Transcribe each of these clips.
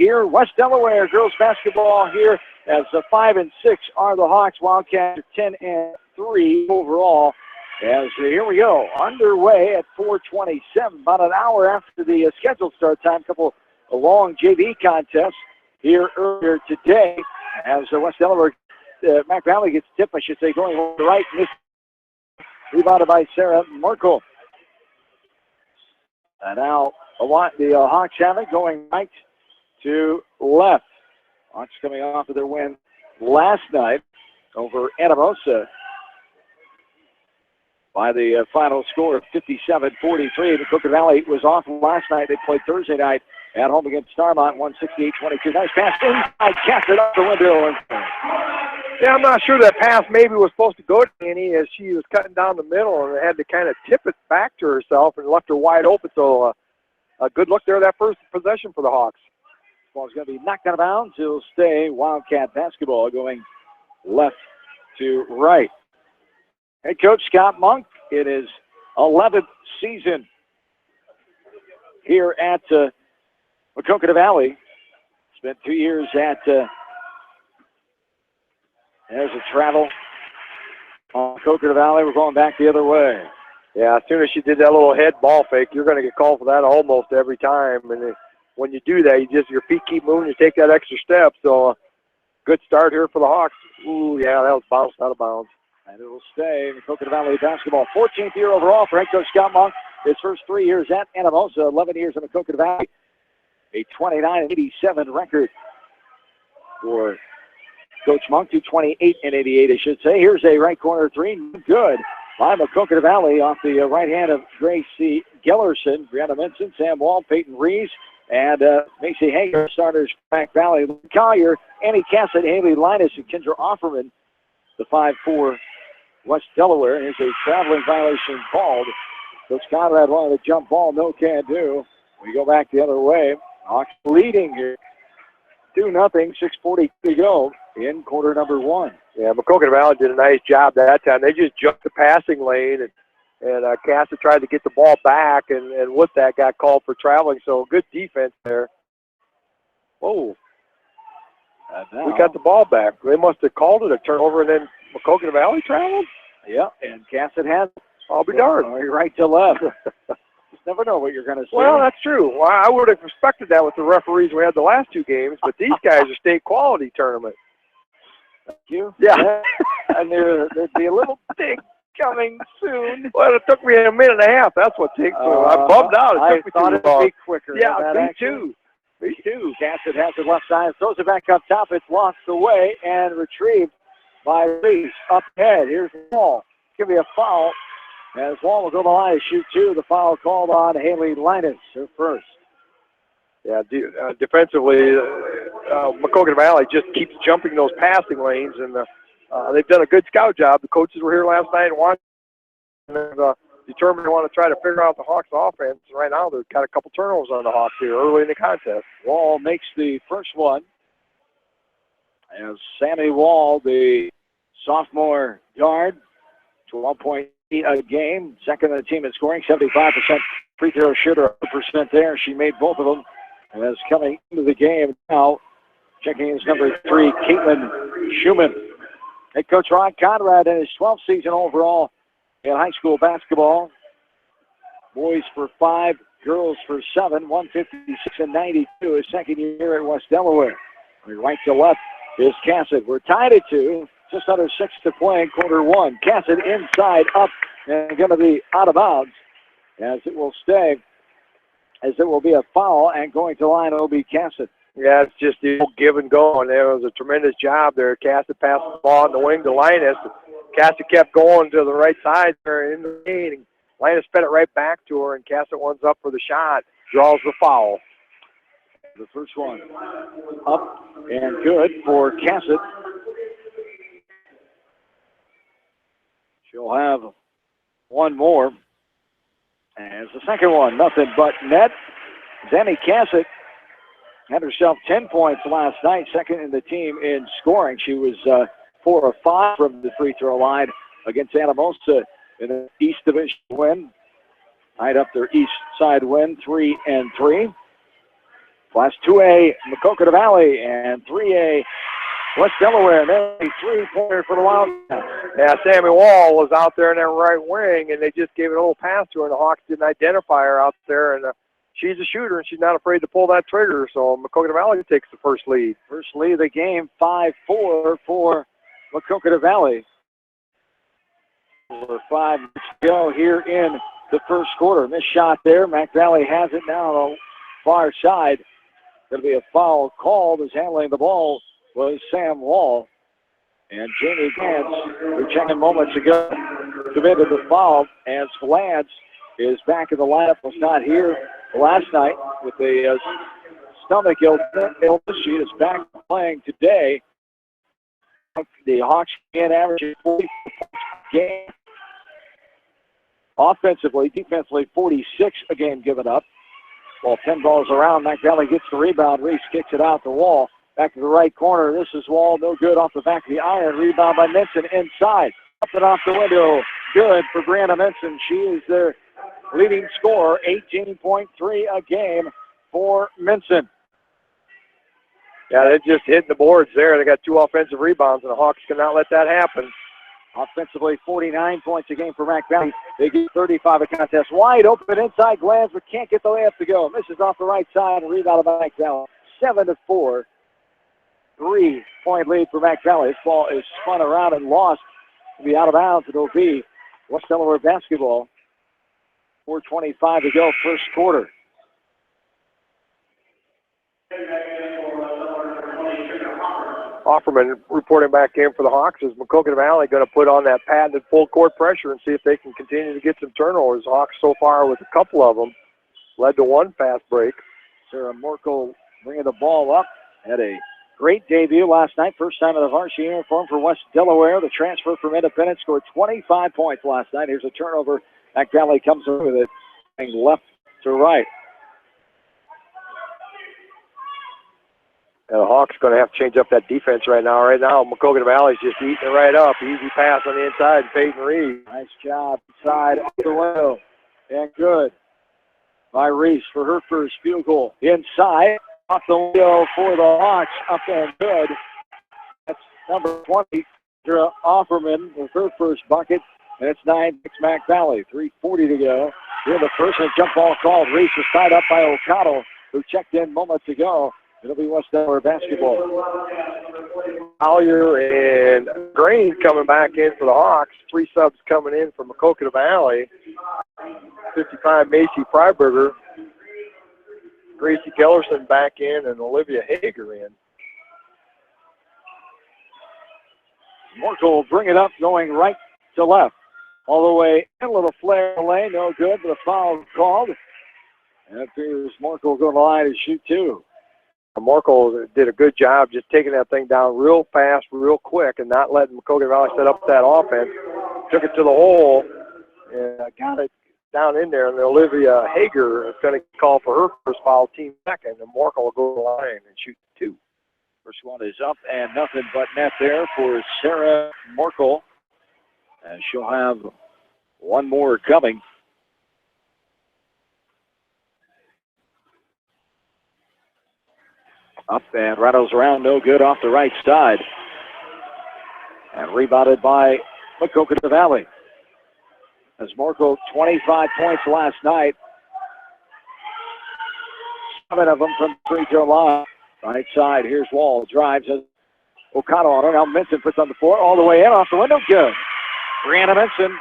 here. West Delaware girls basketball here as 5 and 6 are the Hawks. Wildcats 10 and 3 overall. As here we go, underway at 4:27, about an hour after the scheduled start time. Couple of long JV contests here earlier today as West Delaware, Mac Valley gets tipped, I should say, going to the right. Rebounded by Sarah Merkel. And now the Hawks have it going right to left. Hawks coming off of their win last night over Anamosa by the final score of 57-43. Maquoketa Valley was off last night. They played Thursday night at home against Starmont, 168-22. Nice pass inside, cast it up the window. Yeah, I'm not sure that pass maybe was supposed to go to Annie as she was cutting down the middle and had to kind of tip it back to herself and left her wide open. So a good look there, that first possession for the Hawks. Ball's going to be knocked out of bounds. It'll stay Wildcat basketball going left to right. Head coach Scott Monk, it is 11th season here at Maquoketa Valley. Spent 2 years at, there's a travel on Maquoketa Valley. We're going back the other way. Yeah, as soon as she did that little head ball fake, you're going to get called for that almost every time. And when you do that, your feet keep moving, you take that extra step. So good start here for the Hawks. Ooh, yeah, that was bounced out of bounds. And it will stay in Maquoketa Valley basketball. 14th year overall for head coach Scott Monk. His first 3 years at Anamosa, 11 years in Maquoketa Valley. A 29-87 record for Coach Monk, 228-88, I should say. Here's a right corner three. Good by Maquoketa Valley off the right hand of Gracie Gellerson, Brianna Minson, Sam Wall, Peyton Rees, and Macy Hager, starters for Mac Valley. Collier, Annie Cassett, Haley Linus, and Kendra Offerman, the 5-4 West Delaware. Here's a traveling violation called. Coach Conrad wanted a jump ball, no can do. We go back the other way. Hawks leading here 2-0, 6:40 to go in quarter number one. Yeah, Maquoketa Valley did a nice job that time. They just jumped the passing lane, and Cassett tried to get the ball back, and with that got called for traveling. So good defense there. Whoa. We got the ball back. They must have called it a turnover, and then Maquoketa Valley traveled? Yeah, and Cassett has. I'll be darned. Right to left. Just never know what you're going to see. Well, that's true. Well, I would have expected that with the referees we had the last two games, but these guys are state quality tournament. Thank you. Yeah. I knew there'd be a little dig coming soon. Well, it took me a minute and a half. That's what takes. I'm bummed out. I thought it would be quicker. Yeah, me too. Me too. Cassett has it left side, throws it back up top. It's lost away and retrieved by Reese. Up ahead. Here's Wall. Give me a foul. As Wall will go to the line to shoot two. The foul called on Haley Linus, her first. Yeah, defensively, Maquoketa Valley just keeps jumping those passing lanes, and they've done a good scout job. The coaches were here last night and watched, and determined they want to try to figure out the Hawks' offense. Right now, they've got a couple turnovers on the Hawks here early in the contest. Wall makes the first one. As Sammy Wall, the sophomore guard, 12.8 a game, second in the team in scoring, 75% free throw shooter, 100% there. She made both of them. And is coming into the game now, checking his number 3, Caitlin Schumann. Head coach Ron Conrad in his 12th season overall in high school basketball. Boys for 5, girls for 7, 156-92. His second year at West Delaware. Right to left is Cassett. We're tied at 2. Just under 6 to play in quarter one. Cassett inside, up, and going to be out of bounds as it will stay, as it will be a foul, and going to line it will be Cassett. Yeah, it's just the old give and go, and there was a tremendous job there. Cassett passed the ball on the wing to Linus. Cassett kept going to the right side there in the lane, and Linus fed it right back to her, and Cassett one's up for the shot, draws the foul. The first one up and good for Cassett. She'll have one more. And the second one, nothing but net. Zanny Cassett had herself 10 points last night, second in the team in scoring. She was 4 of 5 from the free throw line against Anamosa in the East Division win. Tied up their East side win, 3-3. Class 2A, Maquoketa Valley, and 3A, West Delaware. And then a three-pointer for the Wildcats. Yeah, Sammy Wall was out there in that right wing, and they just gave it a little pass to her, and the Hawks didn't identify her out there. And she's a shooter, and she's not afraid to pull that trigger. So Maquoketa Valley takes the first lead. First lead of the game, 5-4 for Maquoketa Valley. Over 5 minutes to go here in the first quarter. Missed shot there. Mac Valley has it now on the far side. Going to be a foul called as handling the ball was Sam Wall. And Jamie Gantz, who checking moments ago, committed the foul as Flans is back in the lineup. Was not here last night with a stomach illness. She is back playing today. The Hawks can average 40 game. Offensively, defensively, 46 a game given up. Well, 10 balls around. Mac Valley gets the rebound. Reese kicks it out the Wall. Back to the right corner. This is Wall. No good off the back of the iron. Rebound by Minson inside. Up and off the window. Good for Brianna Minson. She is their leading scorer. 18.3 a game for Minson. Yeah, they're just hitting the boards there. They got 2 offensive rebounds, and the Hawks cannot let that happen. Offensively, 49 points a game for Mac Valley. They get 35 a contest. Wide open inside glance, but can't get the layup to go. Misses off the right side and rebound by Mac Valley. 7-4. 3-point lead for Mac Valley. This ball is spun around and lost. It'll be out of bounds. It'll be West Delaware basketball. 4:25 to go, first quarter. Offerman reporting back in for the Hawks. Is Maquoketa Valley going to put on that patented full court pressure and see if they can continue to get some turnovers? Hawks so far with a couple of them led to one fast break. Sarah Morkel bringing the ball up. Had a great debut last night. First time in the varsity uniform for West Delaware. The transfer from Independence scored 25 points last night. Here's a turnover. Mac Valley comes in with it, going left to right. And the Hawks going to have to change up that defense right now. Right now, Maquoketa Valley's just eating it right up. Easy pass on the inside, Peyton Reed. Nice job inside, off the window. And good by Reese for her first field goal. Inside, off the window for the Hawks, up and good. That's number 20, Dra Offerman with her first bucket. And it's 9-6 Mac Valley. 3:40 to go. Here the first and jump ball called. Reese is tied up by O'Connell, who checked in moments ago. It'll be West Delaware basketball. Collier and Green coming back in for the Hawks. 3 subs coming in from Maquoketa Valley. 55, Macy Freiberger. Gracie Gellerson back in and Olivia Hager in. Morkel will bring it up going right to left. All the way in, a little flare lane, no good, but a foul called. And it appears Morkel will go to the line and shoot 2. Morkel did a good job just taking that thing down real fast, real quick, and not letting Maquoketa Valley set up that offense. Took it to the hole and got it down in there. And Olivia Hager is going to call for her first foul, team second, and Morkel will go to the line and shoot 2. First one is up and nothing but net there for Sarah Morkel. And she'll have one more coming. Up and rattles around, no good off the right side. And rebounded by Maquoketa Valley. As Morkel, 25 points last night. 7 of them from free throw line. Right side, here's Wall. Drives O'Connell on her. Now Minson puts on the floor. All the way in, off the window, good. Brianna Minson,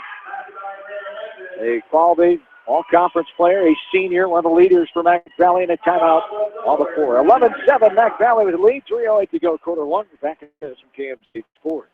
a quality all-conference player, a senior, one of the leaders for Mac Valley in a timeout on the floor. 11-7, Mac Valley with the lead. 3:08 to go, quarter 1. Back into some KMC Sports.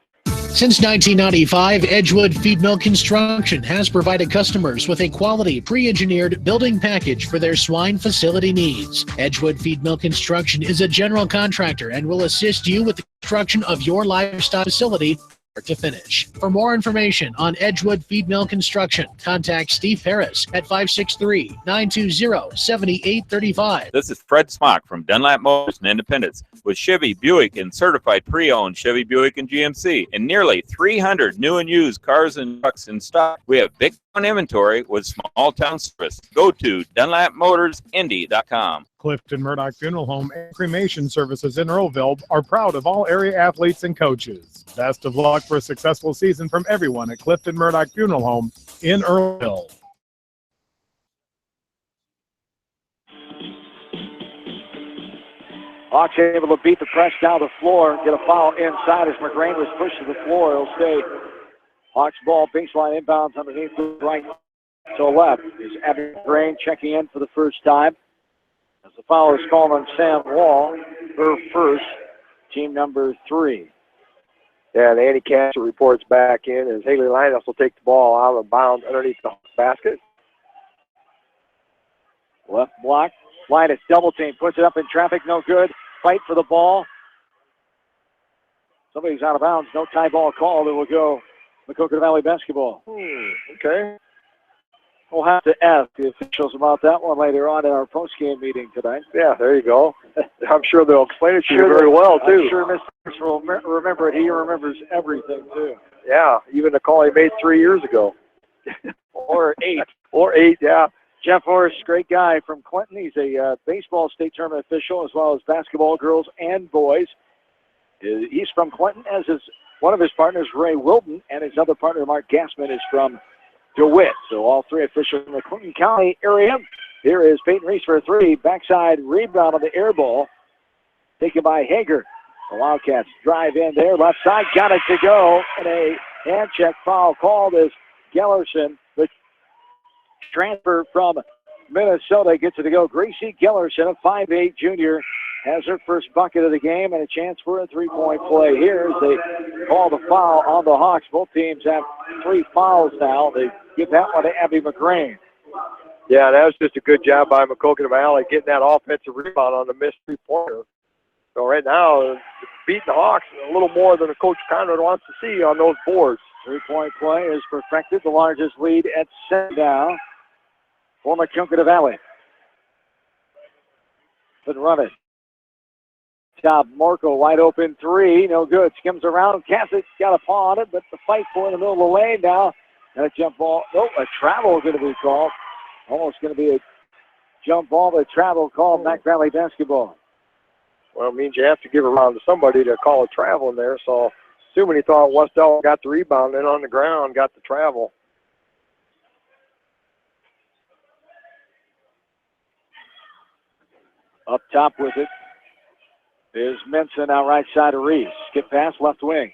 Since 1995, Edgewood Feed Mill Construction has provided customers with a quality, pre-engineered building package for their swine facility needs. Edgewood Feed Mill Construction is a general contractor and will assist you with the construction of your livestock facility to finish. For more information on Edgewood Feed Mill Construction, contact Steve Harris at 563-920-7835. This is Fred Smock from Dunlap Motors and Independence with Chevy, Buick, and certified pre-owned Chevy, Buick, and GMC, and nearly 300 new and used cars and trucks in stock. We have big on inventory with small town service. Go to DunlapMotorsIndy.com. Clifton Murdoch Funeral Home and Cremation Services in Earlville are proud of all area athletes and coaches. Best of luck for a successful season from everyone at Clifton Murdoch Funeral Home in Earlville. Hawks able to beat the press down the floor, get a foul inside as McGrain was pushed to the floor. It'll stay Hawks ball, baseline inbounds underneath the right to left. Is Abby McGrain checking in for the first time as the foul is called on Sam Wall, her first, team number 3. Yeah, and Andy Castle reports back in as Haley Linus will take the ball out of bounds underneath the basket. Left block. Linus double team, puts it up in traffic, no good. Fight for the ball. Somebody's out of bounds. No tie ball called. It will go Maquoketa Valley basketball. Okay. We'll have to ask the officials about that one later on in our post-game meeting tonight. Yeah, there you go. I'm sure they'll explain it to you very well, too. I'm sure Mr. Pierce will remember it. He remembers everything, too. Yeah, even the call he made 3 years ago. Or 8. Or 8, yeah. Jeff Horst, great guy from Clinton. He's a baseball state tournament official as well as basketball, girls and boys. He's from Clinton, as is one of his partners, Ray Wilton, and his other partner, Mark Gassman, is from DeWitt. So all 3 officials in the Clinton County area. Here is Peyton Reese for a 3. Backside rebound on the air ball. Taken by Hager. The Wildcats drive in there. Left side, got it to go. And a hand check foul called as Gellerson, the transfer from Minnesota, gets it to go. Gracie Gellerson, a 5'8 junior, has her first bucket of the game and a chance for a 3-point play here as they call the foul on the Hawks. Both teams have 3 fouls now. They give that one to Abby McGrain. Yeah, that was just a good job by Maquoketa Valley getting that offensive rebound on the missed 3-pointer. So right now, beating the Hawks a little more than Coach Conrad wants to see on those boards. 3-point play is perfected. The largest lead at 7 now for Maquoketa Valley. Been running. Top Marco, wide open 3, no good. Skims around. Cassidy's got a paw on it, but the fight for in the middle of the lane now. And a jump ball. Nope, a travel is going to be called. Almost going to be a jump ball, but a travel called. Mac Valley basketball. Well, it means you have to give around to somebody to call a travel in there. So assuming he thought Westell got the rebound, then on the ground got the travel. Up top with it is Menson out right side of Reese. Skip pass, left wing.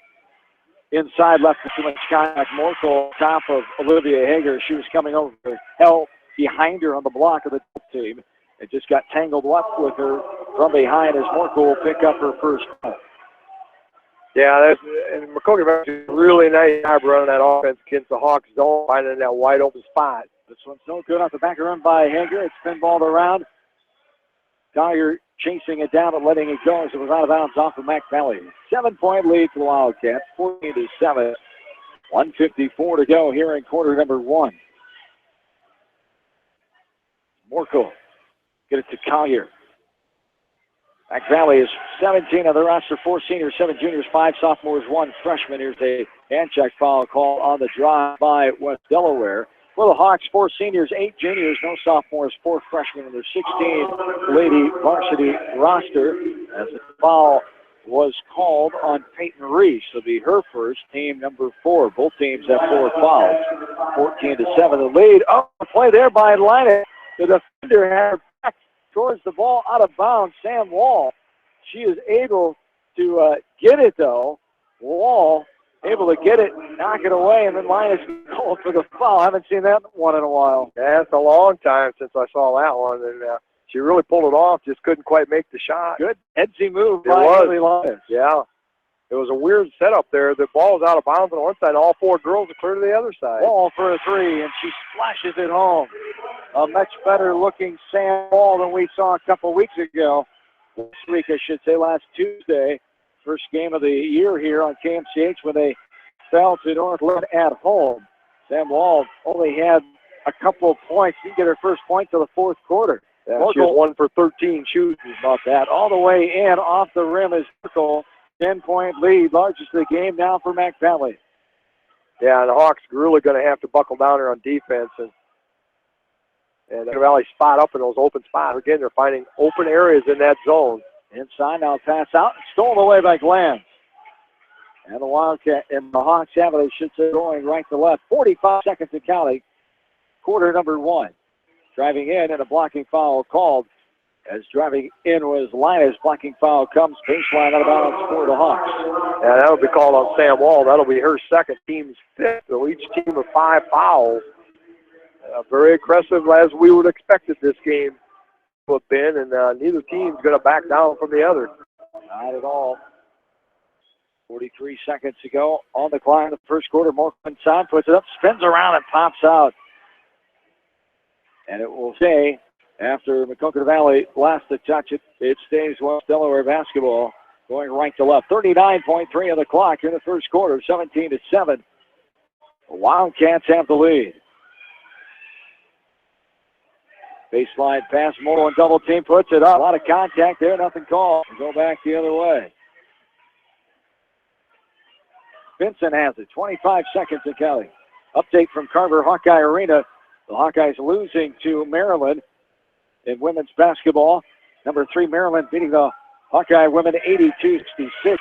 Inside, left too much contact. Morkel top of Olivia Hager. She was coming over to help behind her on the block of the team. It just got tangled up with her from behind as Morkel will pick up her first point. Yeah, and Maquoketa did a really nice job running that offense against the Hawks zone, finding that wide open spot. This one's no good off the back run by Hager. It's pinballed around. Dyer chasing it down and letting it go as it was out of bounds off of Mac Valley. 7-point lead for the Wildcats, 14-7. 1:54 to go here in quarter number 1. Morkel get it to Collier. Mac Valley is 17 on the roster, 4 seniors, 7 juniors, 5 sophomores, 1 freshman. Here's a hand check foul call on the drive by West Delaware. For the Hawks, 4 seniors, 8 juniors, no sophomores, 4 freshmen in their 16-lady varsity roster. As the foul was called on Peyton Reese. It'll be her first, team number 4. Both teams have 4 fouls. 14-7 the lead. Oh, play there by Linus. The defender had her back towards the ball, out of bounds. Sam Wall. She is able to get it, though. Wall able to get it, knock it away, and then Linus called for the foul. I haven't seen that one in a while. Yeah, it's a long time since I saw that one, and she really pulled it off, just couldn't quite make the shot. Good headsy move It by was. Haley Linus. Yeah. It was a weird setup there. The ball was out of bounds on one side, and all 4 girls are clear to the other side. Wall for a 3, and she splashes it home. A much better-looking Sam Wall than we saw a couple weeks ago. This week, I should say, last Tuesday. First game of the year here on KMCH when they fell to Northland at home. Sam Wall only had a couple of points. Didn't get her first point till the 4th quarter. Yeah, she was 1 for 13 shooting. About that. All the way in, off the rim is Merkel. 10-point lead, largest of the game now for Mac Valley. Yeah, and the Hawks are really going to have to buckle down here on defense and Valley spot up in those open spots. Again, they're finding open areas in that zone. Inside now, pass out, stolen away by Glanz. And the Wildcat and the Hawks have it, they should say, going right to left. 45 seconds to counting. Quarter number 1. Driving in and a blocking foul called. As driving in was Linus. Blocking foul comes. Baseline out of bounds for the Hawks. Yeah, that'll be called on Sam Wall. That'll be her second, team's 5th. So each team with 5 fouls. Very aggressive as we would expect it this game to have been, and neither team's going to back down from the other. Not at all. 43 seconds to go on the clock in the first quarter. More inside, puts it up, spins around, and pops out. And it will stay after Maquoketa Valley last to touch it. It stays West Delaware basketball going right to left. 39.3 on the clock in the first quarter, 17-7. The Wildcats have the lead. Baseline pass, Morrow and double team puts it up. A lot of contact there, nothing called. We'll go back the other way. Vincent has it, 25 seconds to Kelly. Update from Carver Hawkeye Arena. The Hawkeyes losing to Maryland in women's basketball. Number 3, Maryland beating the Hawkeye women 82-66.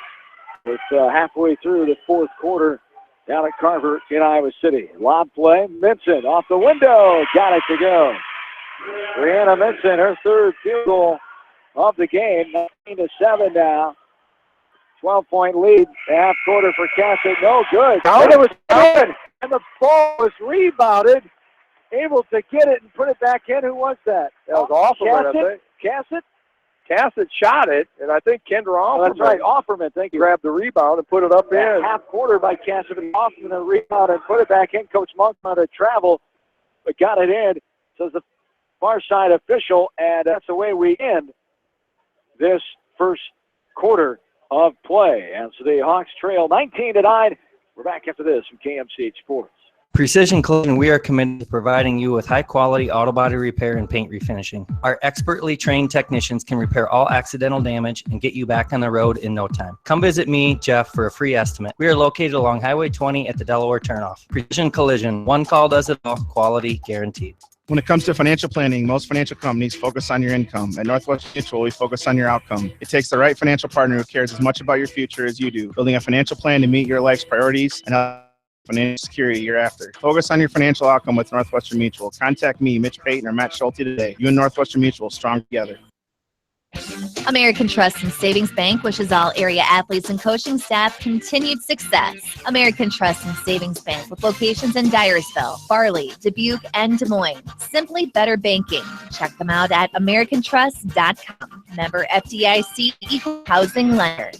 It's halfway through the fourth quarter down at Carver in Iowa City. Lob play, Vincent off the window, got it to go. Brianna Vincent, her third field goal of the game, 19-7 now. 12-point lead, half quarter for Cassett, no good. And it was good, and the ball was rebounded, able to get it and put it back in. Who was that? That was Offerman, I think. Cassett? Cassett shot it, and I think Kendra Offerman. That's right, Offerman, thank you. Grabbed the rebound and put it up in. Half quarter by Cassett, and Offerman the rebound and put it back in. Coach Monk on a travel, but got it in. Says the far side official, and that's the way we end this first quarter of play. And so the Hawks trail 19-9. We're back after this from KMCH Sports. Precision Collision, we are committed to providing you with high-quality auto body repair and paint refinishing. Our expertly trained technicians can repair all accidental damage and get you back on the road in no time. Come visit me, Jeff, for a free estimate. We are located along Highway 20 at the Delaware turnoff. Precision Collision, one call does it all, quality guaranteed. When it comes to financial planning, most financial companies focus on your income. At Northwest Mutual, we focus on your outcome. It takes the right financial partner who cares as much about your future as you do, building a financial plan to meet your life's priorities and financial security year after. Focus on your financial outcome with Northwestern Mutual. Contact me, Mitch Payton, or Matt Schulte today. You and Northwestern Mutual, strong together. American Trust and Savings Bank wishes all area athletes and coaching staff continued success. American Trust and Savings Bank with locations in Dyersville, Farley, Dubuque, and Des Moines. Simply better banking. Check them out at americantrust.com. Member FDIC, Equal Housing Lender.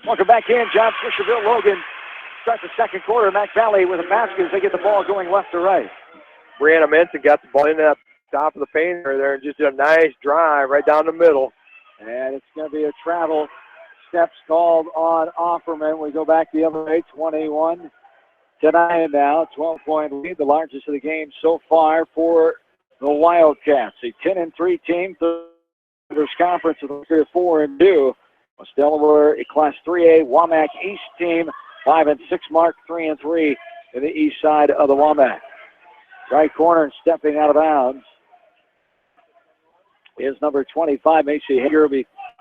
Welcome back in. John Fisherville Logan starts the second quarter. Mac Valley with a basket as they get the ball going left to right. Brianna Menson got the ball in that top of the paint there and just did a nice drive right down the middle. And it's going to be a travel. Steps called on Offerman. We go back the other way, 21-9 now. 12-point lead, the largest of the game so far for the Wildcats. A 10-3 team, third conference with a 4-2. West Delaware, a Class 3A Wamak East team, 5-6 mark, 3-3 in the east side of the Wamak. Right corner stepping out of bounds is number 25, Macy Hager.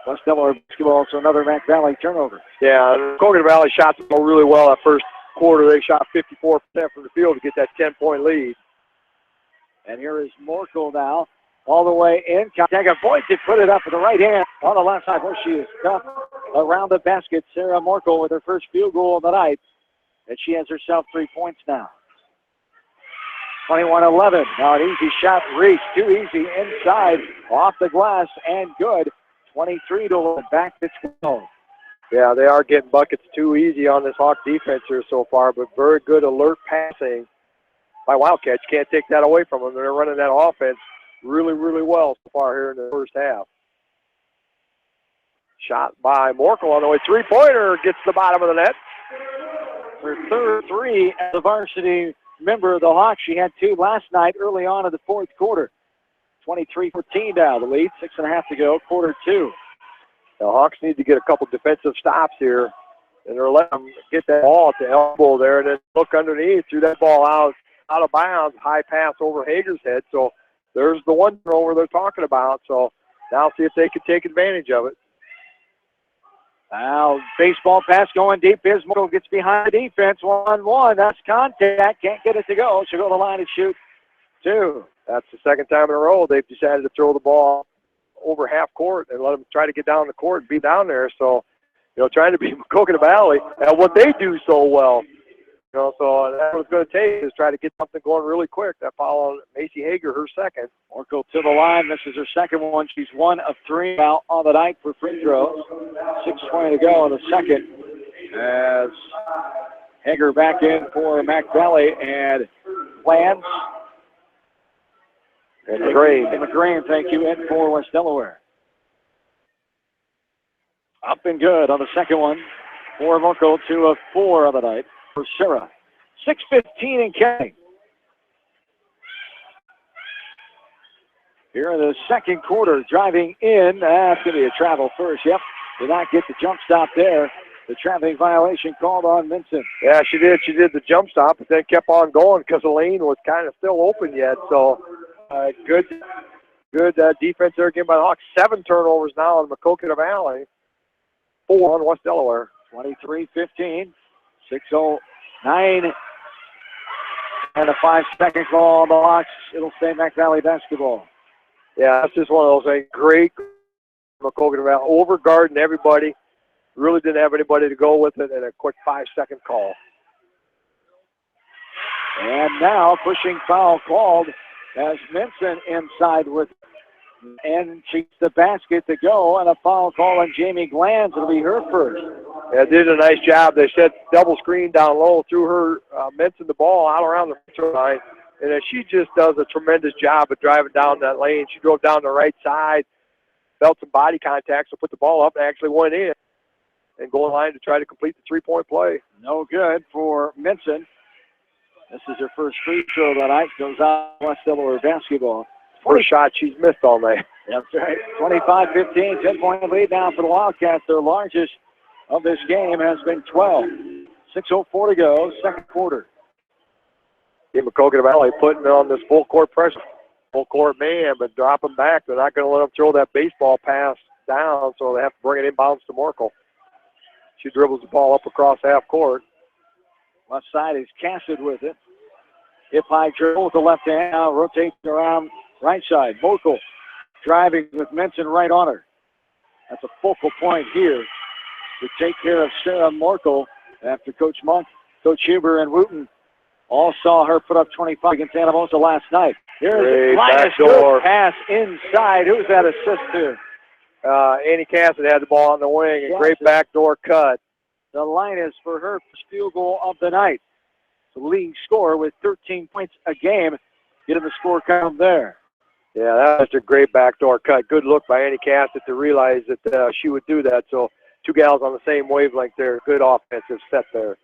West Delaware basketball, so another Mac Valley turnover. Yeah, Maquoketa Valley shot the ball really well that first quarter. They shot 54% from the field to get that 10-point lead. And here is Morkel now, all the way in. Contact Boyd did put it up with the right hand on the left side where she is tough around the basket. Sarah Morkel with her first field goal of the night. And she has herself 3 points now. 21-11. Now an easy shot reach. Too easy inside. Off the glass and good. 23-11. Back to 12. Yeah, they are getting buckets too easy on this Hawk defense here so far, but very good alert passing by Wildcats. You can't take that away from them. They're running that offense really, really well so far here in the first half. Shot by Morkel on the way. Three-pointer gets the bottom of the net. Her third three as a varsity member of the Hawks. She had two last night early on in the fourth quarter. 23-14 now. The lead, 6.5 to go, quarter two. The Hawks need to get a couple defensive stops here, and they're letting them get that ball at the elbow there, and then look underneath, threw that ball out of bounds, high pass over Hager's head. So there's the one thrower they're talking about. So now see if they can take advantage of it. Now, baseball pass going deep. Bismarck gets behind the defense. 1-1. That's contact. Can't get it to go. Should go to the line and shoot two. That's the second time in a row they've decided to throw the ball over half court and let them try to get down the court and be down there. So, trying to be Maquoketa Valley at what they do so well. So that's what it's going to take is try to get something going really quick. That foul on Macy Hager, her second. Orko to the line. This is her second one. She's 1 of 3 out on the night for free throws. 6:20 to go in the second as Hager back in for Mac Valley and Lance. And McGrain. And McGrain, thank you, in for West Delaware. Up and good on the second one for Orko, 2 of 4 on the night for Sarah. 6:15 in counting. Here in the second quarter, driving in. That's going to be a travel first. Yep, did not get the jump stop there. The traveling violation called on Vincent. Yeah, she did. She did the jump stop, but then kept on going because the lane was kind of still open yet. So good defense there again by the Hawks. 7 turnovers now in Maquoketa Valley. 4 on West Delaware. 23-15. 6:09. And a 5-second call on the Hawks. It'll stay Mac Valley basketball. Yeah, that's just one of those things. Great Maquoketa Valley. Over-guarding everybody. Really didn't have anybody to go with it, and a quick 5-second call. And now pushing foul called as Minson inside with, and she's the basket to go, and a foul call on Jamie Glanz. It'll be her first. Yeah, did a nice job. They said double screen down low, threw her Minson the ball out around the free throw line, and she just does a tremendous job of driving down that lane. She drove down the right side, felt some body contact, so put the ball up and actually went in and go in line to try to complete the three-point play. No good for Minson. This is her first free throw that night. Goes out West Delaware basketball. First shot she's missed all night. That's right. 25-15, 10-point lead now for the Wildcats. Their largest of this game has been 12. 6:04 to go, second quarter. Team Maquoketa Valley putting on this full court pressure. Full court man, but dropping back. They're not going to let them throw that baseball pass down, so they have to bring it inbounds to Morkel. She dribbles the ball up across half court. Left side is Cassidy with it. Hip high dribble with the left hand, now rotates around right side. Morkel driving with Minson right on her. That's a focal point here to take care of Sarah Morkel after Coach Monk, Coach Huber, and Wooten all saw her put up 25 against Santa Mosa last night. Here's Linus, good pass inside. Who's that assist to? Annie Cassidy had the ball on the wing, and great backdoor cut. The Linus for her first field goal of the night. The leading scorer with 13 points a game. Getting the score count there. Yeah, that was a great backdoor cut. Good look by Annie Cassidy to realize that she would do that. So 2 gals on the same wavelength there. Good offensive set there.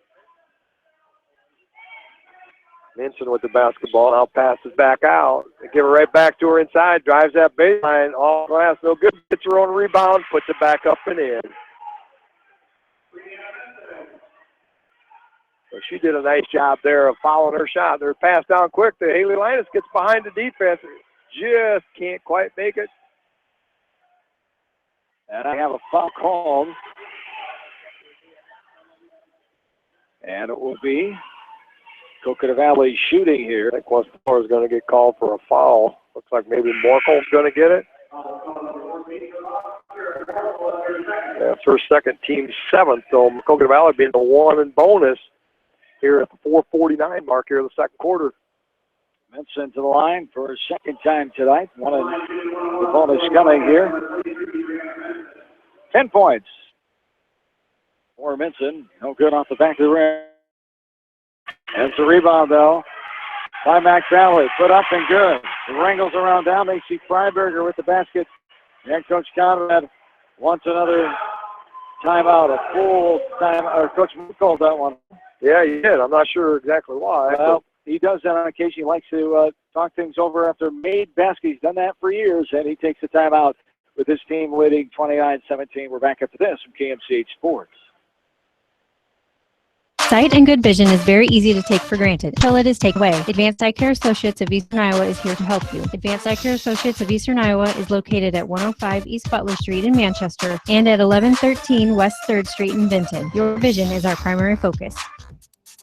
Minson with the basketball. Now passes back out. They give it right back to her inside. Drives that baseline. All glass. No good. Gets her own rebound. Puts it back up and in. So she did a nice job there of following her shot. They're passed down quick to Haley Linus. Gets behind the defense. Just can't quite make it. And I have a foul called. And it will be Maquoketa Valley shooting here. I think West Delaware is going to get called for a foul. Looks like maybe Morkel's going to get it. That's her second, team 7th. So Maquoketa Valley being the 1 in bonus here at the 4:49 mark here in the second quarter. Minson to the line for a second time tonight. One of the bonus coming here. 10 points for Minson. No good off the back of the rim. That's a rebound, though, by Mac Valley. Put up and good. It wrangles around down. Macy Freiberger with the basket. And Coach Conrad wants another timeout, a full time. Or Coach Moore called that one. Yeah, he did. I'm not sure exactly why. Well, he does that on occasion. He likes to talk things over after made basket. He's done that for years, and he takes the timeout with his team leading 29-17. We're back after this from KMCH Sports. Sight and good vision is very easy to take for granted until it is taken away. Advanced Eye Care Associates of Eastern Iowa is here to help you. Advanced Eye Care Associates of Eastern Iowa is located at 105 East Butler Street in Manchester and at 1113 West 3rd Street in Vinton. Your vision is our primary focus.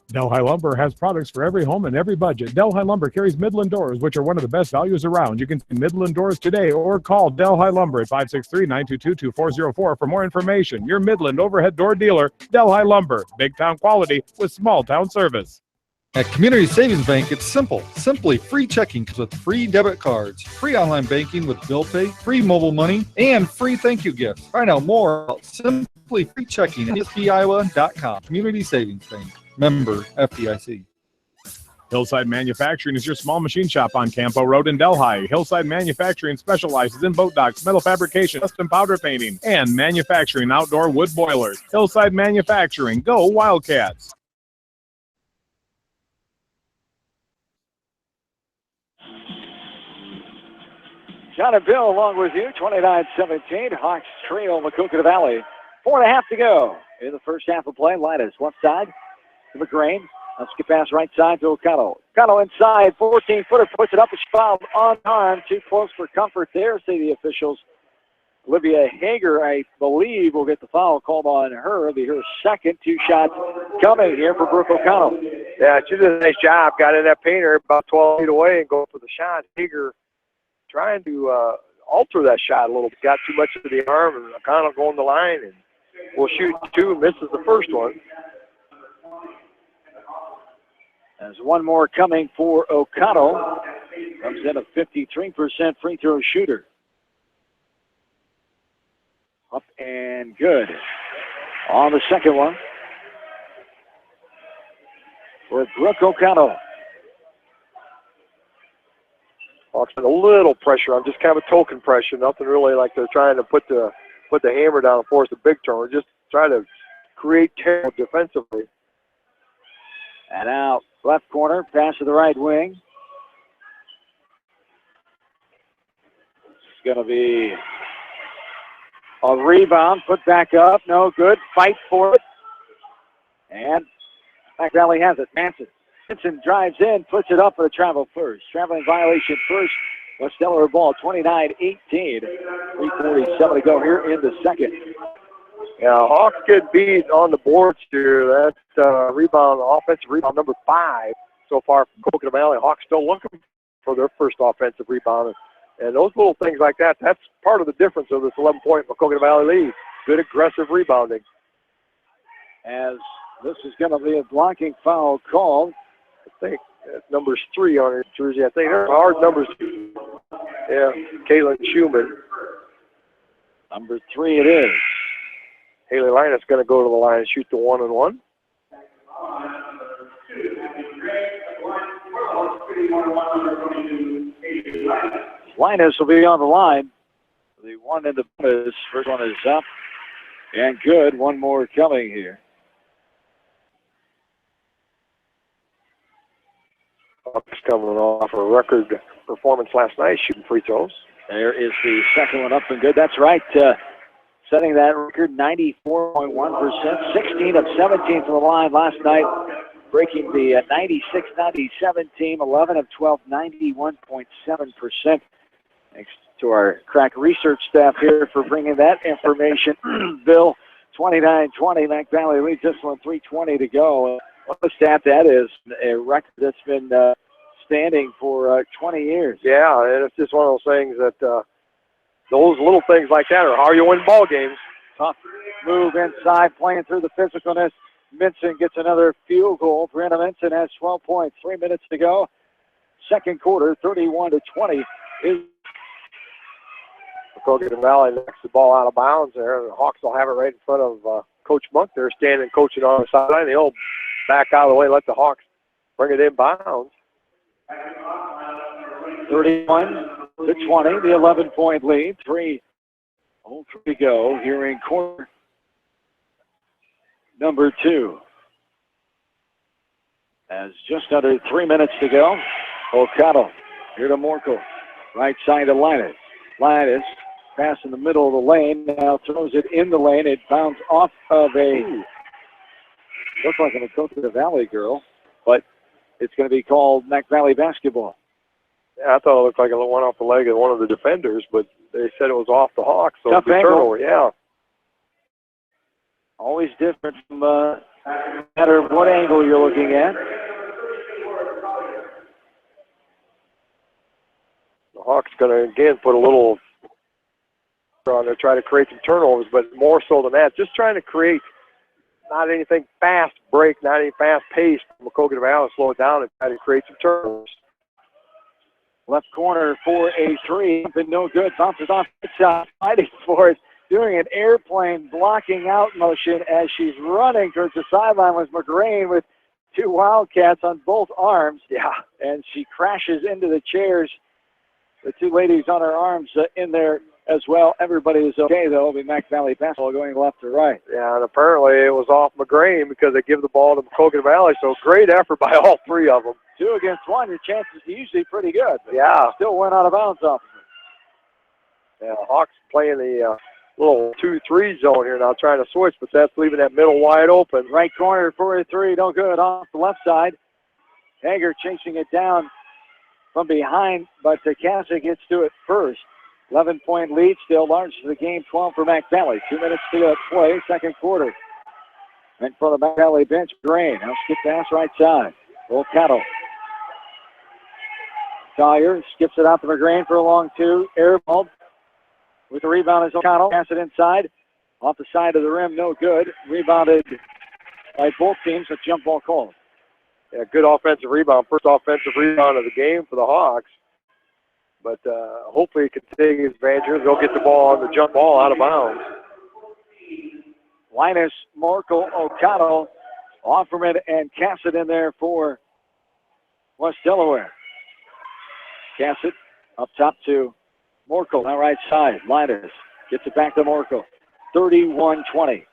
Delhi Lumber has products for every home and every budget. Delhi Lumber carries Midland doors, which are one of the best values around. You can see Midland doors today or call Delhi Lumber at 563-922-2404 for more information. Your Midland overhead door dealer, Delhi Lumber. Big town quality with small town service. At Community Savings Bank, it's simple. Simply free checking with free debit cards, free online banking with bill pay, free mobile money, and free thank you gifts. Find out more about Simply Free Checking at ESPIowa.com. Community Savings Bank. Member FDIC. Hillside Manufacturing is your small machine shop on Campo Road in Delhi. Hillside Manufacturing specializes in boat docks, metal fabrication, custom powder painting, and manufacturing outdoor wood boilers. Hillside Manufacturing. Go Wildcats! John and Bill along with you, 29-17. Hawks trail Maquoketa Valley. 4.5 to go in the first half of play. Linus left side to McGrain. Let's get pass right side to O'Connell. O'Connell inside, 14-footer, puts it up. It's fouled unarmed. Too close for comfort there, say the officials. Olivia Hager, I believe, will get the foul called on her. It'll be her second. 2 shots coming here for Brooke O'Connell. Yeah, she did a nice job. Got in that painter about 12 feet away and go for the shot. Hager trying to alter that shot a little bit. Got too much to the arm, and O'Connell going the line and will shoot 2, misses the first one. There's one more coming for O'Connell. Comes in a 53% free throw shooter. Up and good on the second one for Brooke O'Connell. Hawks put a little pressure on, just kind of a token pressure. Nothing really like they're trying to put the hammer down and force a big turn. Just try to create terror defensively. And out left corner, pass to the right wing. It's going to be a rebound, put back up, no good. Fight for it. And Mac Valley has it. Manson drives in, puts it up for the travel first. Traveling violation first. West Delaware ball, 29-18. 3:47 to go here in the second. Yeah, Hawks get beat on the boards here. That's rebound, offensive rebound number 5 so far from Maquoketa Valley. Hawks still looking for their first offensive rebound. And those little things like that, that's part of the difference of this 11-point Maquoketa Valley lead. Good aggressive rebounding. As this is going to be a blocking foul called. I think number's 3 on her jersey. I think they're hard numbers. Yeah, Caitlin Schumann. Number 3 it is. Haley Linus going to go to the line and shoot the 1-and-1. Linus will be on the line. The one in the bonus. First one is up and good. One more coming here. Hawks coming off a record performance last night, shooting free throws. There is the second one up and good. That's right. Setting that record, 94.1%. 16 of 17 from the line last night. Breaking the 96-97 team. 11 of 12, 91.7%. Thanks to our crack research staff here for bringing that information. Bill, 29-20. Mac Valley leads this one, 3:20 to go. What a stat that is. A record that's been standing for 20 years. Yeah, and it's just one of those things that those little things like that are how you win ball games. Tough move inside, playing through the physicalness. Minson gets another field goal. Brianna Minson has 12 points. 3 minutes to go. Second quarter, 31-20 is Maquoketa Valley knocks the ball out of bounds there. The Hawks will have it right in front of Coach Monk there, standing coaching on the sideline. He'll back out of the way, let the Hawks bring it in bounds. 31-20, the 11-point lead. 3 to go here in quarter number 2. As just under 3 minutes to go. O'Connell here to Morkel. Right side to Linus. Linus pass in the middle of the lane. Now throws it in the lane. It bounds off of looks like an Maquoketa Valley girl, but it's going to be called Mac Valley basketball. Yeah, I thought it looked like it went off the leg of one of the defenders, but they said it was off the Hawks. So Tough the turnover, yeah. Always different from no matter what angle you're looking at. The Hawks going to, again, put a little on there, try to create some turnovers, but more so than that, just trying to create not anything fast break, not any fast pace. Maquoketa Valley slow it down and try to create some turnovers. Left corner for a three, but no good. Bounces off the side, fighting for it, doing an airplane blocking out motion as she's running towards the sideline with McGrain with two Wildcats on both arms. Yeah. And she crashes into the chairs. The two ladies on her arms in there as well. Everybody is okay, though. It'll be Mac Valley basketball going left to right. Yeah, and apparently it was off McGrain because they give the ball to Maquoketa Valley, so great effort by all three of them. 2 against 1, your chances are usually pretty good. Yeah. Still went out of bounds off of it. Yeah, Hawks playing the little 2-3 zone here now, trying to switch, but that's leaving that middle wide open. Right corner for a three, no good off the left side. Hager chasing it down from behind, but Casa gets to it first. 11-point lead, still largest of the game, 12 for Mac Valley. 2 minutes to play, second quarter. And for the Mac Valley bench, Grain. Now skip pass right side. O'Connell. Collier skips it out to McGrain for a long two. Air ball with the rebound is O'Connell. Pass it inside. Off the side of the rim, no good. Rebounded by both teams. A jump ball call. Yeah, good offensive rebound. First offensive rebound of the game for the Hawks. But hopefully it can take advantage. They'll get the ball on the jump ball out of bounds. Linus, Morkel, O'Connell, Offerman, and Cassett in there for West Delaware. Cassett up top to Morkel, now right side. Linus gets it back to Morkel. 31-20.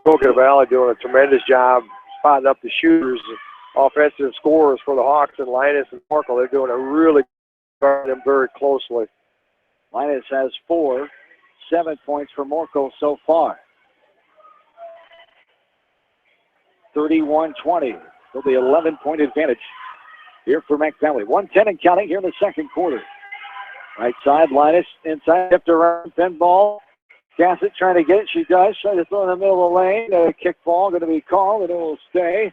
Maquoketa Valley doing a tremendous job spotting up the shooters, offensive scorers for the Hawks, and Linus and Morkel. They're doing a really guarding them very closely. Linus has 4, 7 points for Morkel so far. 31-20. There'll be 11-point advantage here for Mac Valley. 1:10 and counting here in the second quarter. Right side, Linus inside, tipped around, thin ball. Cassett trying to get it. She does. Trying to throw in the middle of the lane. A kick ball going to be called, and it will stay.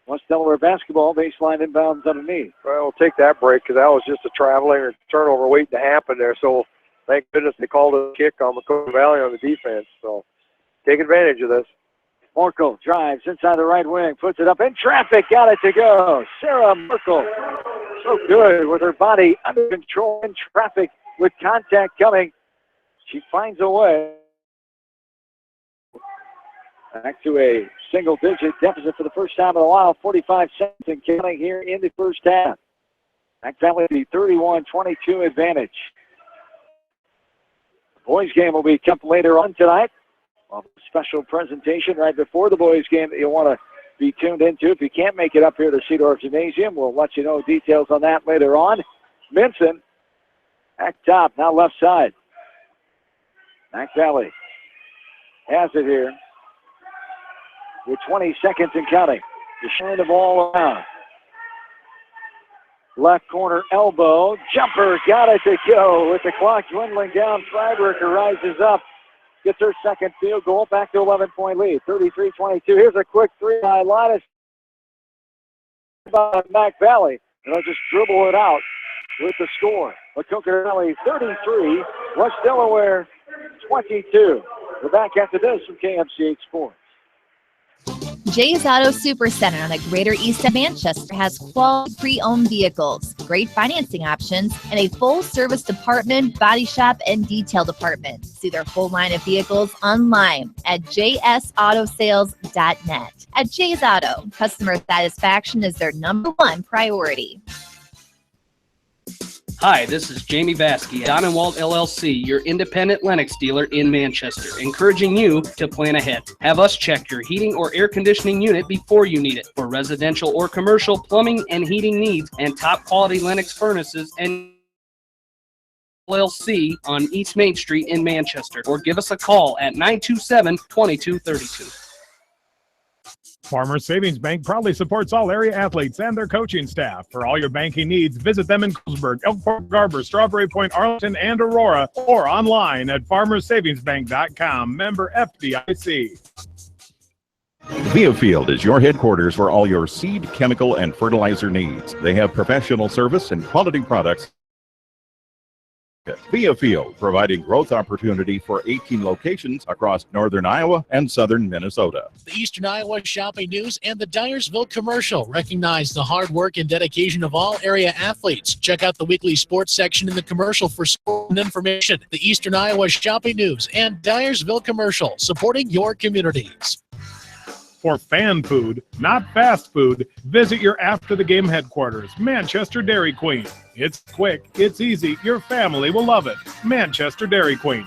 West Delaware basketball, baseline inbounds underneath. Well, we'll take that break because that was just a traveling or turnover waiting to happen there. So thank goodness they called a kick on Maquoketa Valley on the defense. So take advantage of this. Morkel drives inside the right wing, puts it up in traffic, got it to go. Sarah Morkel, so good with her body under control in traffic with contact coming. She finds a way. Back to a single-digit deficit for the first time in a while, 45 seconds and counting here in the first half. Mac Valley, the 31-22 advantage. The boys' game will be coming later on tonight. A special presentation right before the boys' game that you'll want to be tuned into. If you can't make it up here to Cedar Gymnasium, we'll let you know details on that later on. Minson, back top, now left side. Mac Valley has it here with 20 seconds and counting. To shine the ball around. Left corner elbow, jumper, got it to go. With the clock dwindling down, Freiberger rises up. Gets her second field goal, back to 11-point lead, 33-22. Here's a quick three by Linus by Mac Valley. And they'll just dribble it out with the score. Maquoketa Valley 33, West Delaware 22. We're back after this from KMCH Sports. Jay's Auto Supercenter on the Greater East of Manchester has quality pre-owned vehicles, great financing options, and a full-service department, body shop, and detail department. See their full line of vehicles online at jsautosales.net. At Jay's Auto, customer satisfaction is their #1 priority. Hi, this is Jamie Vasky, Don & Walt LLC, your independent Lennox dealer in Manchester, encouraging you to plan ahead. Have us check your heating or air conditioning unit before you need it. For residential or commercial plumbing and heating needs and top quality Lennox furnaces and LLC on East Main Street in Manchester, or give us a call at 927-2232. Farmers Savings Bank proudly supports all area athletes and their coaching staff. For all your banking needs, visit them in Colesburg, Elk Park, Garber, Strawberry Point, Arlington, and Aurora, or online at farmersavingsbank.com. Member FDIC. Viafield is your headquarters for all your seed, chemical, and fertilizer needs. They have professional service and quality products. Viafield, providing growth opportunity for 18 locations across northern Iowa and southern Minnesota. The Eastern Iowa Shopping News and the Dyersville Commercial recognize the hard work and dedication of all area athletes. Check out the weekly sports section in the commercial for sport and information. The Eastern Iowa Shopping News and Dyersville Commercial, supporting your communities. For fan food, not fast food, visit your after-the-game headquarters, Manchester Dairy Queen. It's quick, it's easy, your family will love it. Manchester Dairy Queen.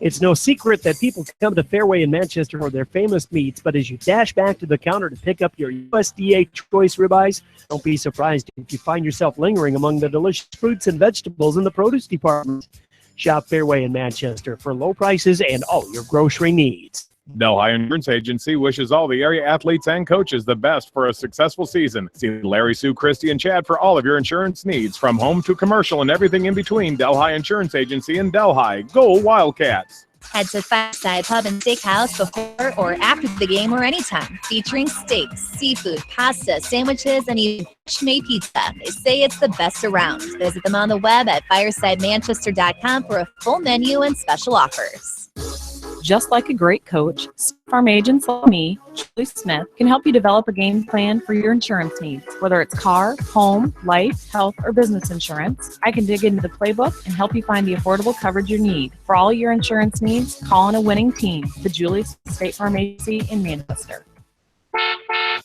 It's no secret that people come to Fairway in Manchester for their famous meats, but as you dash back to the counter to pick up your USDA choice ribeyes, don't be surprised if you find yourself lingering among the delicious fruits and vegetables in the produce department. Shop Fairway in Manchester for low prices and all your grocery needs. Delhi Insurance Agency wishes all the area athletes and coaches the best for a successful season. See Larry, Sue, Christy, and Chad for all of your insurance needs, from home to commercial and everything in between. Delhi Insurance Agency in Delhi. Go Wildcats! Head to Fireside Pub and Steakhouse before or after the game or anytime, featuring steaks, seafood, pasta, sandwiches, and even fresh-made pizza. They say it's the best around. Visit them on the web at firesidemanchester.com for a full menu and special offers. Just like a great coach, farm agents like me, Julie Smith, can help you develop a game plan for your insurance needs. Whether it's car, home, life, health, or business insurance, I can dig into the playbook and help you find the affordable coverage you need. For all your insurance needs, call on a winning team, the Julie State Farm Agency in Manchester.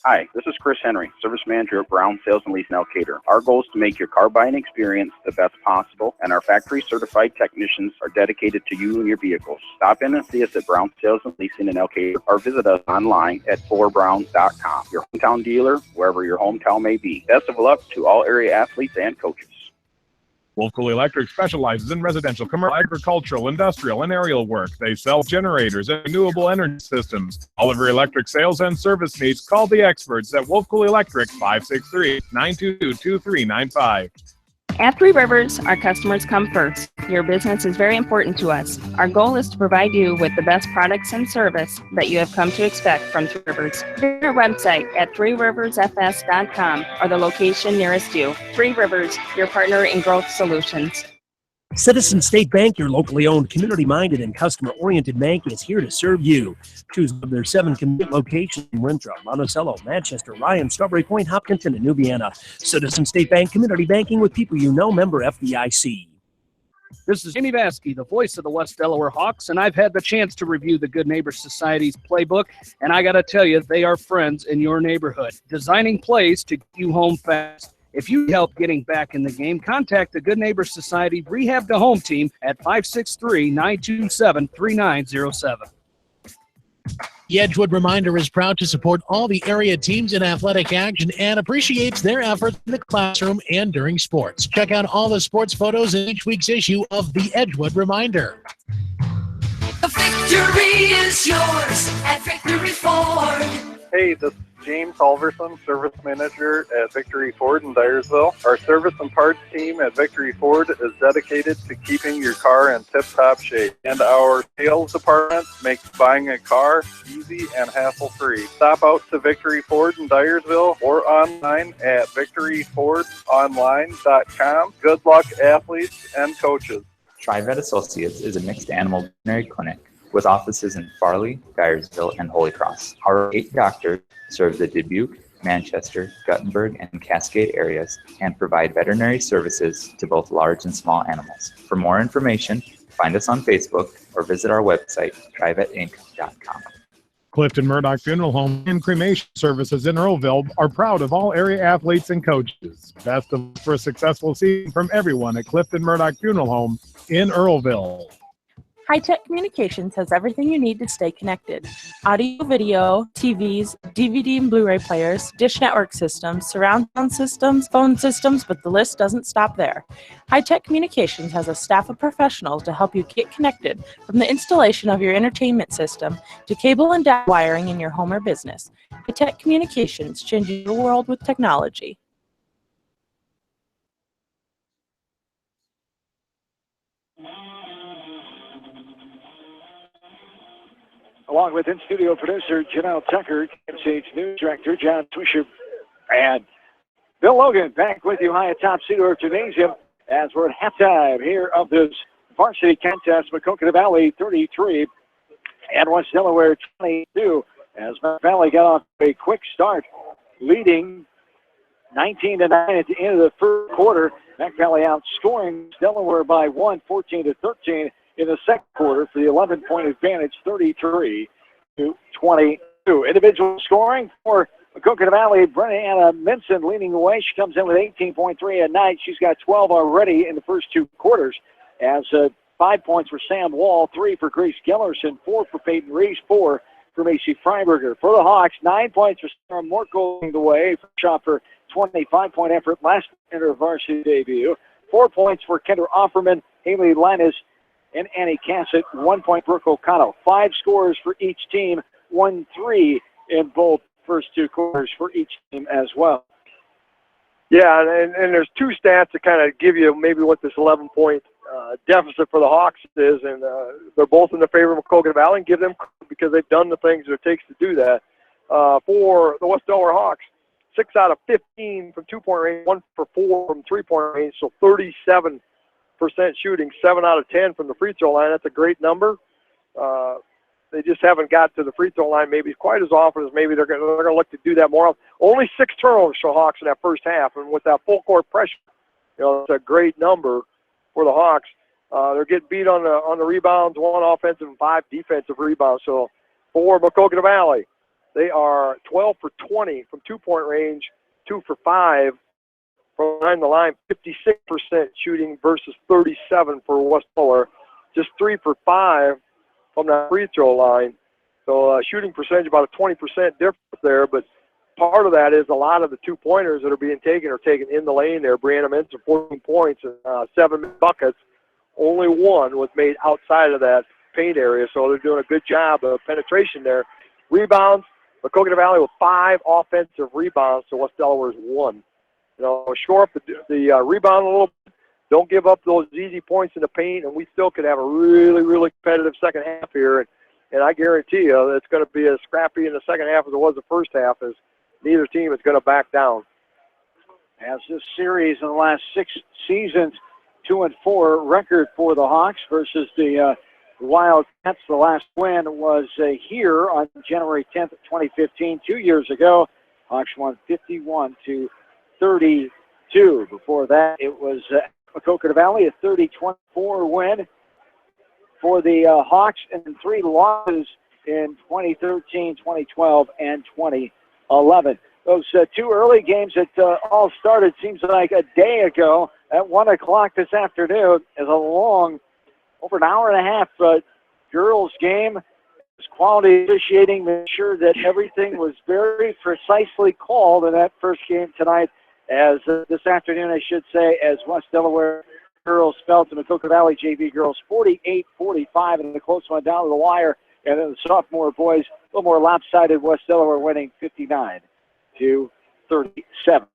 Hi, this is Chris Henry, Service Manager at Brown Sales and Lease in Elkader. Our goal is to make your car buying experience the best possible, and our factory-certified technicians are dedicated to you and your vehicles. Stop in and see us at Brown Sales and Leasing in Elkader, or visit us online at forbrowns.com. Your hometown dealer, wherever your hometown may be. Best of luck to all area athletes and coaches. Wolf Cool Electric specializes in residential, commercial, agricultural, industrial, and aerial work. They sell generators and renewable energy systems. All of your electric sales and service needs, call the experts at Wolf Cool Electric, 563-922-2395. At Three Rivers, our customers come first. Your business is very important to us. Our goal is to provide you with the best products and service that you have come to expect from Three Rivers. Visit our website at threeriversfs.com or the location nearest you. Three Rivers, your partner in growth solutions. Citizen State Bank, your locally owned, community-minded, and customer-oriented bank, is here to serve you. Choose one of their 7 convenient locations in Winthrop, Monticello, Manchester, Ryan, Strawberry Point, Hopkinton, and New Vienna. Citizen State Bank, community banking with people you know, member FDIC. This is Jamie Vasky, the voice of the West Delaware Hawks, and I've had the chance to review the Good Neighbor Society's playbook, and I got to tell you, they are friends in your neighborhood, designing plays to get you home fast. If you need help getting back in the game, contact the Good Neighbor Society Rehab to Home team at 563-927-3907. The Edgewood Reminder is proud to support all the area teams in athletic action and appreciates their efforts in the classroom and during sports. Check out all the sports photos in each week's issue of the Edgewood Reminder. The victory is yours at Victory Ford. Hey, this is James Halverson, Service Manager at Victory Ford in Dyersville. Our service and parts team at Victory Ford is dedicated to keeping your car in tip-top shape. And our sales department makes buying a car easy and hassle-free. Stop out to Victory Ford in Dyersville or online at victoryfordonline.com. Good luck, athletes and coaches. TriVet Associates is a mixed animal veterinary clinic with offices in Farley, Dyersville, and Holy Cross. Our 8 doctors serve the Dubuque, Manchester, Guttenberg, and Cascade areas and provide veterinary services to both large and small animals. For more information, find us on Facebook or visit our website, trivetinc.com. Clifton Murdoch Funeral Home and Cremation Services in Earlville are proud of all area athletes and coaches. Best of luck for a successful season from everyone at Clifton Murdoch Funeral Home in Earlville. High-Tech Communications has everything you need to stay connected. Audio, video, TVs, DVD and Blu-ray players, dish network systems, surround sound systems, phone systems, but the list doesn't stop there. High-Tech Communications has a staff of professionals to help you get connected, from the installation of your entertainment system to cable and data wiring in your home or business. High-Tech Communications, changing the world with technology. Along with in-studio producer Janelle Tucker, KMCH News Director John Swisher, and Bill Logan back with you high atop Cedar Gymnasium as we're at halftime here of this varsity contest. Maquoketa Valley 33 and West Delaware 22 as Mac Valley got off a quick start, leading 19-9 at the end of the first quarter. Mac Valley outscoring Delaware by 14-13 in the second quarter for the 11-point advantage, 33-22. Individual scoring for Maquoketa Valley, Brenna Minson leading the way. She comes in with 18.3 a night. She's got 12 already in the first two quarters. As 5 points for Sam Wall, 3 for Grace Gellerson, 4 for Peyton Reese, 4 for Macy Freiberger. For the Hawks, 9 points for Sarah Morkel leading the way. Shot for 25-point effort last in her varsity debut. 4 points for Kendra Offerman, Haley Linus, and Annie Cassett. 1 point Brooke O'Connell. 5 scores for each team. 1-3 in both first two quarters for each team as well. Yeah, and there's two stats to kind of give you maybe what this 11-point deficit for the Hawks is, and they're both in the favor of Maquoketa Valley, and give them credit because they've done the things that it takes to do that. For the West Delaware Hawks, 6 out of 15 from 2-point range, 1 for 4 from 3-point range, so 37% shooting, 7 out of 10 from the free throw line. That's a great number. They just haven't got to the free throw line maybe quite as often as maybe they're going to look to do that more often. Only 6 turnovers for the Hawks in that first half, and with that full court pressure, it's a great number for the Hawks. They're getting beat on the rebounds, 1 offensive and 5 defensive rebounds. So for Maquoketa Valley, they are 12 for 20 from 2-point range, 2 for 5 from behind the line, 56% shooting versus 37 for West Delaware, just 3 for 5 from that free throw line. So shooting percentage about a 20% difference there, but part of that is a lot of the 2-pointers that are being taken are taken in the lane there. Brianna Minson, 14 points and 7 buckets. Only 1 was made outside of that paint area, so they're doing a good job of penetration there. Rebounds, Maquoketa Valley with 5 offensive rebounds, so West Delaware's 1. Shore up the rebound a little bit. Don't give up those easy points in the paint, and we still could have a really, really competitive second half here. And I guarantee you it's going to be as scrappy in the second half as it was the first half, as neither team is going to back down. As this series in the last 6 seasons, 2-4 record for the Hawks versus the Wildcats. The last win was here on January 10th, 2015, 2 years ago. Hawks won 51-32. Before that, it was Maquoketa Valley, a 30-24 win for the Hawks, and 3 losses in 2013, 2012, and 2011. Those 2 early games that all started seems like a day ago at 1 o'clock this afternoon is a long, over an hour and a half girls game. Quality officiating, made sure that everything was very precisely called in that first game tonight. As this afternoon, I should say, as West Delaware girls fell to Maquoketa Valley JV girls 48-45 in the close one down to the wire. And then the sophomore boys, a little more lopsided, West Delaware winning 59-37.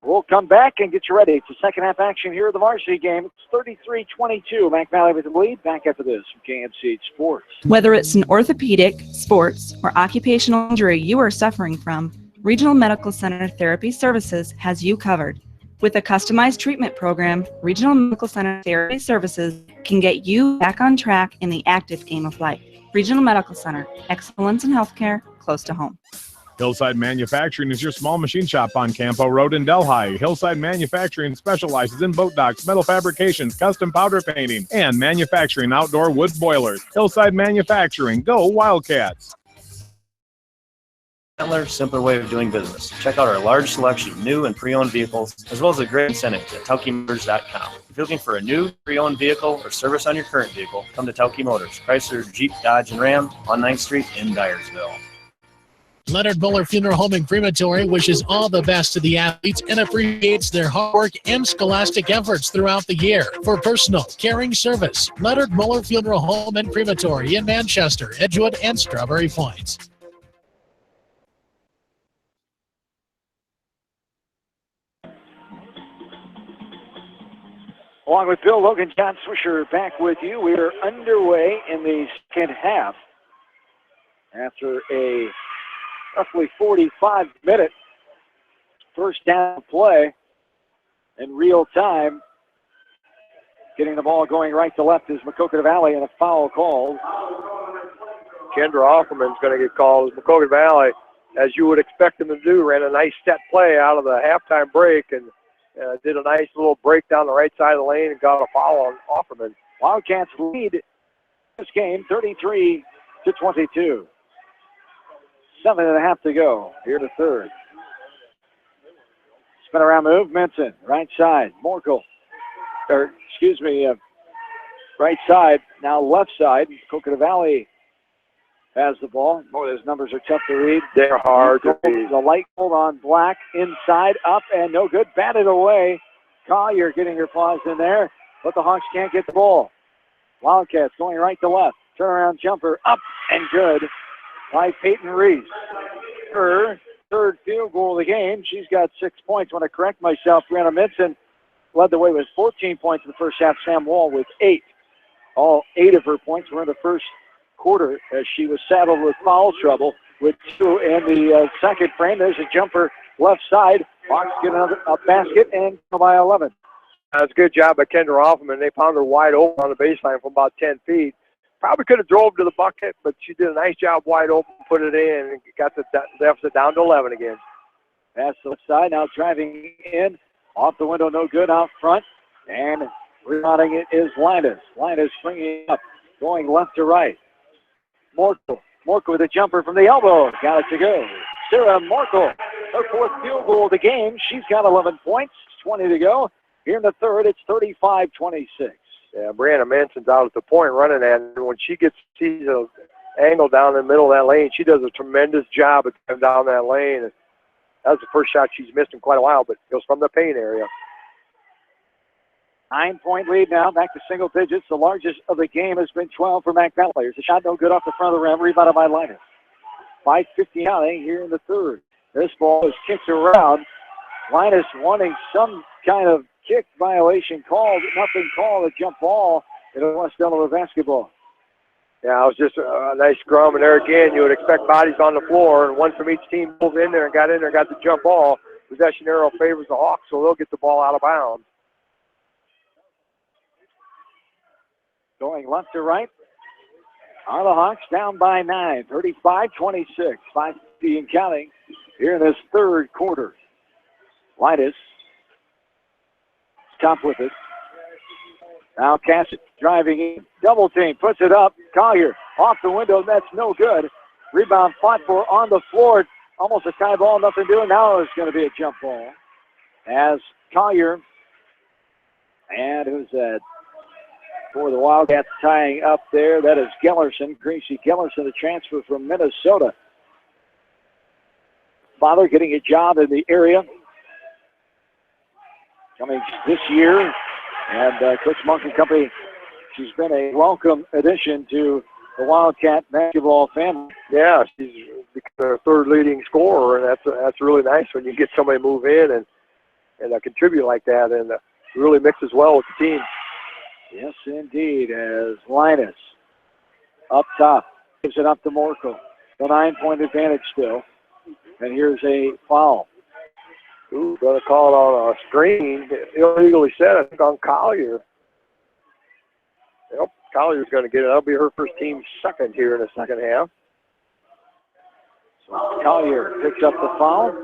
We'll come back and get you ready. It's the second half action here at the varsity game. It's 33-22. Mac Valley with the lead. Back after this from KMCH Sports. Whether it's an orthopedic, sports, or occupational injury you are suffering from, Regional Medical Center Therapy Services has you covered. With a customized treatment program, Regional Medical Center Therapy Services can get you back on track in the active game of life. Regional Medical Center, excellence in healthcare, close to home. Hillside Manufacturing is your small machine shop on Campo Road in Delhi. Hillside Manufacturing specializes in boat docks, metal fabrications, custom powder painting, and manufacturing outdoor wood boilers. Hillside Manufacturing, go Wildcats! gentler, simpler way of doing business. Check out our large selection of new and pre-owned vehicles, as well as a great incentives at TelkeMotors.com. If you're looking for a new, pre-owned vehicle or service on your current vehicle, come to Telke Motors, Chrysler, Jeep, Dodge, and Ram on 9th Street in Dyersville. Leonard Muller Funeral Home and Crematory wishes all the best to the athletes and appreciates their hard work and scholastic efforts throughout the year. For personal, caring service, Leonard Muller Funeral Home and Crematory in Manchester, Edgewood, and Strawberry Point. Along with Bill Logan, John Swisher back with you. We are underway in the second half after a roughly 45-minute first down play in real time. Getting the ball going right to left is Maquoketa Valley, and a foul called. Kendra Offerman's going to get called. Maquoketa Valley, as you would expect them to do, ran a nice set play out of the halftime break and did a nice little break down the right side of the lane and got a foul on Offerman. Wildcats lead this game 33-22. 7.5 to go here to third. Spin around move, Minson, right side. Right side, now left side. Maquoketa Valley has the ball. Boy, those numbers are tough to read. They're hard to read. The light hold on Black, inside, up, and no good. Batted away. Collier getting her paws in there, but the Hawks can't get the ball. Wildcats going right to left. Turnaround jumper, up and good by Peyton Reese. Her third field goal of the game. She's got 6 points. I want to correct myself. Brianna Minson led the way with 14 points in the first half. Sam Wall with 8. All 8 of her points were in the first quarter as she was saddled with foul trouble with 2 in the second frame. There's a jumper left side. Hawks get a basket and by 11. That's a good job by Kendra Hoffman. They found her wide open on the baseline from about 10 feet. Probably could have drove to the bucket, but she did a nice job wide open, put it in, and got the deficit down to 11 again. Pass to the side, now driving in. Off the window, no good out front. And rebounding it is Linus. Linus bringing up, going left to right. Morkel with a jumper from the elbow. Got it to go. Sarah Morkel, her fourth field goal of the game. She's got 11 points, 20 to go. Here in the third, it's 35-26. Yeah, Brianna Manson's out at the point running at it. When she sees an angle down in the middle of that lane, she does a tremendous job of coming down that lane. That was the first shot she's missed in quite a while, but it goes from the paint area. 9-point lead now, back to single digits. The largest of the game has been 12 for Mac Valley. There's a shot no good off the front of the rim, rebounded by Linus. 5:59 here in the third. This ball is kicked around. Linus wanting some kind of kick violation called. Nothing called, a jump ball. It'll West Delaware basketball. Yeah, it was just a nice scrum, and there again, you would expect bodies on the floor, and one from each team moved in there and got the jump ball. Possession arrow favors the Hawks, so they'll get the ball out of bounds. Going left to right are the Hawks, down by 9, 35-26, 5:50 and counting here in this third quarter. Linus, top with it. Now Cassidy driving in, double team, puts it up. Collier off the window, that's no good. Rebound fought for on the floor, almost a tie ball, nothing doing. Now it's going to be a jump ball as Collier, and who's that? For the Wildcats tying up there, that is Gellerson, Gracie Gellerson, the transfer from Minnesota. Father getting a job in the area coming this year, and Coach Monk and company, she's been a welcome addition to the Wildcat basketball family. Yeah, she's their third leading scorer, and that's really nice when you get somebody to move in and contribute like that, and really mixes well with the team. Yes, indeed, as Linus up top gives it up to Morkel. The 9-point advantage still. And here's a foul. Ooh, going to call it on a screen. Illegally set, I think, on Collier. Yep, Collier's going to get it. That'll be her first team second here in the second half. So Collier picks up the foul.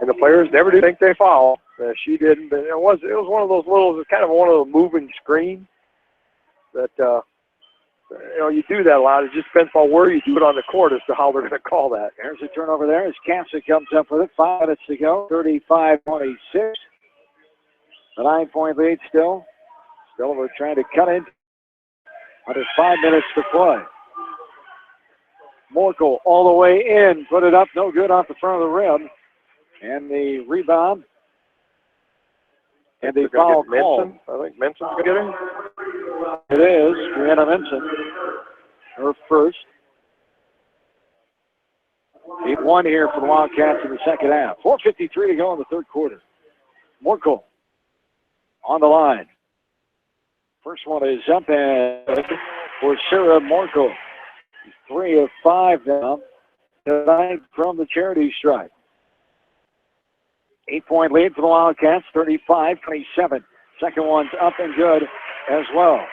And the players never do think they foul. She didn't, but it was one of those kind of one of those moving screens that you do that a lot. It just depends on where you do it on the court as to how they're going to call that. There's a turnover there as Casa comes up with it. 5 minutes to go, 35-26. A 9-point lead still. Still, we're trying to cut in. Under 5 minutes to play. Morkel all the way in. Put it up. No good off the front of the rim. And the rebound. And the foul call. I think Menson's going to get it. It is. Brianna Menson. Her first. 8-1 here for the Wildcats in the second half. 4:53 to go in the third quarter. Morkel on the line. First one is up and for Sarah Morkel. 3 of 5 now tonight from the charity stripe. 8-point lead for the Wildcats, 35-27. Second one's up and good as well.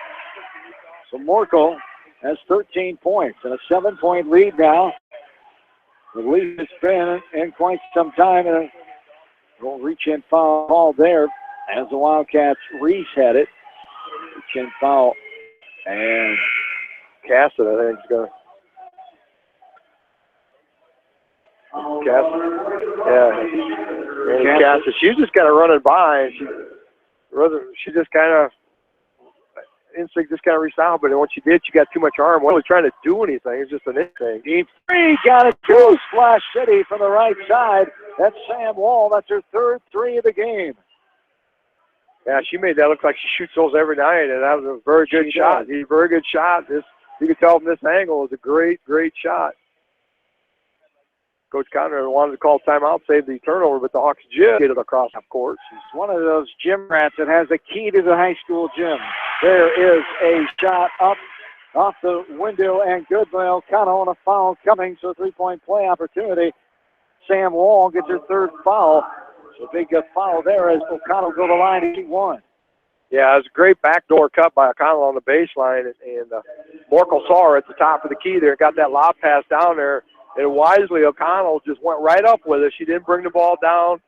So Morkel has 13 points and a 7-point lead now. The lead has been in quite some time, and we'll reach in foul ball there as the Wildcats reset it. Reach in foul, and Cassidy, I think, is going to. Cassidy. She's just kind of running by, and she just kind of instinct just kind of reached out, but when she did, she got too much arm. Wasn't trying to do anything. It's just an instinct. Deep three, got it to Splash City from the right side. That's Sam Wall. That's her third 3 of the game. Yeah, she made that look like she shoots those every night, and that was a very good shot. He's a very good shot. You can tell from this angle, it was a great, great shot. Coach Conrad wanted to call timeout, save the turnover, but the Hawks just get it across the court. She's one of those gym rats that has the key to the high school gym. There is a shot up off the window, and Goodwill kind of on a foul coming, so 3-point play opportunity. Sam Wall gets her third foul. So big foul there as O'Connell go to the line 81. Yeah, it was a great backdoor cut by O'Connell on the baseline, and Morkel saw her at the top of the key there, got that lob pass down there, and wisely O'Connell just went right up with it. She didn't bring the ball down,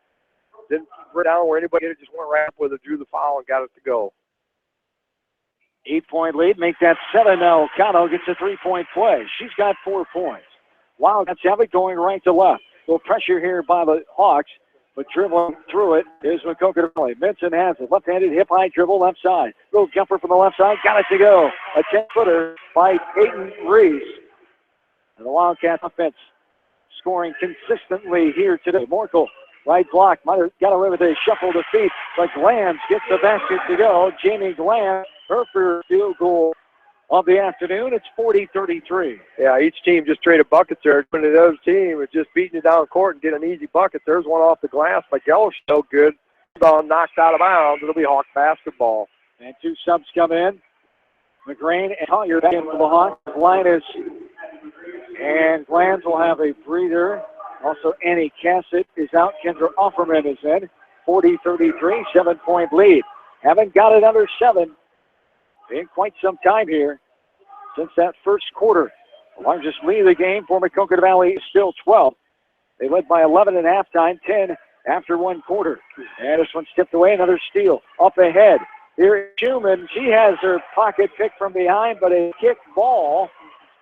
didn't bring it down where anybody hit it, just went right up with it, drew the foul, and got it to go. 8-point lead, make that 7 now. O'Connell gets a 3-point play. She's got 4 points. Wildcats have it going right to left. Little pressure here by the Hawks. But dribbling through it is Maquoketa Valley. Benson has it. Left-handed hip-high dribble left side. Little jumper from the left side. Got it to go. A 10-footer by Peyton Reese. And the Wildcats offense scoring consistently here today. Morkel, right block. Might have got away with a shuffle to feet. But Glanz gets the basket to go. Jamie Glanz, her first field goal of the afternoon. It's 40-33. Yeah, each team just traded buckets there. When the other team is just beating it down court and get an easy bucket. There's one off the glass by Gellish. No good. Ball knocked out of bounds. It'll be Hawk basketball. And 2 subs come in. McGrain and Collier back in for the Hawks. Linus and Glanz will have a breather. Also, Annie Cassett is out. Kendra Offerman is in. 40-33, 7-point lead. Haven't got it under 7 in quite some time here since that first quarter. The largest lead of the game for Maquoketa Valley is still 12. They led by 11 at halftime, 10 after 1 quarter. And this one tipped away, another steal. Up ahead, here is Schumann. She has her pocket picked from behind, but a kick ball,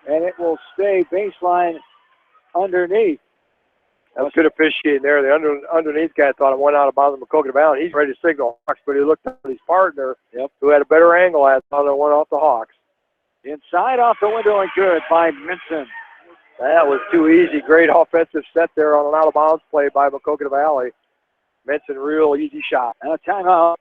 and it will stay baseline underneath. That was good officiating there. The underneath guy thought it went out of bounds of Maquoketa Valley. He's ready to signal Hawks, but he looked at his partner, who had a better angle at it, thought it went off the Hawks. Inside off the window and good by Minson. That was too easy. Great offensive set there on an out-of-bounds play by Maquoketa Valley. Minson, real easy shot. And a timeout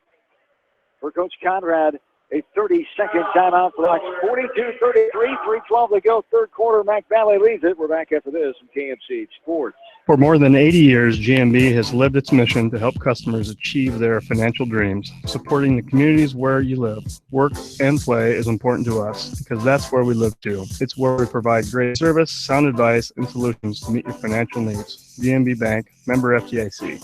for Coach Conrad. A 30-second timeout for the Hawks. 42-33, 3:12 to go. Third quarter, Mac Valley leads it. We're back after this from KMC Sports. For more than 80 years, GMB has lived its mission to help customers achieve their financial dreams. Supporting the communities where you live, work, and play is important to us because that's where we live too. It's where we provide great service, sound advice, and solutions to meet your financial needs. GMB Bank, member FDIC.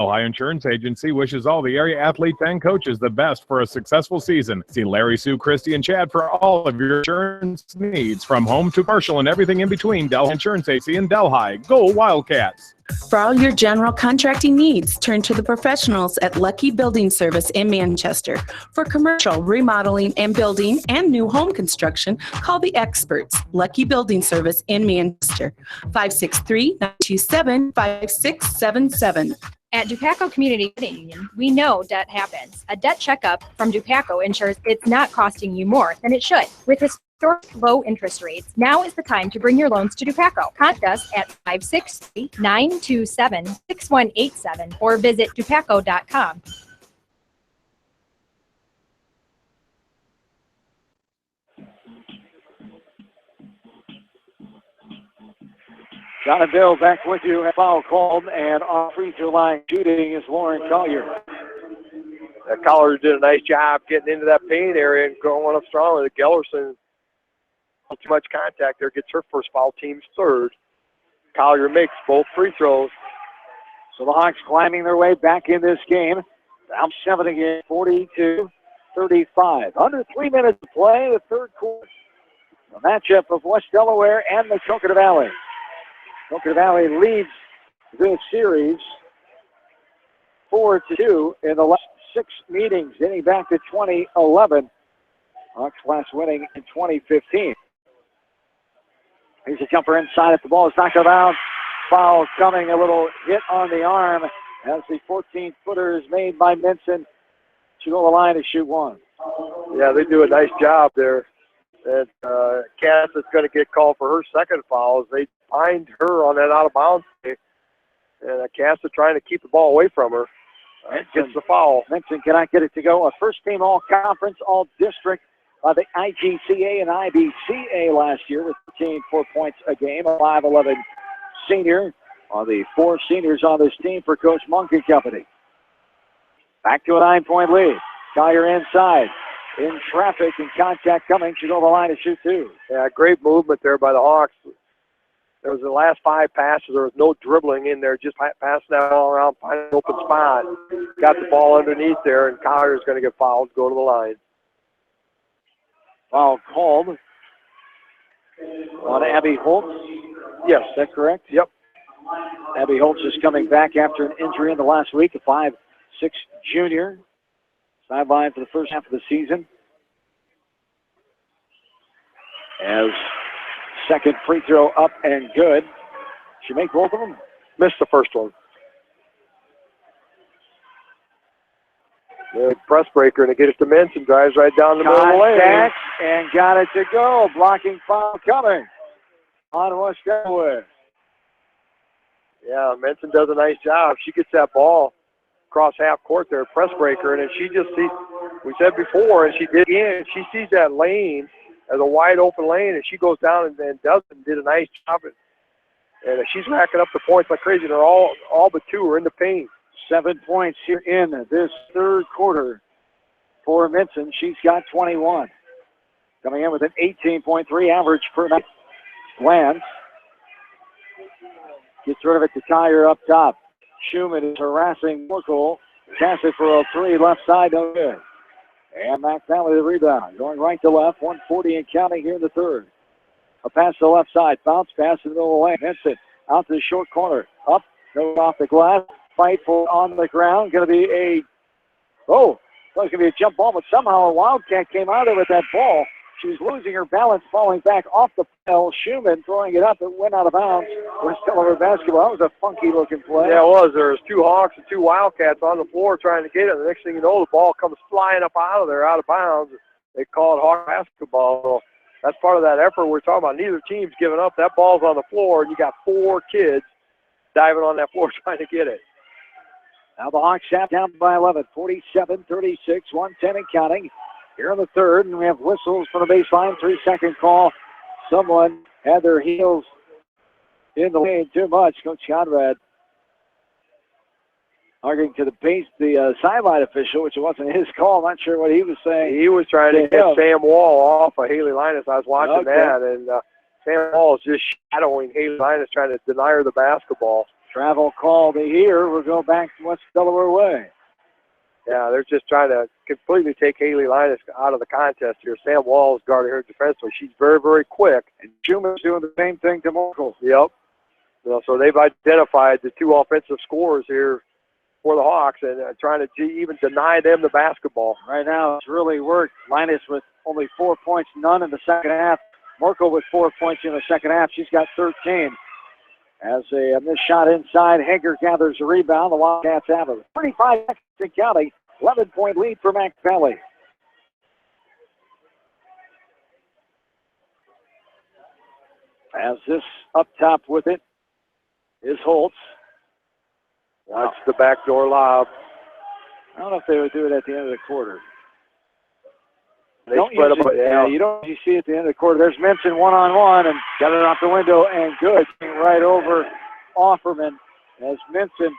Ohio Insurance Agency wishes all the area athletes and coaches the best for a successful season. See Larry, Sue, Christy, and Chad for all of your insurance needs, from home to commercial and everything in between. Delaware Insurance Agency in Delhi. Go Wildcats! For all your general contracting needs, turn to the professionals at Lucky Building Service in Manchester. For commercial, remodeling, and building, and new home construction, call the experts. Lucky Building Service in Manchester. 563-927-5677. At Dupaco Community Credit Union, we know debt happens. A debt checkup from Dupaco ensures it's not costing you more than it should. With historic low interest rates, now is the time to bring your loans to Dupaco. Contact us at 563-927-6187 or visit dupaco.com. John and Bill back with you. A foul called, and off free throw line shooting is Lauren Collier. Collier did a nice job getting into that paint area and going up strong. The Gellerson, too much contact there, gets her first foul, team's third. Collier makes both free throws. So the Hawks climbing their way back in this game. Down 7 again, 42-35. Under 3 minutes to play, the third quarter. A matchup of West Delaware and the Maquoketa Valley. Maquoketa Valley leads this series 4-2 in the last 6 meetings, dating back to 2011. Hawks last winning in 2015. Here's a jumper inside if the ball is knocked out. Foul coming, a little hit on the arm as the 14-footer is made by Minson. She'll go to the line to shoot one. Yeah, they do a nice job there. And Cass is going to get called for her second foul as they find her on that out-of-bounds play. And Cass is trying to keep the ball away from her. Gets the foul. Minson cannot get it to go. A first-team all-conference, all-district by the IGCA and IBCA last year with 4 points a game. A 5'11" senior. Are the 4 seniors on this team for Coach Monk and company. Back to a 9-point lead. Collier inside. In traffic and contact coming. She's over the line to shoot 2. Yeah, great movement there by the Hawks. There was the last 5 passes. There was no dribbling in there, just passing that ball around, finding an open spot. Got the ball underneath there, and Collier's going to get fouled, go to the line. Foul called on Abby Holtz. Yes, is that correct? Yep. Abby Holtz is coming back after an injury in the last week, a 5'6" junior. Sideline for the first half of the season. As second free throw up and good. She make both of them? Missed the first one. The press breaker, and it gets to Minson, drives right down the middle of the lane. And got it to go. Blocking foul coming on West Delaware. Yeah, Minson does a nice job. She gets that ball across half court there, press breaker, and then she just sees, we said before, and she did again, she sees that lane as a wide open lane, and she goes down and does and did a nice job. And she's racking up the points like crazy. They're all but 2 are in the paint. 7 points here in this third quarter for Minson. She's got 21. Coming in with an 18.3 average per night. Glance. Gets rid of it to Collier up top. Schumann is harassing Morkel. Pass it for a 3, left side, no good. And Mac Valley the rebound. Going right to left, 140 and counting here in the third. A pass to the left side, bounce pass in the middle of the lane. Vincent out to the short corner. Up, goes off the glass. Fight for on the ground. Going to be a, it's going to be a jump ball, but somehow a Wildcat came out of it with that ball. She was losing her balance, falling back off the pile. Schumann throwing it up. It went out of bounds. We're still over basketball. That was a funky-looking play. Yeah, it was. There was 2 Hawks and 2 Wildcats on the floor trying to get it. The next thing you know, the ball comes flying up out of there, out of bounds. They call it Hawk basketball. So that's part of that effort we're talking about. Neither team's giving up. That ball's on the floor, and you got 4 kids diving on that floor trying to get it. Now the Hawks have down by 11, 47-36, 110 and counting. Here in the third, and we have whistles for the baseline, 3-second call. Someone had their heels in the lane too much. Coach Conrad arguing to the sideline official, which wasn't his call. I'm not sure what he was saying. He was trying to get Sam Wall off of Haley Linus. I was watching that, and Sam Wall is just shadowing Haley Linus, trying to deny her the basketball. Travel call here. We'll go back to West Delaware way. Yeah, they're just trying to completely take Haley Linus out of the contest here. Sam Wall is guarding her defensively. She's very, very quick. And Schuman's doing the same thing to Morkel. Yep. So they've identified the two offensive scorers here for the Hawks and trying to even deny them the basketball. Right now, it's really worked. Linus with only 4 points, none in the second half. Morkel with 4 points in the second half. She's got 13. As a missed shot inside, Hager gathers a rebound. The Wildcats have a 35 seconds in counting. 11-point lead for Mac Valley. As this up top with it is Holtz. Watch the backdoor lob. I don't know if they would do it at the end of the quarter. They spread them, you don't usually see it at the end of the quarter. There's Minson one-on-one and got it off the window and good. Right over Offerman as Minson,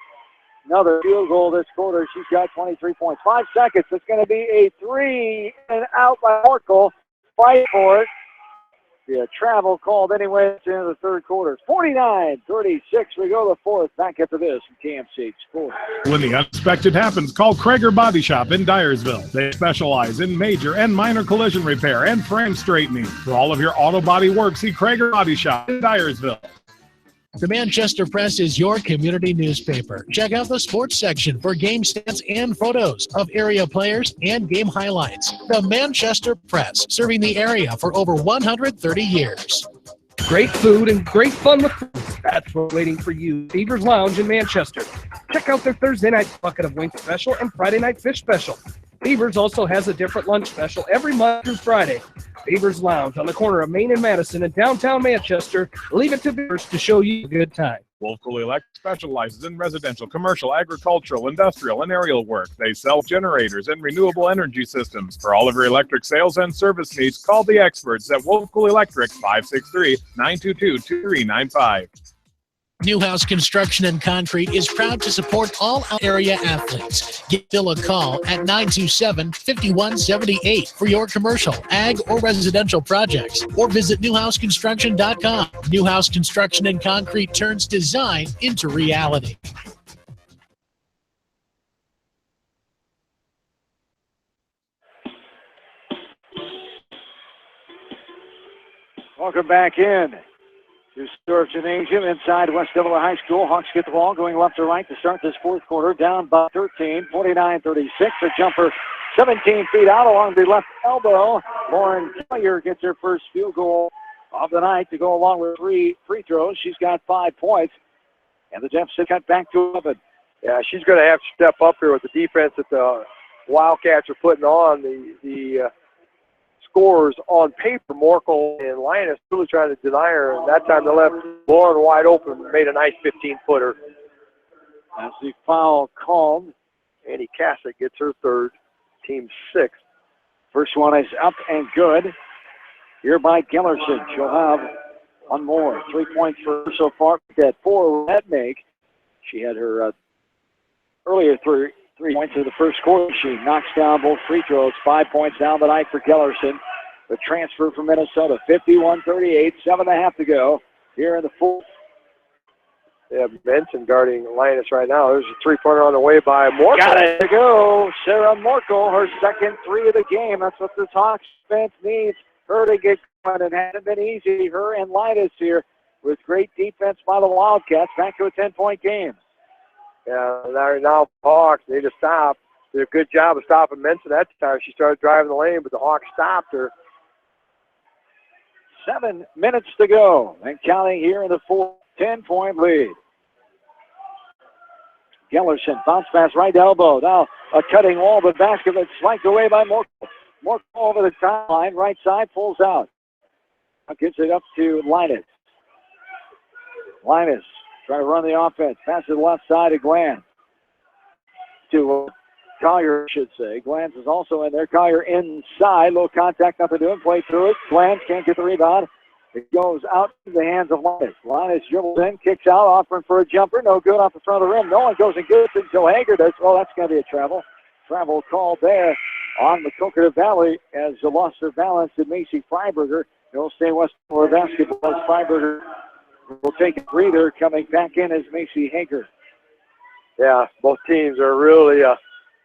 another field goal this quarter. She's got 23 points. 5 seconds. It's going to be a three and out by Morkel. Fight for it. Yeah, travel called anyway at the end of the third quarter. 49-36. We go to the fourth. Back after this from KMC Sports. When the unexpected happens, call Krager Body Shop in Dyersville. They specialize in major and minor collision repair and frame straightening. For all of your auto body work, see Krager Body Shop in Dyersville. The Manchester Press is your community newspaper. Check out the sports section for game stats and photos of area players and game highlights. The Manchester Press, serving the area for over 130 years. Great food and great fun with friends. That's what's waiting for you. Beaver's Lounge in Manchester. Check out their Thursday night bucket of wings special and Friday night fish special. Beaver's also has a different lunch special every Monday through Friday. Beaver's Lounge on the corner of Main and Madison in downtown Manchester. Leave it to Beavers to show you a good time. Wolf Cooley Electric specializes in residential, commercial, agricultural, industrial, and aerial work. They sell generators and renewable energy systems. For all of your electric sales and service needs, call the experts at Wolf Cooley Electric, 563-922-2395. Newhouse Construction and Concrete is proud to support all area athletes. Give Bill a call at 927-5178 for your commercial, ag, or residential projects, or visit newhouseconstruction.com. Newhouse Construction and Concrete turns design into reality. Welcome back in to Stewart Gymnasium inside West Delaware High School. Hawks get the ball going left to right to start this fourth quarter. Down by 13, 49-36. A jumper 17 feet out along the left elbow. Lauren Collier gets her first field goal of the night to go along with 3 free throws. She's got 5 points, and the deficit cut back to 11. Yeah, she's going to have to step up here with the defense that the Wildcats are putting on. The scores on paper, Morkel and Linus really trying to deny her, and that time they left Lauren wide open and made a nice 15-footer. As the foul called, Annie Cassick gets her third, team 6. First one is up and good. Here by Gellerson. She'll have one more. 3 points for her so far. That 4 net make. She had her earlier 3 points in the first quarter. She knocks down both free throws. 5 points down the night for Gellerson. The transfer from Minnesota, 51-38, 7.5 to go here in the fourth. They have Benson guarding Linus right now. There's a three-pointer on the way by Morkel. Got it to go. Sarah Morkel, her second 3 of the game. That's what this Hawks defense needs. Her to get going. It hasn't been easy. Her and Linus here with great defense by the Wildcats. Back to a 10-point game. Yeah, now Hawks need to stop. Did a good job of stopping Benson that time. She started driving the lane, but the Hawks stopped her. 7 minutes to go. And counting here in the fourth, 10-point lead. Gellerson, bounce pass right elbow. Now a cutting wall, but basket slanked away by Morkel. Morkel over the timeline, right side, pulls out. Now gives it up to Linus. Linus trying to run the offense. Pass to the left side to Glanz. To Collier, I should say. Glanz is also in there. Collier inside. Low contact, nothing doing. Play through it. Glanz can't get the rebound. It goes out to the hands of Linus. Linus dribbles in, kicks out, offering for a jumper. No good off the front of the rim. No one goes and gets it until Hager does. Well, that's going to be a travel. Travel called there on Maquoketa Valley as lost her balance to Macy Freiberger. They'll stay West Delaware basketball as Freiberger will take a breather. Coming back in is Macy Hager. Yeah, both teams are really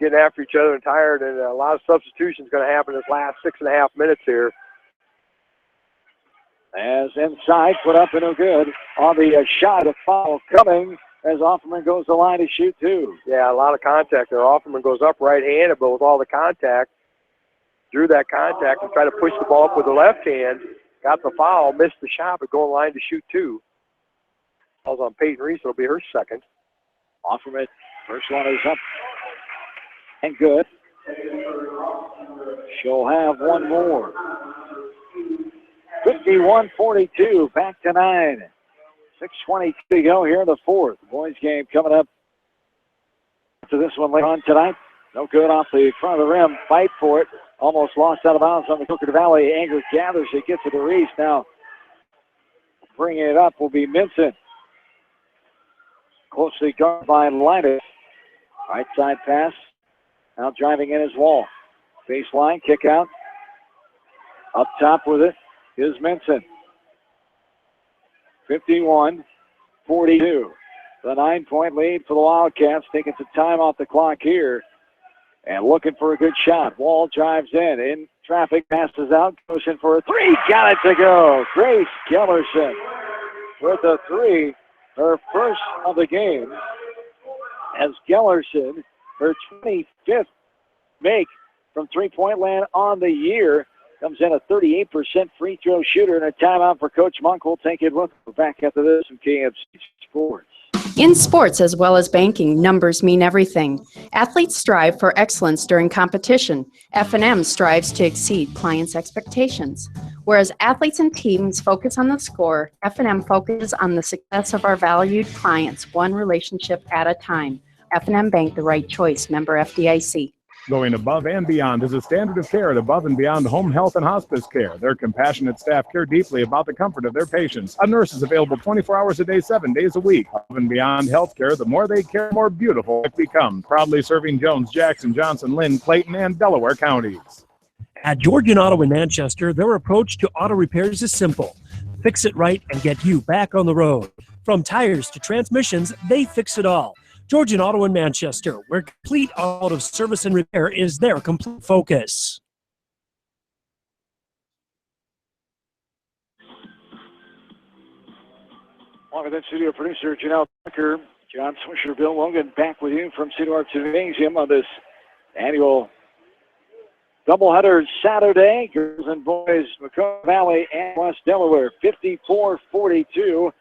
getting after each other and tired, and a lot of substitutions going to happen this last 6.5 minutes here. As inside, put up and no good on the shot. A foul coming as Offerman goes to the line to shoot two. Yeah, a lot of contact there. Offerman goes up right-handed, but with all the contact, drew that contact and tried to push the ball up with the left hand. Got the foul, missed the shot, but going line to shoot two. Foul's on Peyton Reese. It'll be her second. Offerman, first one is up and good. She'll have one more. 51-42, back to 9. 6:22 to go here in the fourth. The boys game coming up to this one later on tonight. No good off the front of the rim. Fight for it. Almost lost out of bounds on the Maquoketa Valley. Anger gathers it, gets it to Reese. Now bringing it up will be Minson. Closely guarded by Linus. Right side pass. Now driving in his Wall. Baseline, kick out. Up top with it is Minson. 51-42. The 9-point lead for the Wildcats. Taking some time off the clock here. And looking for a good shot. Wall drives in traffic, passes out, goes in for a three. Got it to go. Grace Gellerson with a three. Her first of the game. As Gellerson, her 25th make from three-point land on the year. Comes in a 38% free throw shooter, and a timeout for Coach Monk. We'll take it with her. Back after this from KFC Sports. In sports as well as banking, numbers mean everything. Athletes strive for excellence during competition. F&M strives to exceed clients' expectations. Whereas athletes and teams focus on the score, F&M focuses on the success of our valued clients, one relationship at a time. F&M Bank, the right choice. Member FDIC. Going above and beyond is a standard of care at Above and Beyond Home Health and Hospice Care. Their compassionate staff care deeply about the comfort of their patients. A nurse is available 24 hours a day, 7 days a week. Above and Beyond Healthcare, the more they care, the more beautiful it becomes. Proudly serving Jones, Jackson, Johnson, Lynn, Clayton, and Delaware counties. At Georgian Auto in Manchester, their approach to auto repairs is simple. Fix it right and get you back on the road. From tires to transmissions, they fix it all. Georgian Auto in Manchester, where complete auto service and repair is their complete focus. Along with that studio producer, Janelle Tucker, John Swisher, Bill Logan, back with you from Cedar Arts Gymnasium on this annual doubleheader Saturday. Girls and boys, Maquoketa Valley and West Delaware, 54-42.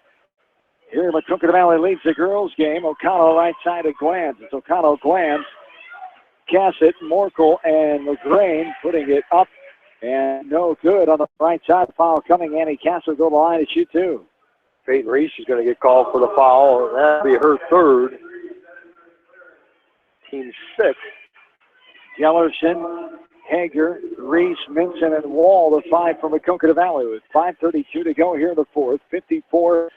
Here, Maquoketa Valley leads the girls' game. O'Connell right side of Glanz. It's O'Connell, Glanz, Cassett, Morkel, and LaGrange putting it up. And no good on the right side. Foul coming. Annie Cassett go to the line to shoot two. Peyton Reese is going to get called for the foul. That'll be her third. Team 6. Gellerson, Hager, Reese, Minson, and Wall, the 5 from Maquoketa Valley with 5:32 to go here in the fourth. 54-42.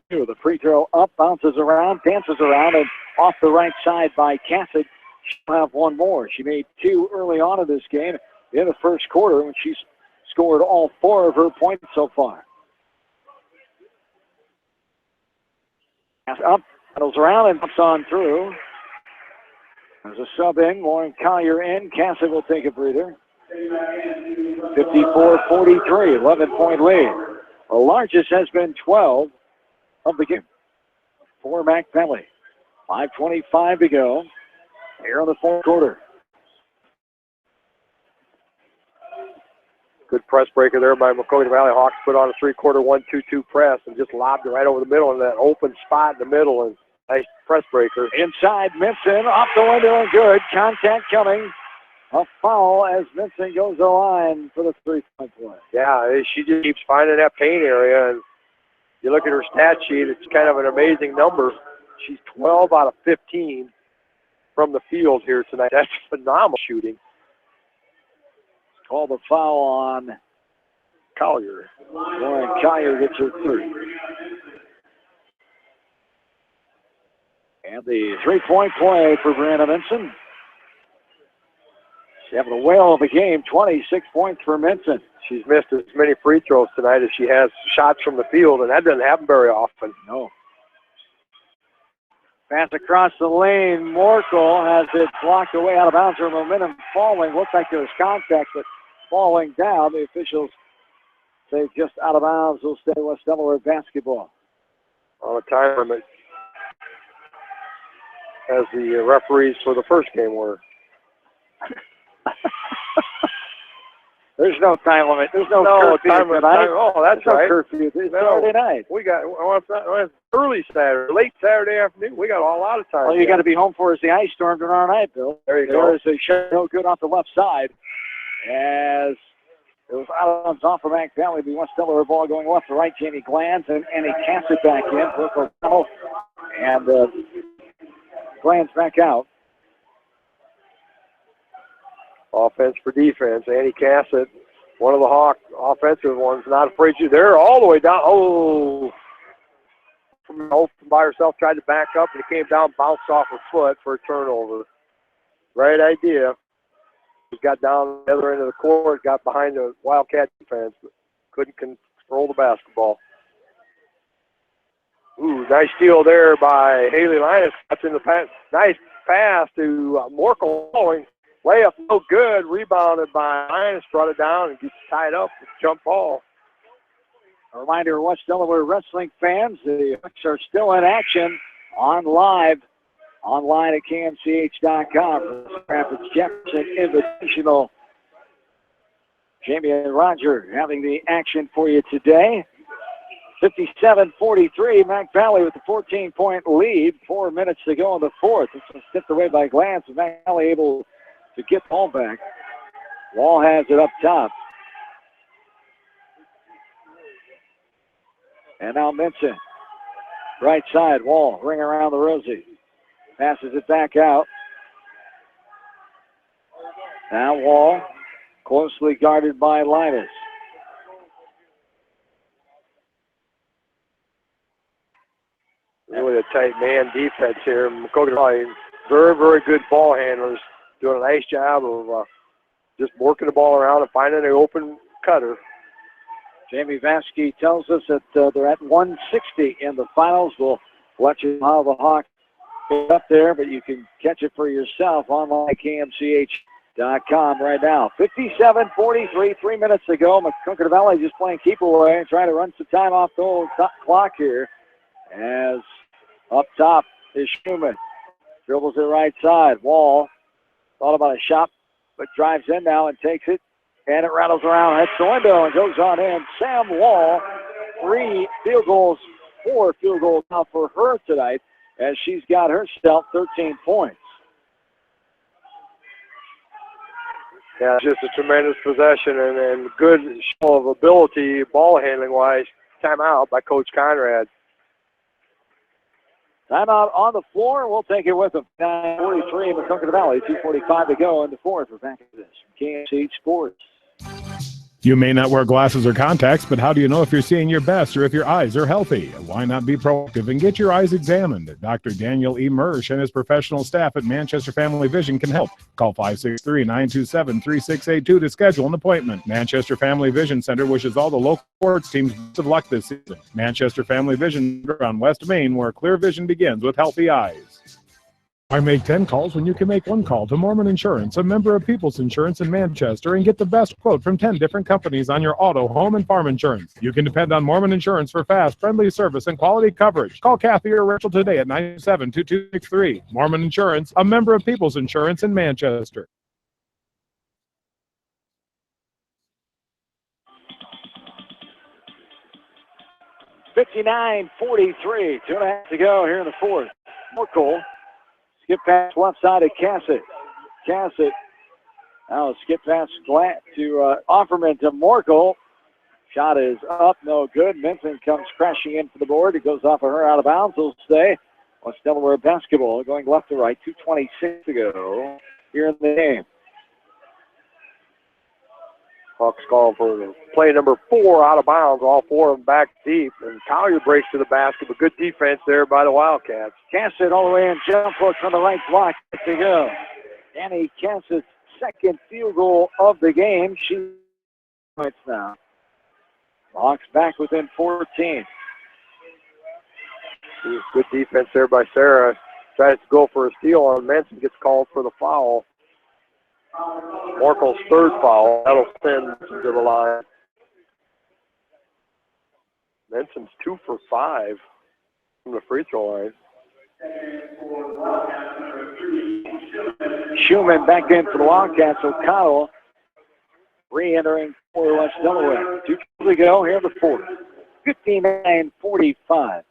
The free throw up, bounces around, dances around, and off the right side by Cassett. She'll have one more. She made 2 early on in this game in the first quarter when she's scored all 4 of her points so far. Up, paddles around, and bumps on through. There's a sub in, Lauren Collier in. Cassett will take a breather. 54-43, 11-point lead. The largest has been 12 of the game for Mac Penley. 5:25 to go here in the fourth quarter. Good press breaker there by Maquoketa Valley. Hawks put on a three-quarter 1-2-2 press and just lobbed it right over the middle in that open spot in the middle. And nice press breaker. Inside, Minson off the window and good. Contact coming. A foul as Minson goes to the line for the three-point play. Yeah, she just keeps finding that paint area. And you look at her stat sheet, it's kind of an amazing number. She's 12 out of 15 from the field here tonight. That's phenomenal shooting. Call the foul on Collier. Lauren Collier gets her third. And the three-point play for Brianna Minson. She's having a whale of a game, 26 points for Minson. she's missed as many free throws tonight as she has shots from the field, and that doesn't happen very often. No. Pass across the lane. Morkel has it blocked away out of bounds. Her momentum falling. Looks like there was contact, but falling down. The officials say just out of bounds. Will stay West Delaware basketball. On a time limit, as the referees for the first game were. There's no time limit. There's no curfew tonight. Oh, that's There's right. no curfew. It's Saturday night. We got it's early Saturday, late Saturday afternoon. We got a lot of time. All you got to be home for is the ice storm tomorrow night, Bill. There you go. There is a shot no good off the left side as it was out of bounds off of Mac Valley. The West Delaware ball going left to right. Jamie Glanz and Annie Cassett back in. Brooke O'Connell and Glanz back out. Offense for defense. Annie Cassett, one of the Hawk offensive ones, not afraid to. They're all the way down. Oh, from by herself, tried to back up, and it came down, bounced off her foot for a turnover. Right idea. She got down the other end of the court, got behind the Wildcat defense, but couldn't control the basketball. Ooh, nice steal there by Haley Linus. That's in the pass. Nice pass to Morkel following. Layup no good. Rebounded by Linus. Brought it down and gets tied up with jump ball. A reminder, West Delaware wrestling fans, the Hawks are still in action online at KMCH.com. Rapids Jefferson Invitational. Jamie and Roger having the action for you today. 57-43, Mac Valley with the 14-point lead. 4 minutes to go in the fourth. This was tipped away by Glantz, and Mac Valley able to get the ball back. Wall has it up top. And now Minson. Right side, Wall, ring around the Rosie. Passes it back out. Now Wall, closely guarded by Linus. Really a tight man defense here. Maquoketa, very, very good ball handlers. Doing a nice job of just working the ball around and finding an open cutter. Jamie Vasky tells us that they're at 160 in the finals. We'll let you know how the Hawks get up there, but you can catch it for yourself online at KMCH.com right now. 57-43, 3 minutes to go. Maquoketa Valley just playing keep away and trying to run some time off the old clock here. As up top is Schumann. Dribbles it right side. Wall thought about a shot, but drives in now and takes it. And it rattles around, hits the window, and goes on in. Sam Wall, 4 field goals now for her tonight, as she's got herself 13 points. Yeah, just a tremendous possession and good show of ability, ball handling wise. Timeout by Coach Conrad. Timeout on the floor. We'll take it with them. 9:43 Maquoketa Valley. 2:45 to go in the fourth. We're back to this from KMCH Sports. You may not wear glasses or contacts, but how do you know if you're seeing your best or if your eyes are healthy? Why not be proactive and get your eyes examined? Dr. Daniel E. Mersch and his professional staff at Manchester Family Vision can help. Call 563-927-3682 to schedule an appointment. Manchester Family Vision Center wishes all the local sports teams best of luck this season. Manchester Family Vision Center on West Main, where clear vision begins with healthy eyes. I make 10 calls when you can make 1 call to Mormon Insurance, a member of People's Insurance in Manchester, and get the best quote from 10 different companies on your auto, home, and farm insurance. You can depend on Mormon Insurance for fast, friendly service and quality coverage. Call Kathy or Rachel today at 927-2263. Mormon Insurance, a member of People's Insurance in Manchester. $59-43, 2.5 to go here in the fourth. Morkel. Skip pass left side of Cassett. Cassett now skip pass to Offerman to Morkel. Shot is up, no good. Minton comes crashing in for the board. It goes off of her out of bounds. Will stay. West Delaware basketball going left to right. 2:26 to go here in the game. Hawks call for play number 4 out of bounds. All 4 of them back deep. And Collier breaks to the basket, but good defense there by the Wildcats. Cassett all the way in, jump hook from the right block to go. Annie Cassett's second field goal of the game. She points now. Hawks back within 14. Good defense there by Sarah. Tries to go for a steal on Manson, gets called for the foul. Morkel's third foul. That'll send Manson to the line. Manson's 2 for 5 from the free throw line. Schumann back in for the Wildcats. O'Connell re-entering for West Delaware. 2 to go here in the fourth. 59-45.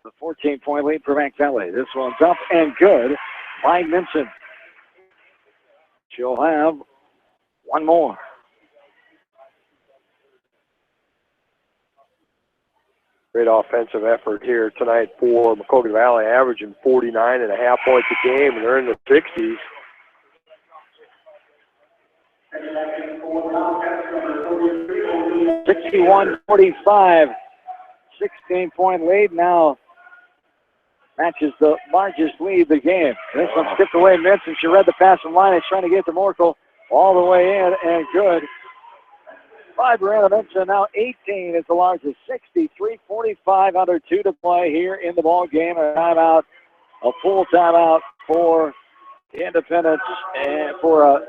The 14-point lead for Mac Valley. This one's up and good by Minson. She'll have one more. Great offensive effort here tonight for Maquoketa Valley, averaging 49.5 points a game, and they're in the 60s. 61-45. 16-point lead now. Matches the largest lead of the game. This one skipped away. Minson, she read the pass from line. It's trying to get to Morkel all the way in, and good. By Brianna Minson, now 18 is the largest. 63-45, under 2 to play here in the ball game. A timeout, a full timeout for Independence and for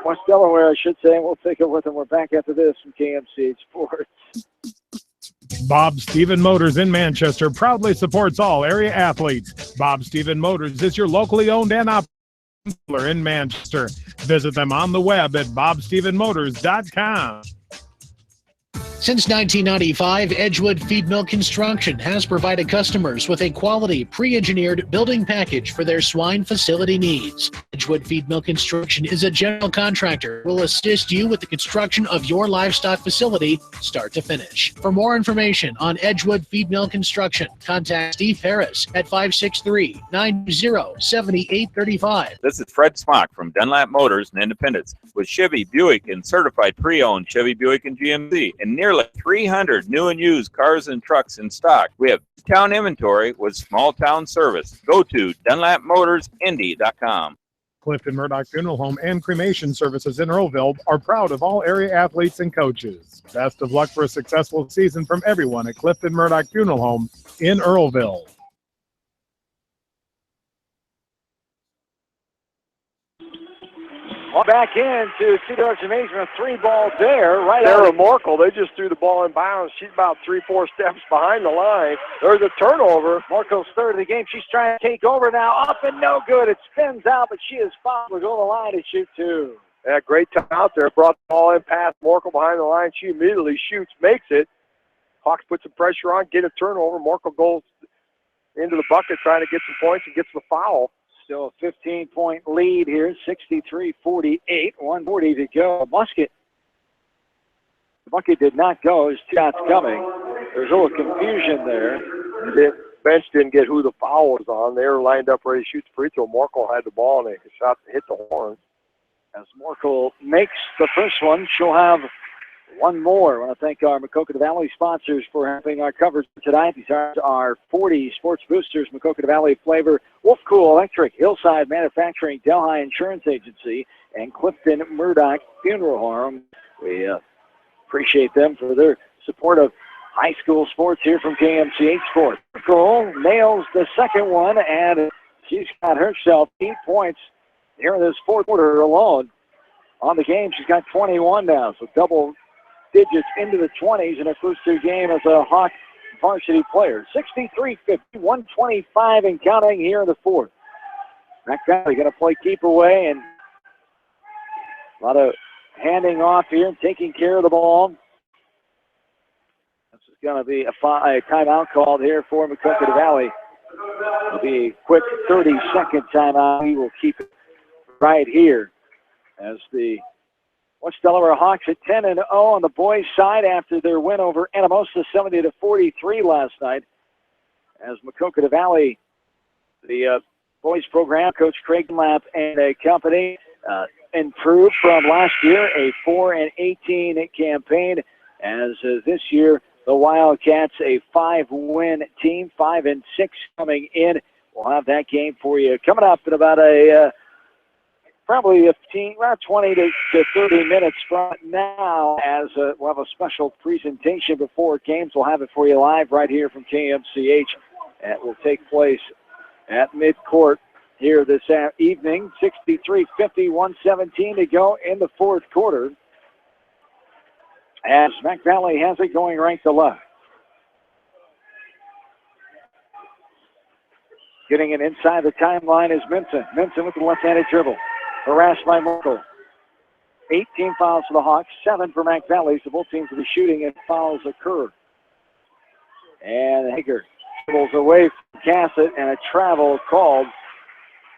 West Delaware, I should say. We'll take it with them. We're back after this from KMC Sports. Bob Stephen Motors in Manchester proudly supports all area athletes. Bob Stephen Motors is your locally owned and operated dealer in Manchester. Visit them on the web at bobstephenmotors.com. Since 1995, Edgewood Feed Mill Construction has provided customers with a quality, pre-engineered building package for their swine facility needs. Edgewood Feed Mill Construction is a general contractor who will assist you with the construction of your livestock facility, start to finish. For more information on Edgewood Feed Mill Construction, contact Steve Harris at 563-920-7835. This is Fred Smock from Dunlap Motors and Independence with Chevy, Buick, and certified pre-owned Chevy, Buick, and GMC, and nearly 300 new and used cars and trucks in stock. We have town inventory with small town service. Go to DunlapMotorsIndy.com. Clifton Murdoch Funeral Home and Cremation Services in Earlville are proud of all area athletes and coaches. Best of luck for a successful season from everyone at Clifton Murdoch Funeral Home in Earlville. Back into Cedar Gymnasium, a 3-ball there. Right Sarah out. Morkel, they just threw the ball in bounds. She's about 3-4 steps behind the line. There's a turnover. Morkel's third of the game. She's trying to take over now. Up and no good. It spins out, but she is fouled. We'll go to the line and shoot 2. Yeah, great time out there. Brought the ball in past Morkel behind the line. She immediately shoots, makes it. Hawks put some pressure on, get a turnover. Morkel goes into the bucket trying to get some points and gets the foul. Still a 15-point lead here, 63-48, 1:40 to go. The bucket did not go. There's 2 shots coming. There's a little confusion there. The bench didn't get who the foul was on. They were lined up ready to shoot the free throw. Morkel had the ball, and a shot hit the horn. As Morkel makes the first one, she'll have one more. I want to thank our Maquoketa Valley sponsors for helping our coverage tonight. These are our 40 sports boosters: Maquoketa Valley Flavor, Wolf Cool Electric, Hillside Manufacturing, Delhi Insurance Agency, and Clifton Murdoch Funeral Home. We appreciate them for their support of high school sports here from KMCH Sports. Cool nails the second one, and she's got herself 8 points here in this fourth quarter alone. On the game, she's got 21 now, so double digits into the 20s in her first 2 games as a Hawk varsity player. 63-50, 125 and counting here in the fourth. Mac Valley going to play keep away, and a lot of handing off here and taking care of the ball. This is going to be a timeout called here for Maquoketa Valley. It'll be a quick 30-second timeout. We will keep it right here as the West Delaware Hawks at 10-0 on the boys' side after their win over Anamosa 70-43 last night. As Maquoketa Valley, the boys program, Coach Craig Dunlap and a company, improved from last year, a 4-18 campaign. As this year, the Wildcats, a 5-win team, 5-6 coming in. We'll have that game for you coming up in about probably 20 to 30 minutes from now, as we'll have a special presentation before games. We'll have it for you live right here from KMCH. It will take place at midcourt here this evening. 63-50, 1:17 to go in the fourth quarter, as Mac Valley has it going right to left. Getting it inside the timeline is Minson. Minson with the left-handed dribble. Harassed by Merkel. 18 fouls for the Hawks, 7 for Mac Valley. So both teams will be shooting and fouls occur. And Hager dribbles away from Cassett, and a travel called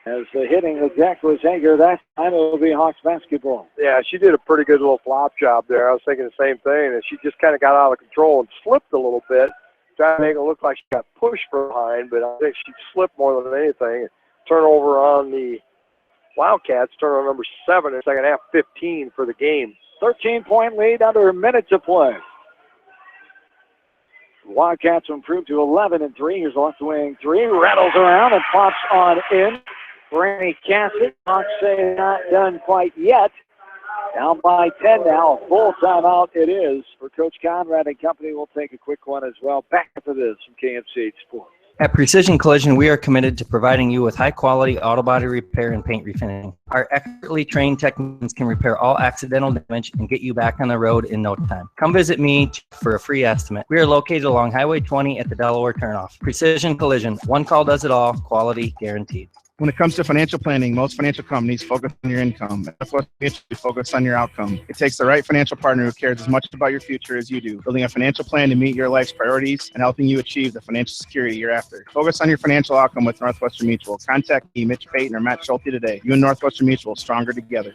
as hitting the deck was Hager. That time it will be Hawks basketball. Yeah, she did a pretty good little flop job there. I was thinking the same thing, and she just kind of got out of control and slipped a little bit, trying to make it look like she got pushed from behind, but I think she slipped more than anything. Turnover on the Wildcats, turnover number 7 in the second half, 15 for the game. 13-point lead under a minute to play. Wildcats improved to 11-3. Here's a left wing three. Rattles around and pops on in. Brandy Cassett. Hawks say not done quite yet. Down by 10 now. A full timeout it is for Coach Conrad and company. We'll take a quick one as well. Back after this from KMCH Sports. At Precision Collision, we are committed to providing you with high-quality auto body repair and paint refinishing. Our expertly trained technicians can repair all accidental damage and get you back on the road in no time. Come visit me for a free estimate. We are located along Highway 20 at the Delaware turnoff. Precision Collision, one call does it all, quality guaranteed. When it comes to financial planning, most financial companies focus on your income. Northwest Mutual focus on your outcome. It takes the right financial partner who cares as much about your future as you do, building a financial plan to meet your life's priorities and helping you achieve the financial security you're after. Focus on your financial outcome with Northwestern Mutual. Contact me, Mitch Payton, or Matt Schulte today. You and Northwestern Mutual, stronger together.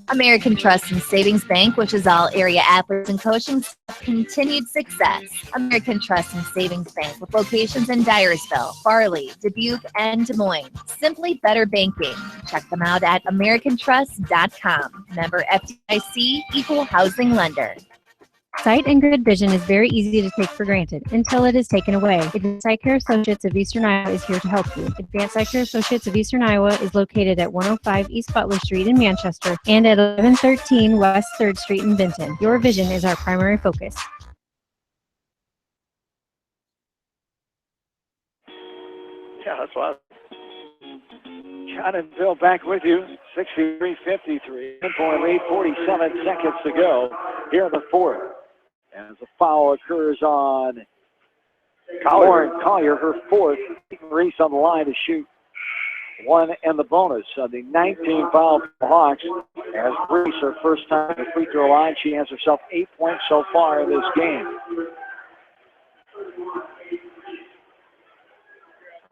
American Trust and Savings Bank wishes all area athletes and coaching staff continued success. American Trust and Savings Bank with locations in Dyersville, Farley, Dubuque, and Des Moines. Simply better banking. Check them out at americantrust.com. Member FDIC, equal housing lender. Sight and good vision is very easy to take for granted until it is taken away. Advanced Eye Care Associates of Eastern Iowa is here to help you. Advanced Eye Care Associates of Eastern Iowa is located at 105 East Butler Street in Manchester and at 1113 West 3rd Street in Benton. Your vision is our primary focus. Yeah, that's what John and Bill back with you. 63-53. 10-point lead, 47 seconds to go here in the fourth. As a foul occurs on Lauren Collier, her fourth. Reese on the line to shoot one and the bonus on the 19 foul for the Hawks. As Reese, her first time at the free throw line, she has herself 8 points so far in this game.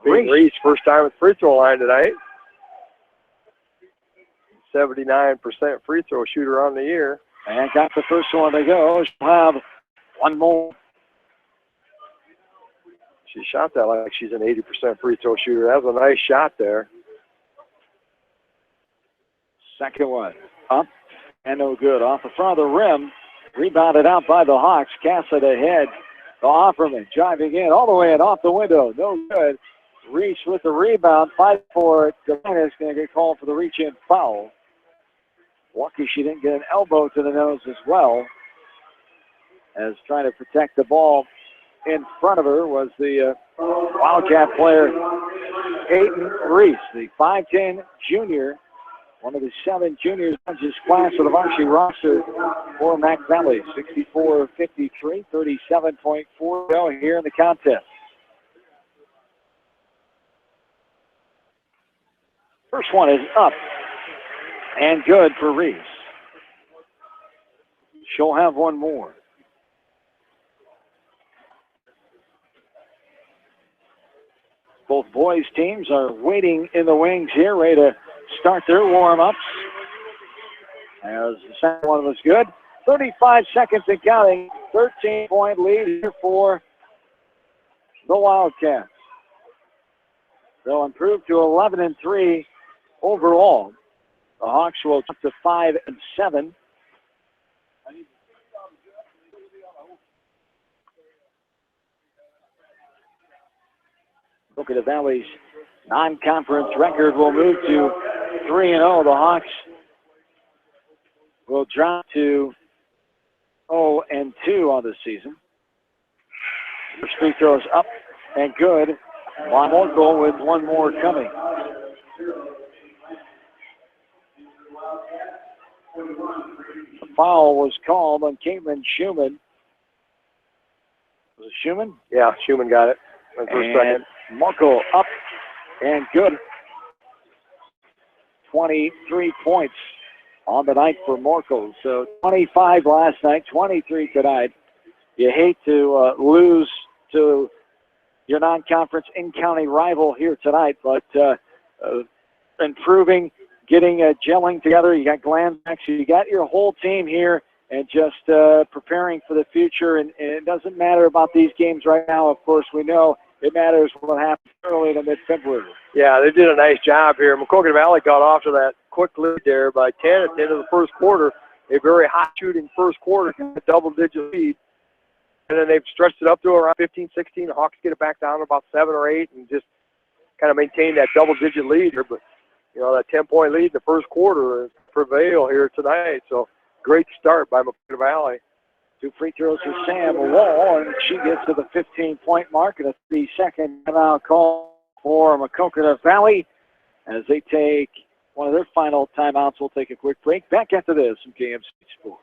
Reese, first time at the free throw line tonight. 79% free throw shooter on the year. And got the first one to go. She'll have one more. She shot that like she's an 80% free throw shooter. That was a nice shot there. Second one. Up and no good. Off the front of the rim. Rebounded out by the Hawks. Cassett ahead. The Offerman driving in all the way and off the window. No good. Reese with the rebound. Fight for it. Delana is going to get called for the reach-in foul. Lucky she didn't get an elbow to the nose as well. As trying to protect the ball in front of her was the Wildcat player, Aiden Reese, the 5'10 junior, one of the 7 juniors in his class of the varsity roster for Mac Valley. 64-53, 37.4 go here in the contest. First one is up and good for Reese. She'll have one more. Both boys' teams are waiting in the wings here, ready to start their warm-ups. As the second one was good. 35 seconds and counting. 13-point lead here for the Wildcats. They'll improve to 11-3 overall. The Hawks will jump to 5-7. Maquoketa Valley's non-conference record will move to 3-0. The Hawks will drop to 0-2 on the season. First free throw is up and good. Morkel with one more coming. The foul was called on Caitlin Schumann. Was it Schumann? Yeah, Schumann got it. And Morkel up and good. 23 points on the night for Morkel. So 25 last night, 23 tonight. You hate to lose to your non-conference in-county rival here tonight, but improving, getting gelling together. You got Glenn back, so you got your whole team here and just preparing for the future. And it doesn't matter about these games right now. Of course, we know it matters what happens early to mid-February. Yeah, they did a nice job here. Maquoketa Valley got off to that quick lead there by 10 at the end of the first quarter. A very hot-shooting first quarter, a double-digit lead. And then they've stretched it up to around 15, 16. The Hawks get it back down to about 7 or 8 and just kind of maintain that double-digit lead here. But, you know, that 10-point lead in the first quarter prevail here tonight. So great start by Maquoketa Valley. 2 free throws for Sam Wall, and she gets to the 15-point mark, and a 3-second timeout call for Maquoketa Valley as they take one of their final timeouts. We'll take a quick break. Back after this from KMC Sports.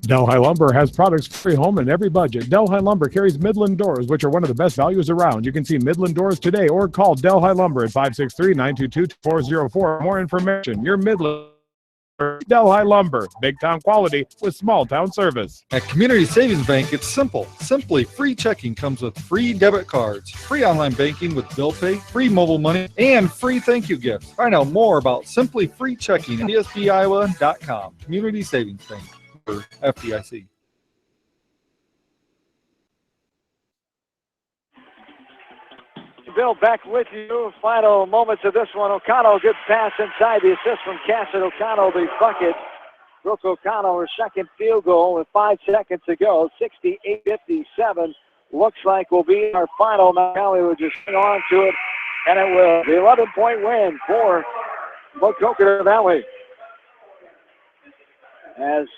Delhi Lumber has products for every home and every budget. Delhi Lumber carries Midland doors, which are one of the best values around. You can see Midland doors today or call Delhi Lumber at 563-922-2404 for more information. Your Midland Delhi Lumber, big town quality with small town service. At Community Savings Bank, it's simple. Simply free checking comes with free debit cards, free online banking with bill pay, free mobile money, and free thank you gifts. Find out more about Simply Free Checking at csbiowa.com. Community Savings Bank, or FDIC. Bill, back with you. Final moments of this one. O'Connell, good pass inside. The assist from Cassidy O'Connell, the bucket. Brooke O'Connell, her second field goal with 5 seconds to go. 68-57. Looks like will be our final. Valley will just hang on to it, and it will. The 11-point win for Maquoketa Valley. As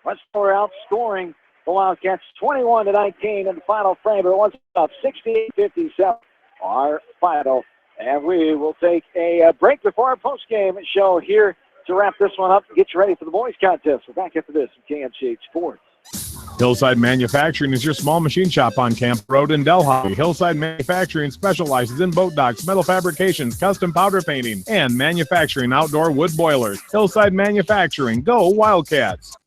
Westmore outscoring the Wildcats 21-19 in the final frame, but it was up 68-57. Our final, and we will take a break before our post-game show here to wrap this one up and get you ready for the boys contest. We're back after this from KMCH Sports. Hillside Manufacturing is your small machine shop on Camp Road in Delhi. Hillside Manufacturing specializes in boat docks, metal fabrications, custom powder painting, and manufacturing outdoor wood boilers. Hillside Manufacturing, go Wildcats!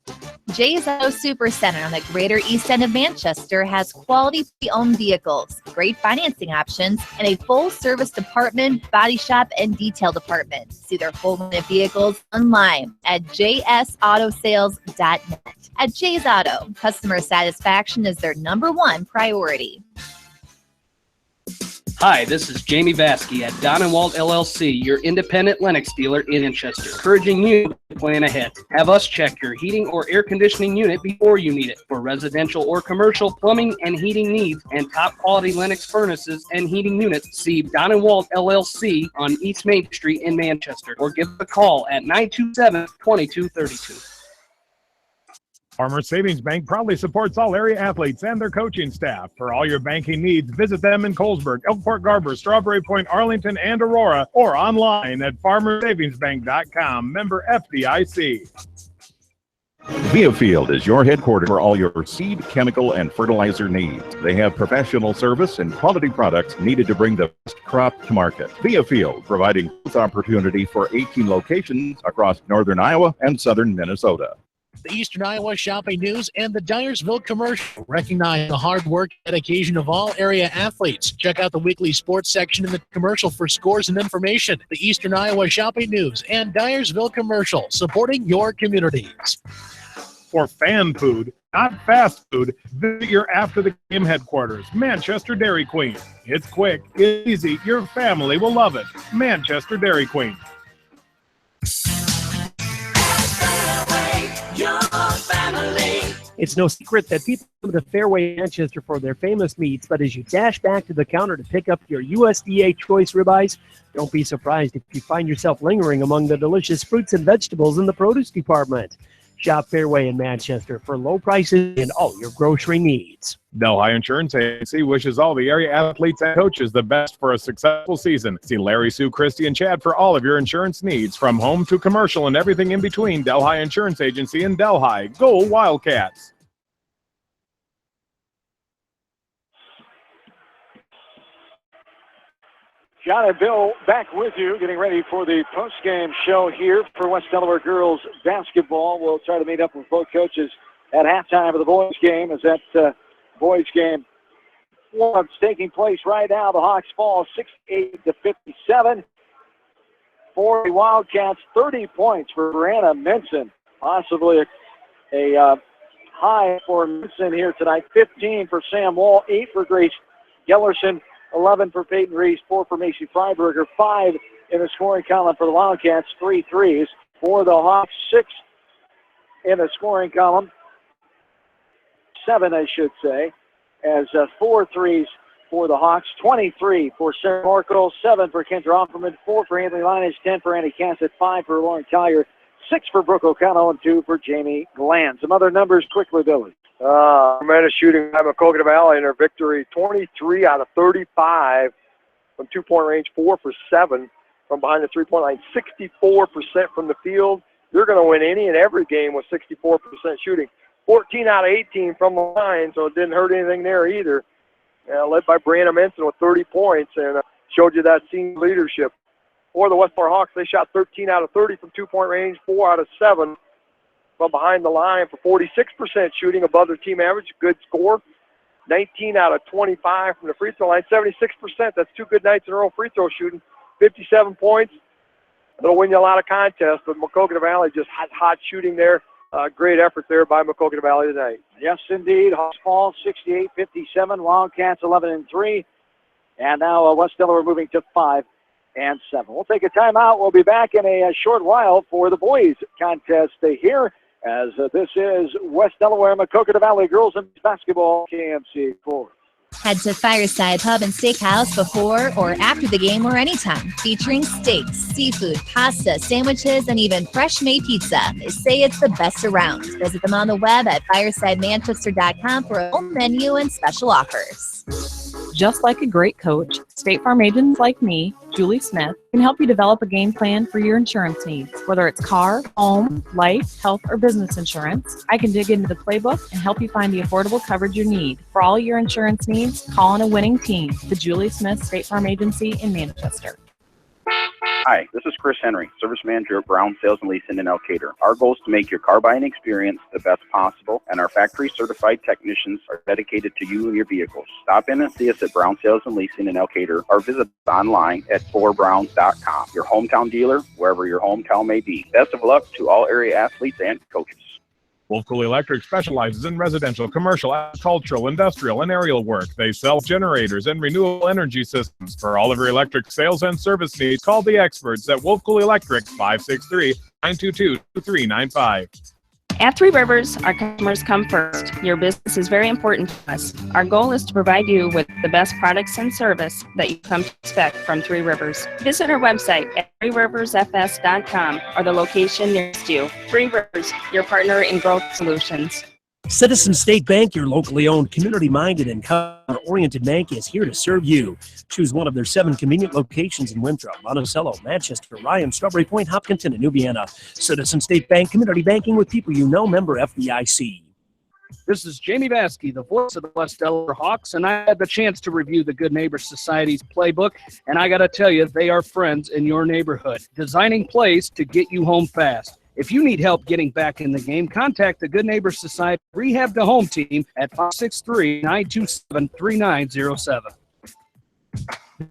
Jay's Auto Supercenter on the Greater East End of Manchester has quality pre-owned vehicles, great financing options, and a full-service department, body shop, and detail department. See their full line of vehicles online at jsautosales.net. At Jay's Auto, customer satisfaction is their #1 priority. Hi, this is Jamie Vasky at Don & Walt LLC, your independent Lennox dealer in Manchester, encouraging you to plan ahead. Have us check your heating or air conditioning unit before you need it. For residential or commercial plumbing and heating needs and top quality Lennox furnaces and heating units, see Don & Walt LLC on East Main Street in Manchester, or give a call at 927-2232. Farmers Savings Bank proudly supports all area athletes and their coaching staff. For all your banking needs, visit them in Colesburg, Elkport Garber, Strawberry Point, Arlington, and Aurora, or online at farmersavingsbank.com. Member FDIC. Viafield is your headquarters for all your seed, chemical, and fertilizer needs. They have professional service and quality products needed to bring the best crop to market. Viafield, providing growth opportunity for 18 locations across northern Iowa and southern Minnesota. The Eastern Iowa Shopping News and the Dyersville Commercial recognize the hard work and dedication of all area athletes. Check out the weekly sports section in the commercial for scores and information. The Eastern Iowa Shopping News and Dyersville Commercial, supporting your communities. For fan food, not fast food, visit your after-the-game headquarters, Manchester Dairy Queen. It's quick, it's easy, your family will love it. Manchester Dairy Queen. Your family. It's no secret that people come to Fairway Manchester for their famous meats, but as you dash back to the counter to pick up your USDA choice ribeyes, don't be surprised if you find yourself lingering among the delicious fruits and vegetables in the produce department. Shop Fairway in Manchester for low prices and all your grocery needs. Delhi Insurance Agency wishes all the area athletes and coaches the best for a successful season. See Larry, Sue, Christy, and Chad for all of your insurance needs, from home to commercial and everything in between. Delhi Insurance Agency in Delhi. Go Wildcats! John and Bill back with you, getting ready for the post-game show here for West Delaware girls basketball. We'll try to meet up with both coaches at halftime of the boys' game, as that boys' game is taking place right now. The Hawks fall 68-57 for the Wildcats. 30 points for Brianna Minson, possibly a high for Minson here tonight. 15 for Sam Wall, 8 for Grace Gellerson, 11 for Peyton Reese, 4 for Macy Freiberger, 5 in the scoring column for the Wildcats, 3 threes for the Hawks, 6 in the scoring column, 7 I should say, as 4 threes for the Hawks, 23 for Sarah Morkel, 7 for Kendra Offerman, 4 for Haley Linus, 10 for Andy Cassett, 5 for Lauren Collier, 6 for Brooke O'Connell, and 2 for Jamie Glenn. Some other numbers quickly, Billy. Tremendous shooting by Maquoketa Valley in their victory. 23 out of 35 from two-point range, 4 for 7 from behind the three-point line, 64% from the field. They're going to win any and every game with 64% shooting. 14 out of 18 from the line, so it didn't hurt anything there either. Led by Brianna Minson with 30 points, and showed you that team leadership. For the West Bar Hawks, they shot 13 out of 30 from two-point range, 4 out of 7 from behind the line for 46% shooting, above their team average. Good score. 19 out of 25 from the free throw line, 76%. That's 2 good nights in a row free throw shooting. 57 points. It'll win you a lot of contests, but Maquoketa Valley just hot shooting there. Great effort there by Maquoketa Valley tonight. Yes, indeed. Hawks fall 68-57. Wildcats 11-3. And now West Delaware moving to 5-7. We'll take a timeout. We'll be back in a short while for the boys contest here, as this is West Delaware Maquoketa Valley girls and basketball, KMC 4. Head to Fireside Pub and Steakhouse before or after the game or anytime, featuring steaks, seafood, pasta, sandwiches, and even fresh-made pizza. They say it's the best around. Visit them on the web at firesidemanchester.com for a full menu and special offers. Just like a great coach, State Farm agents like me, Julie Smith, can help you develop a game plan for your insurance needs. Whether it's car, home, life, health, or business insurance, I can dig into the playbook and help you find the affordable coverage you need. For all your insurance needs, call on a winning team, the Julie Smith State Farm Agency in Manchester. Hi, this is Chris Henry, Service Manager at Brown Sales and Leasing in Elkader. Our goal is to make your car buying experience the best possible, and our factory-certified technicians are dedicated to you and your vehicles. Stop in and see us at Brown Sales and Leasing in Elkader, or visit us online at 4browns.com. Your hometown dealer, wherever your hometown may be. Best of luck to all area athletes and coaches. Wolf Cool Electric specializes in residential, commercial, agricultural, industrial, and aerial work. They sell generators and renewable energy systems. For all of your electric sales and service needs, call the experts at Wolf Cool Electric, 563-922-2395. At Three Rivers, our customers come first. Your business is very important to us. Our goal is to provide you with the best products and service that you come to expect from Three Rivers. Visit our website at threeriversfs.com or the location nearest you. Three Rivers, your partner in growth solutions. Citizen State Bank, your locally owned, community-minded, and customer-oriented bank, is here to serve you. Choose one of their 7 convenient locations in Winthrop, Monticello, Manchester, Ryan, Strawberry Point, Hopkinton, and Nubiana. Citizen State Bank, community banking with people you know, member FDIC. This is Jamie Vaskey, the voice of the West Delaware Hawks, and I had the chance to review the Good Neighbor Society's playbook, and I got to tell you, they are friends in your neighborhood, designing plays to get you home fast. If you need help getting back in the game, contact the Good Neighbor Society Rehab to Home team at 563-927-3907.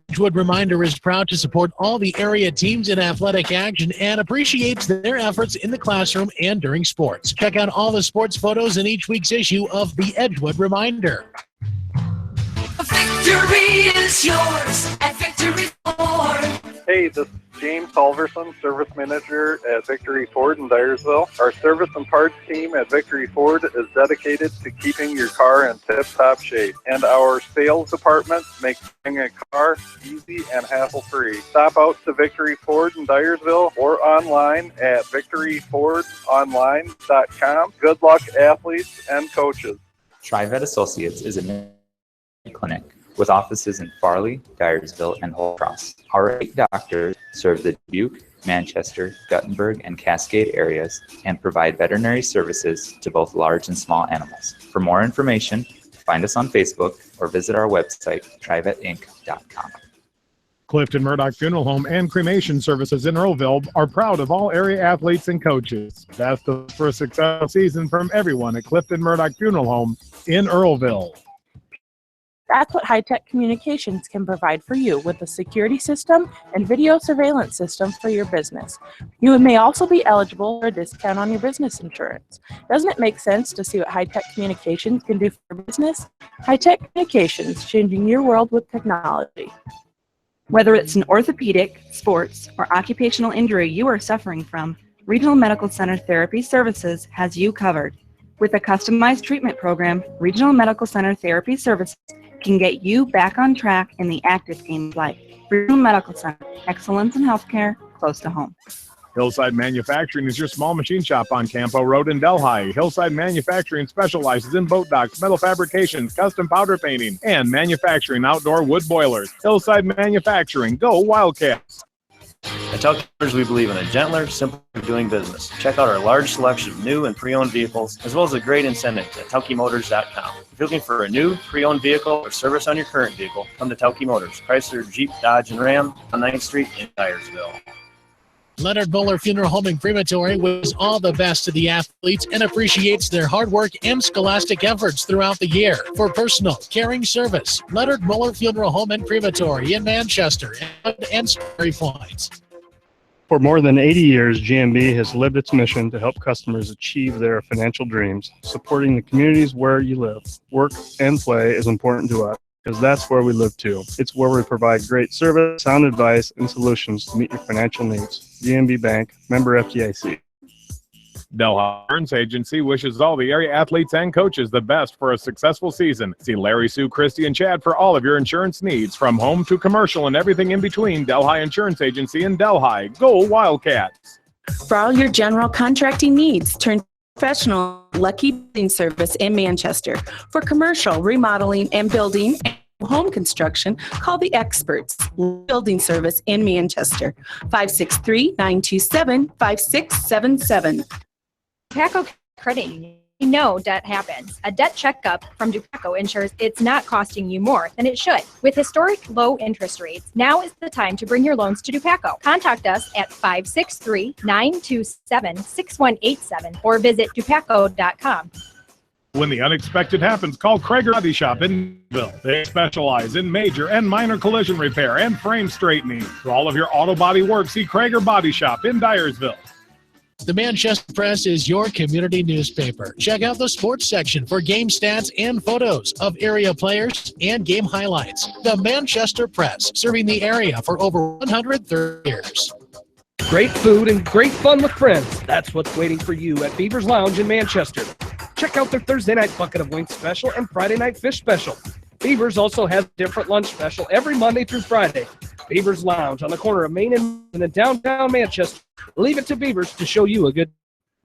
Edgewood Reminder is proud to support all the area teams in athletic action and appreciates their efforts in the classroom and during sports. Check out all the sports photos in each week's issue of the Edgewood Reminder. Victory is yours at Victory Ford. Hey, this James Halverson, Service Manager at Victory Ford in Dyersville. Our service and parts team at Victory Ford is dedicated to keeping your car in tip-top shape. And our sales department makes buying a car easy and hassle-free. Stop out to Victory Ford in Dyersville or online at victoryfordonline.com. Good luck, athletes and coaches. TriVet Associates is a clinic with offices in Farley, Dyersville, and Holy Cross. Our 8 doctors serve the Dubuque, Manchester, Guttenberg, and Cascade areas and provide veterinary services to both large and small animals. For more information, find us on Facebook or visit our website, trivetinc.com. Clifton Murdoch Funeral Home and Cremation Services in Earlville are proud of all area athletes and coaches. Best of for a successful season from everyone at Clifton Murdoch Funeral Home in Earlville. That's what high-tech communications can provide for you with a security system and video surveillance system for your business. You may also be eligible for a discount on your business insurance. Doesn't it make sense to see what high-tech communications can do for your business? High-tech communications, changing your world with technology. Whether it's an orthopedic, sports, or occupational injury you are suffering from, Regional Medical Center Therapy Services has you covered. With a customized treatment program, Regional Medical Center Therapy Services can get you back on track in the active game of life. Regional Medical Center, excellence in healthcare, close to home. Hillside Manufacturing is your small machine shop on Campo Road in Delhi. Hillside Manufacturing specializes in boat docks, metal fabrications, custom powder painting, and manufacturing outdoor wood boilers. Hillside Manufacturing, go Wildcats! At Tauke Motors, we believe in a gentler, simpler doing business. Check out our large selection of new and pre-owned vehicles, as well as a great incentive at TaukeMotors.com. If you're looking for a new, pre-owned vehicle or service on your current vehicle, come to Tauke Motors, Chrysler, Jeep, Dodge, and Ram on 9th Street in Dyersville. Leonard Buller Funeral Home and Crematory wishes all the best to the athletes and appreciates their hard work and scholastic efforts throughout the year. For personal, caring service, Leonard Buller Funeral Home and Crematory in Manchester and Spring Points. For more than 80 years, GMB has lived its mission to help customers achieve their financial dreams. Supporting the communities where you live, work, and play is important to us because that's where we live too. It's where we provide great service, sound advice, and solutions to meet your financial needs. GMB Bank, member FDIC. Delhi Insurance Agency wishes all the area athletes and coaches the best for a successful season. See Larry, Sue, Christy, and Chad for all of your insurance needs, from home to commercial and everything in between. Delhi Insurance Agency in Delhi. Go Wildcats! For all your general contracting needs, turn to professional Lucky Building Service in Manchester. For commercial, remodeling, and building and home construction, call the experts. Building Service in Manchester. 563-927-5677. Dupaco Credit Union. We know debt happens. A debt checkup from Dupaco ensures it's not costing you more than it should. With historic low interest rates, now is the time to bring your loans to Dupaco. Contact us at 563-927-6187 or visit dupaco.com. When the unexpected happens, call Krager Body Shop in Ville. They specialize in major and minor collision repair and frame straightening. For all of your auto body work, see Krager Body Shop in Dyersville. The Manchester Press is your community newspaper. Check out the sports section for game stats and photos of area players and game highlights. The Manchester Press, serving the area for over 130 years. Great food and great fun with friends. That's what's waiting for you at Beaver's Lounge in Manchester. Check out their Thursday night bucket of wings special and Friday night fish special. Beaver's also has a different lunch special every Monday through Friday. Beaver's Lounge on the corner of Main and in downtown Manchester. Leave it to Beaver's to show you a good.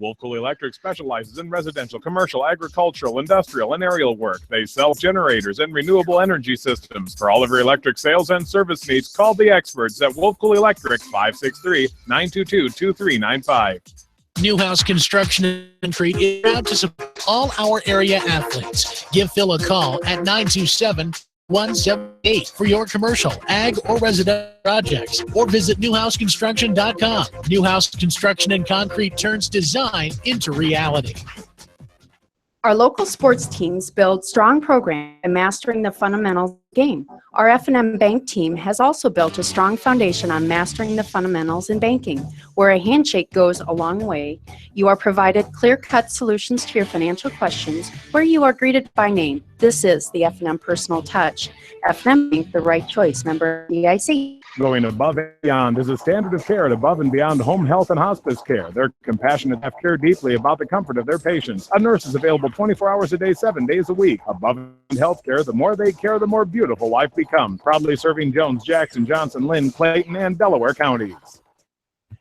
Wolfcool Electric specializes in residential, commercial, agricultural, industrial, and aerial work. They sell generators and renewable energy systems. For all of your electric sales and service needs, call the experts at Wolfcool Electric, 563-922-2395. Newhouse Construction and Treat is proud to support all our area athletes. Give Phil a call at 927-178 for your commercial, ag, or residential projects, or visit newhouseconstruction.com. Newhouse Construction and Concrete turns design into reality. Our local sports teams build strong programs in mastering the fundamentals of the game. Our F&M Bank team has also built a strong foundation on mastering the fundamentals in banking. Where a handshake goes a long way, you are provided clear-cut solutions to your financial questions where you are greeted by name. This is the F&M Personal Touch. F&M Bank, the right choice. Member FDIC. Going above and beyond is a standard of care at Above and Beyond Home Health and Hospice Care. Their compassionate staff care deeply about the comfort of their patients. A nurse is available 24 hours a day, 7 days a week. Above and Beyond Healthcare, the more they care, the more beautiful life becomes. Proudly serving Jones, Jackson, Johnson, Lynn, Clayton, and Delaware counties.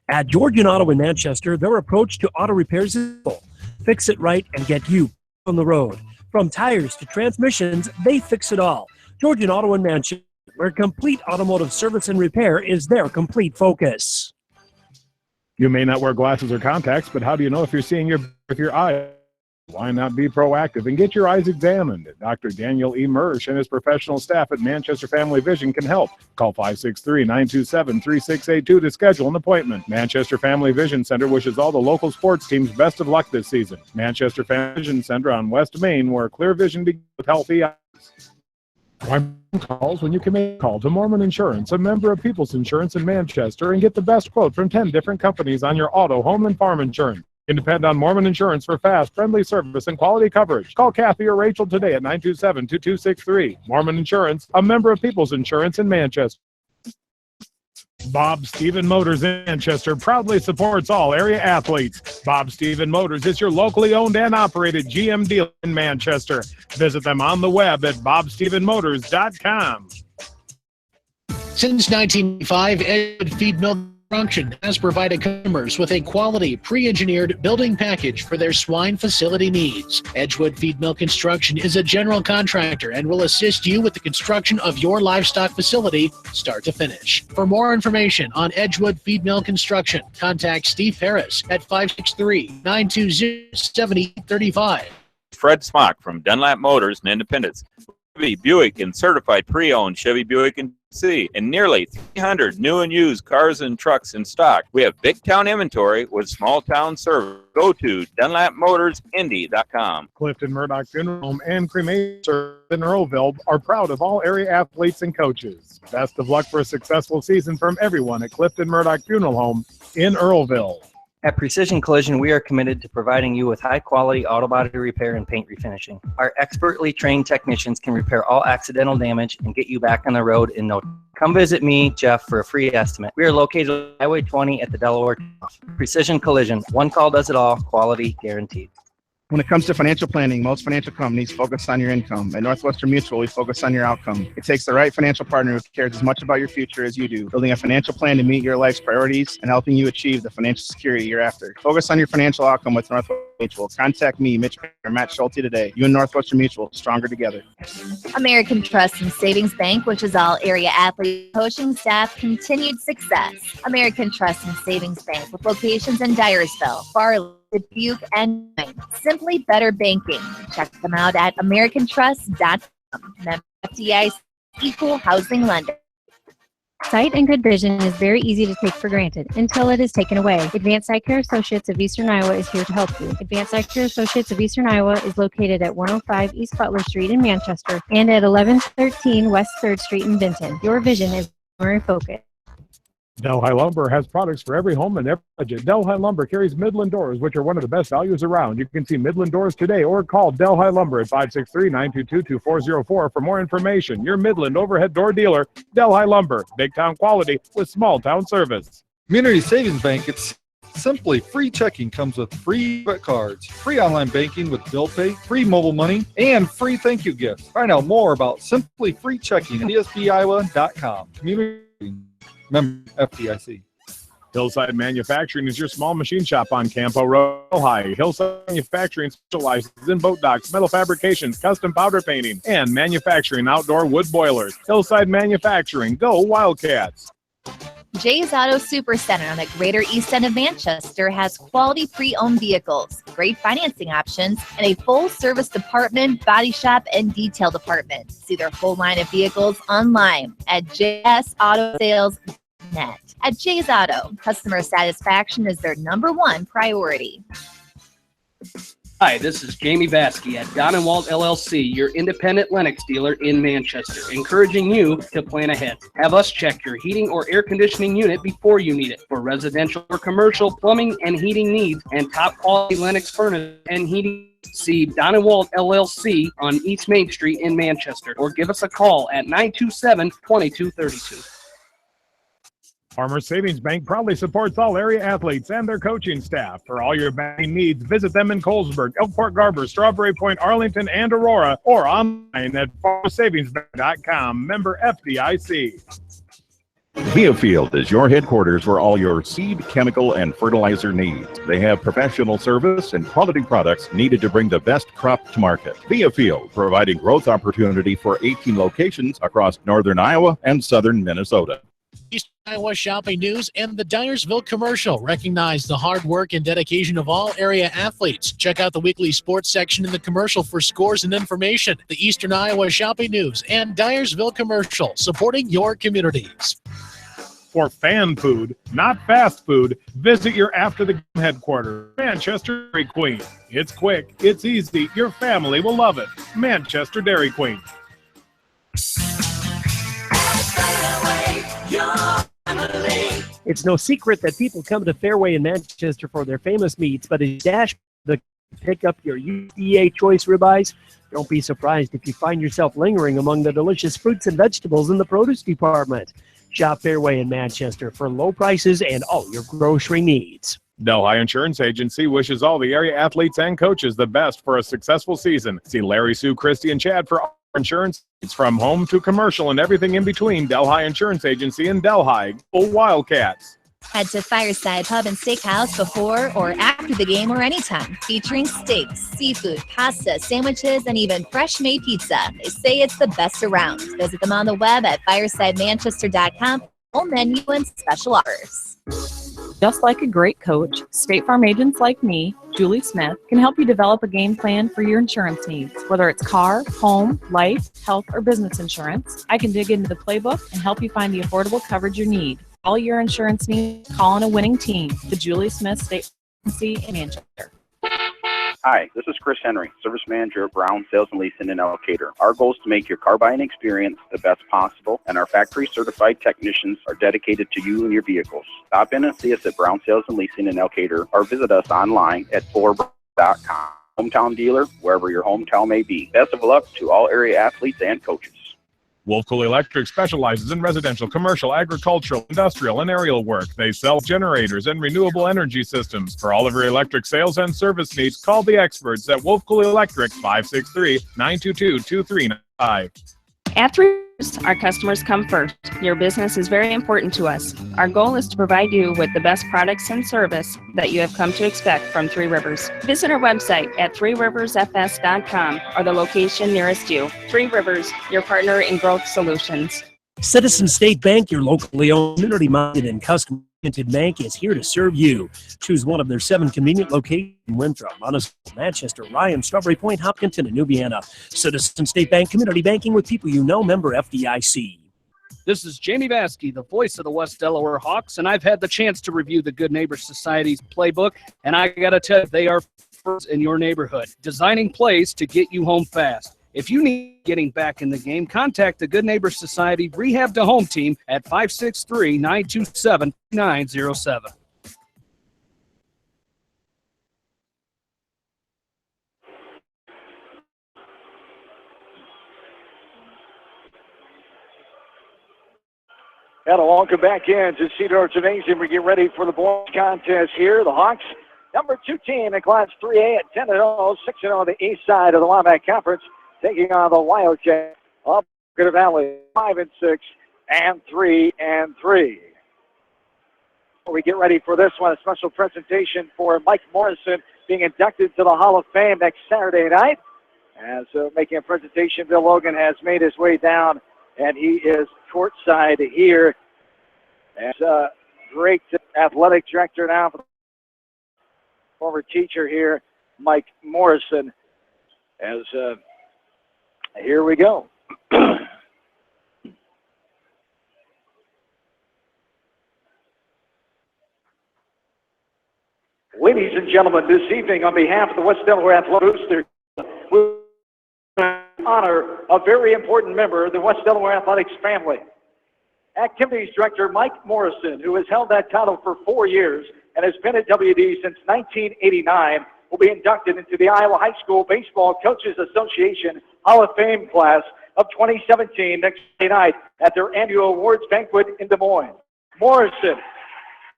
At Georgian Auto in Manchester, their approach to auto repairs is simple. Fix it right and get you on the road. From tires to transmissions, they fix it all. Georgian Auto in Manchester, where complete automotive service and repair is their complete focus. You may not wear glasses or contacts, but how do you know if you're seeing with your eyes? Why not be proactive and get your eyes examined? Dr. Daniel E. Mersch and his professional staff at Manchester Family Vision can help. Call 563-927-3682 to schedule an appointment. Manchester Family Vision Center wishes all the local sports teams best of luck this season. Manchester Family Vision Center on West Main, where clear vision begins with healthy eyes. Why calls when you can make a call to Mormon Insurance, a member of People's Insurance in Manchester, and get the best quote from 10 different companies on your auto, home, and farm insurance. You can depend on Mormon Insurance for fast, friendly service and quality coverage. Call Kathy or Rachel today at 927-2263. Mormon Insurance, a member of People's Insurance in Manchester. Bob Stephen Motors in Manchester proudly supports all area athletes. Bob Stephen Motors is your locally owned and operated GM dealer in Manchester. Visit them on the web at bobstephenmotors.com. Since 1995, Edgewood Feed Mill Construction has provided customers with a quality, pre-engineered building package for their swine facility needs. Edgewood Feed Mill Construction is a general contractor and will assist you with the construction of your livestock facility, start to finish. For more information on Edgewood Feed Mill Construction, contact Steve Harris at 563-920-7035. Fred Smock from Dunlap Motors and Independence. Chevy, Buick, and certified pre-owned Chevy, Buick, and C, and nearly 300 new and used cars and trucks in stock. We have big town inventory with small town service. Go to DunlapMotorsIndy.com. Clifton Murdoch Funeral Home and Cremation Service in Earlville are proud of all area athletes and coaches. Best of luck for a successful season from everyone at Clifton Murdoch Funeral Home in Earlville. At Precision Collision, we are committed to providing you with high-quality auto body repair and paint refinishing. Our expertly trained technicians can repair all accidental damage and get you back on the road in no time. Come visit me, Jeff, for a free estimate. We are located on Highway 20 at the Delaware. Precision Collision, one call does it all, quality guaranteed. When it comes to financial planning, most financial companies focus on your income. At Northwestern Mutual, we focus on your outcome. It takes the right financial partner who cares as much about your future as you do, building a financial plan to meet your life's priorities and helping you achieve the financial security you're after. Focus on your financial outcome with Northwestern Mutual. Contact me, Mitch or Matt Schulte today. You and Northwestern Mutual, stronger together. American Trust and Savings Bank wishes all area athletes, coaching staff continued success. American Trust and Savings Bank with locations in Dyersville, Farley, Dubuque, and Simply Better Banking. Check them out at AmericanTrust.com. Member FDIC, equal housing lender. Sight and good vision is very easy to take for granted until it is taken away. Advanced Eye Care Associates of Eastern Iowa is here to help you. Advanced Eye Care Associates of Eastern Iowa is located at 105 East Butler Street in Manchester and at 1113 West 3rd Street in Benton. Your vision is primary focus. Delhi Lumber has products for every home and every budget. Delhi Lumber carries Midland doors, which are one of the best values around. You can see Midland doors today or call Delhi Lumber at 563-922-2404 for more information. Your Midland overhead door dealer, Delhi Lumber. Big town quality with small town service. Community Savings Bank, it's simply free checking comes with free debit cards, free online banking with bill pay, free mobile money, and free thank you gifts. Find out more about Simply Free Checking at dsbiowa.com. Community Member FDIC. Hillside Manufacturing is your small machine shop on Campo Road, High. Hillside Manufacturing specializes in boat docks, metal fabrications, custom powder painting, and manufacturing outdoor wood boilers. Hillside Manufacturing, go Wildcats! Jay's Auto Supercenter on the Greater East End of Manchester has quality pre-owned vehicles, great financing options, and a full-service department, body shop, and detail department. See their full line of vehicles online at jsautosales.net. At Jay's Auto, customer satisfaction is their #1 priority. Hi, this is Jamie Vasky at Don & Walt LLC, your independent Lennox dealer in Manchester, encouraging you to plan ahead. Have us check your heating or air conditioning unit before you need it. For residential or commercial plumbing and heating needs and top quality Lennox furnace and heating, see Don & Walt LLC on East Main Street in Manchester, or give us a call at 927-2232. Farmers Savings Bank proudly supports all area athletes and their coaching staff. For all your banking needs, visit them in Colesburg, Elkhart Garber, Strawberry Point, Arlington, and Aurora, or online at farmerssavingsbank.com. Member FDIC. Viafield is your headquarters for all your seed, chemical, and fertilizer needs. They have professional service and quality products needed to bring the best crop to market. Viafield, providing growth opportunity for 18 locations across northern Iowa and southern Minnesota. East Iowa Shopping News and the Dyersville Commercial recognize the hard work and dedication of all area athletes. Check out the weekly sports section in the commercial for scores and information. The Eastern Iowa Shopping News and Dyersville Commercial, supporting your communities. For fan food, not fast food, visit your after-the-game headquarters, Manchester Dairy Queen. It's quick, it's easy, your family will love it. Manchester Dairy Queen. It's no secret that people come to Fairway in Manchester for their famous meats, but as you dash to pick up your USDA choice ribeyes, don't be surprised if you find yourself lingering among the delicious fruits and vegetables in the produce department. Shop Fairway in Manchester for low prices and all your grocery needs. Delhi Insurance Agency wishes all the area athletes and coaches the best for a successful season. See Larry, Sue, Christy, and Chad for all insurance needs from home to commercial and everything in between. Delhi Insurance Agency in Delhi. Go Wildcats. Head to Fireside Pub and Steakhouse before or after the game or anytime, featuring steaks, seafood, pasta, sandwiches, and even fresh-made pizza. They say it's the best around. Visit them on the web at firesidemanchester.com for full menu and special offers. Just like a great coach, State Farm agents like me, Julie Smith, can help you develop a game plan for your insurance needs. Whether it's car, home, life, health, or business insurance, I can dig into the playbook and help you find the affordable coverage you need. All your insurance needs, call on a winning team. The Julie Smith State Agency in Manchester. Hi, this is Chris Henry, Service Manager at Brown Sales and Leasing in Elkader. Our goal is to make your car buying experience the best possible, and our factory certified technicians are dedicated to you and your vehicles. Stop in and see us at Brown Sales and Leasing in Elkader, or visit us online at ForBrown.com. Hometown dealer, wherever your hometown may be. Best of luck to all area athletes and coaches. Wolfcool Electric specializes in residential, commercial, agricultural, industrial, and aerial work. They sell generators and renewable energy systems. For all of your electric sales and service needs, call the experts at Wolfcool Electric, 563-922-2395. At Three Rivers, our customers come first. Your business is very important to us. Our goal is to provide you with the best products and service that you have come to expect from Three Rivers. Visit our website at threeriversfs.com or the location nearest you. Three Rivers, your partner in growth solutions. Citizen State Bank, your locally owned, community-minded, and custom-oriented bank, is here to serve you. Choose one of their 7 convenient locations in Winthrop, Montezuma, Manchester, Ryan, Strawberry Point, Hopkinton, and Nubiana. Citizen State Bank, community banking with people you know, member FDIC. This is Jamie Vaskey, the voice of the West Delaware Hawks, and I've had the chance to review the Good Neighbor Society's playbook, and I got to tell you, they are first in your neighborhood, designing plays to get you home fast. If you need getting back in the game, contact the Good Neighbor Society Rehab to Home team at 563-927-907. And welcome back in to Cedar Gymnasium. We get ready for the boys contest here. The Hawks, number 2 team in Class 3A at 10-0, 6-0 on the east side of the Wildcat Conference, taking on the Wildcats of Good Valley, 5-6 and 3-3. We get ready for this one, a special presentation for Mike Morrison being inducted to the Hall of Fame next Saturday night. As making a presentation, Bill Logan has made his way down, and he is courtside here. As great athletic director now, former teacher here, Mike Morrison. As here we go. Ladies and gentlemen, this evening on behalf of the West Delaware Athletic Boosters, we honor a very important member of the West Delaware Athletics family. Activities Director Mike Morrison, who has held that title for 4 years and has been at WD since 1989, will be inducted into the Iowa High School Baseball Coaches Association Hall of Fame class of 2017 next Friday night at their annual awards banquet in Des Moines. Morrison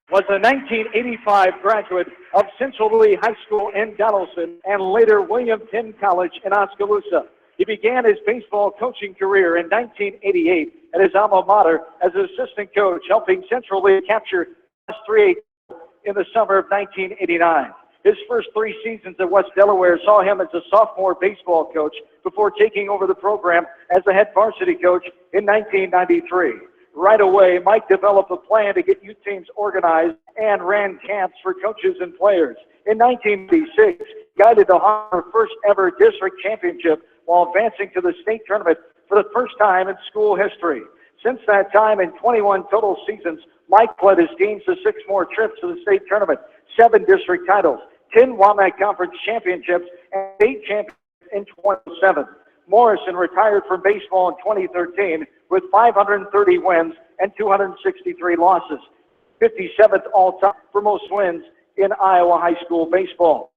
was a 1985 graduate of Central Lee High School in Donaldson and later William Penn College in Oskaloosa. He began his baseball coaching career in 1988 at his alma mater as an assistant coach, helping Central Lee capture Class 3A in the summer of 1989. His first 3 seasons at West Delaware saw him as a sophomore baseball coach before taking over the program as the head varsity coach in 1993. Right away, Mike developed a plan to get youth teams organized and ran camps for coaches and players. In 1986, he guided the Harbor first ever district championship while advancing to the state tournament for the first time in school history. Since that time, in 21 total seasons, Mike led his teams to 6 more trips to the state tournament, 7 district titles, 10 WAMAC Conference championships, and 8 championships in 2007. Morrison retired from baseball in 2013 with 530 wins and 263 losses, 57th all-time for most wins in Iowa high school baseball.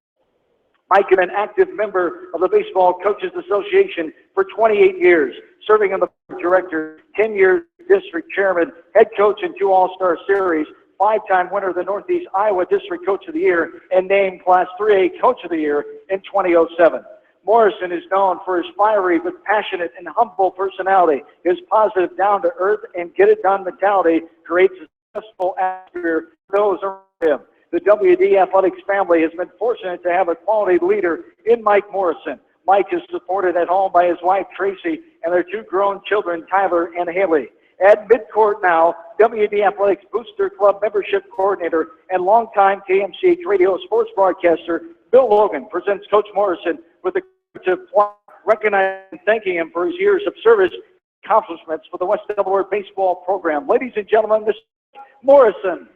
Mike is an active member of the Baseball Coaches Association for 28 years, serving on the board of directors, 10 years district chairman, head coach in 2 All-Star Series, 5-time winner of the Northeast Iowa District Coach of the Year, and named Class 3A Coach of the Year in 2007. Morrison is known for his fiery but passionate and humble personality. His positive, down-to-earth, and get-it-done mentality creates a successful atmosphere for those around him. The WD Athletics family has been fortunate to have a quality leader in Mike Morrison. Mike is supported at home by his wife, Tracy, and their 2 grown children, Tyler and Haley. At midcourt now, WD Athletics Booster Club membership coordinator and longtime KMCH radio sports broadcaster, Bill Logan, presents Coach Morrison with the plaque, recognizing and thanking him for his years of service accomplishments for the West Delaware baseball program. Ladies and gentlemen, Mr. Morrison.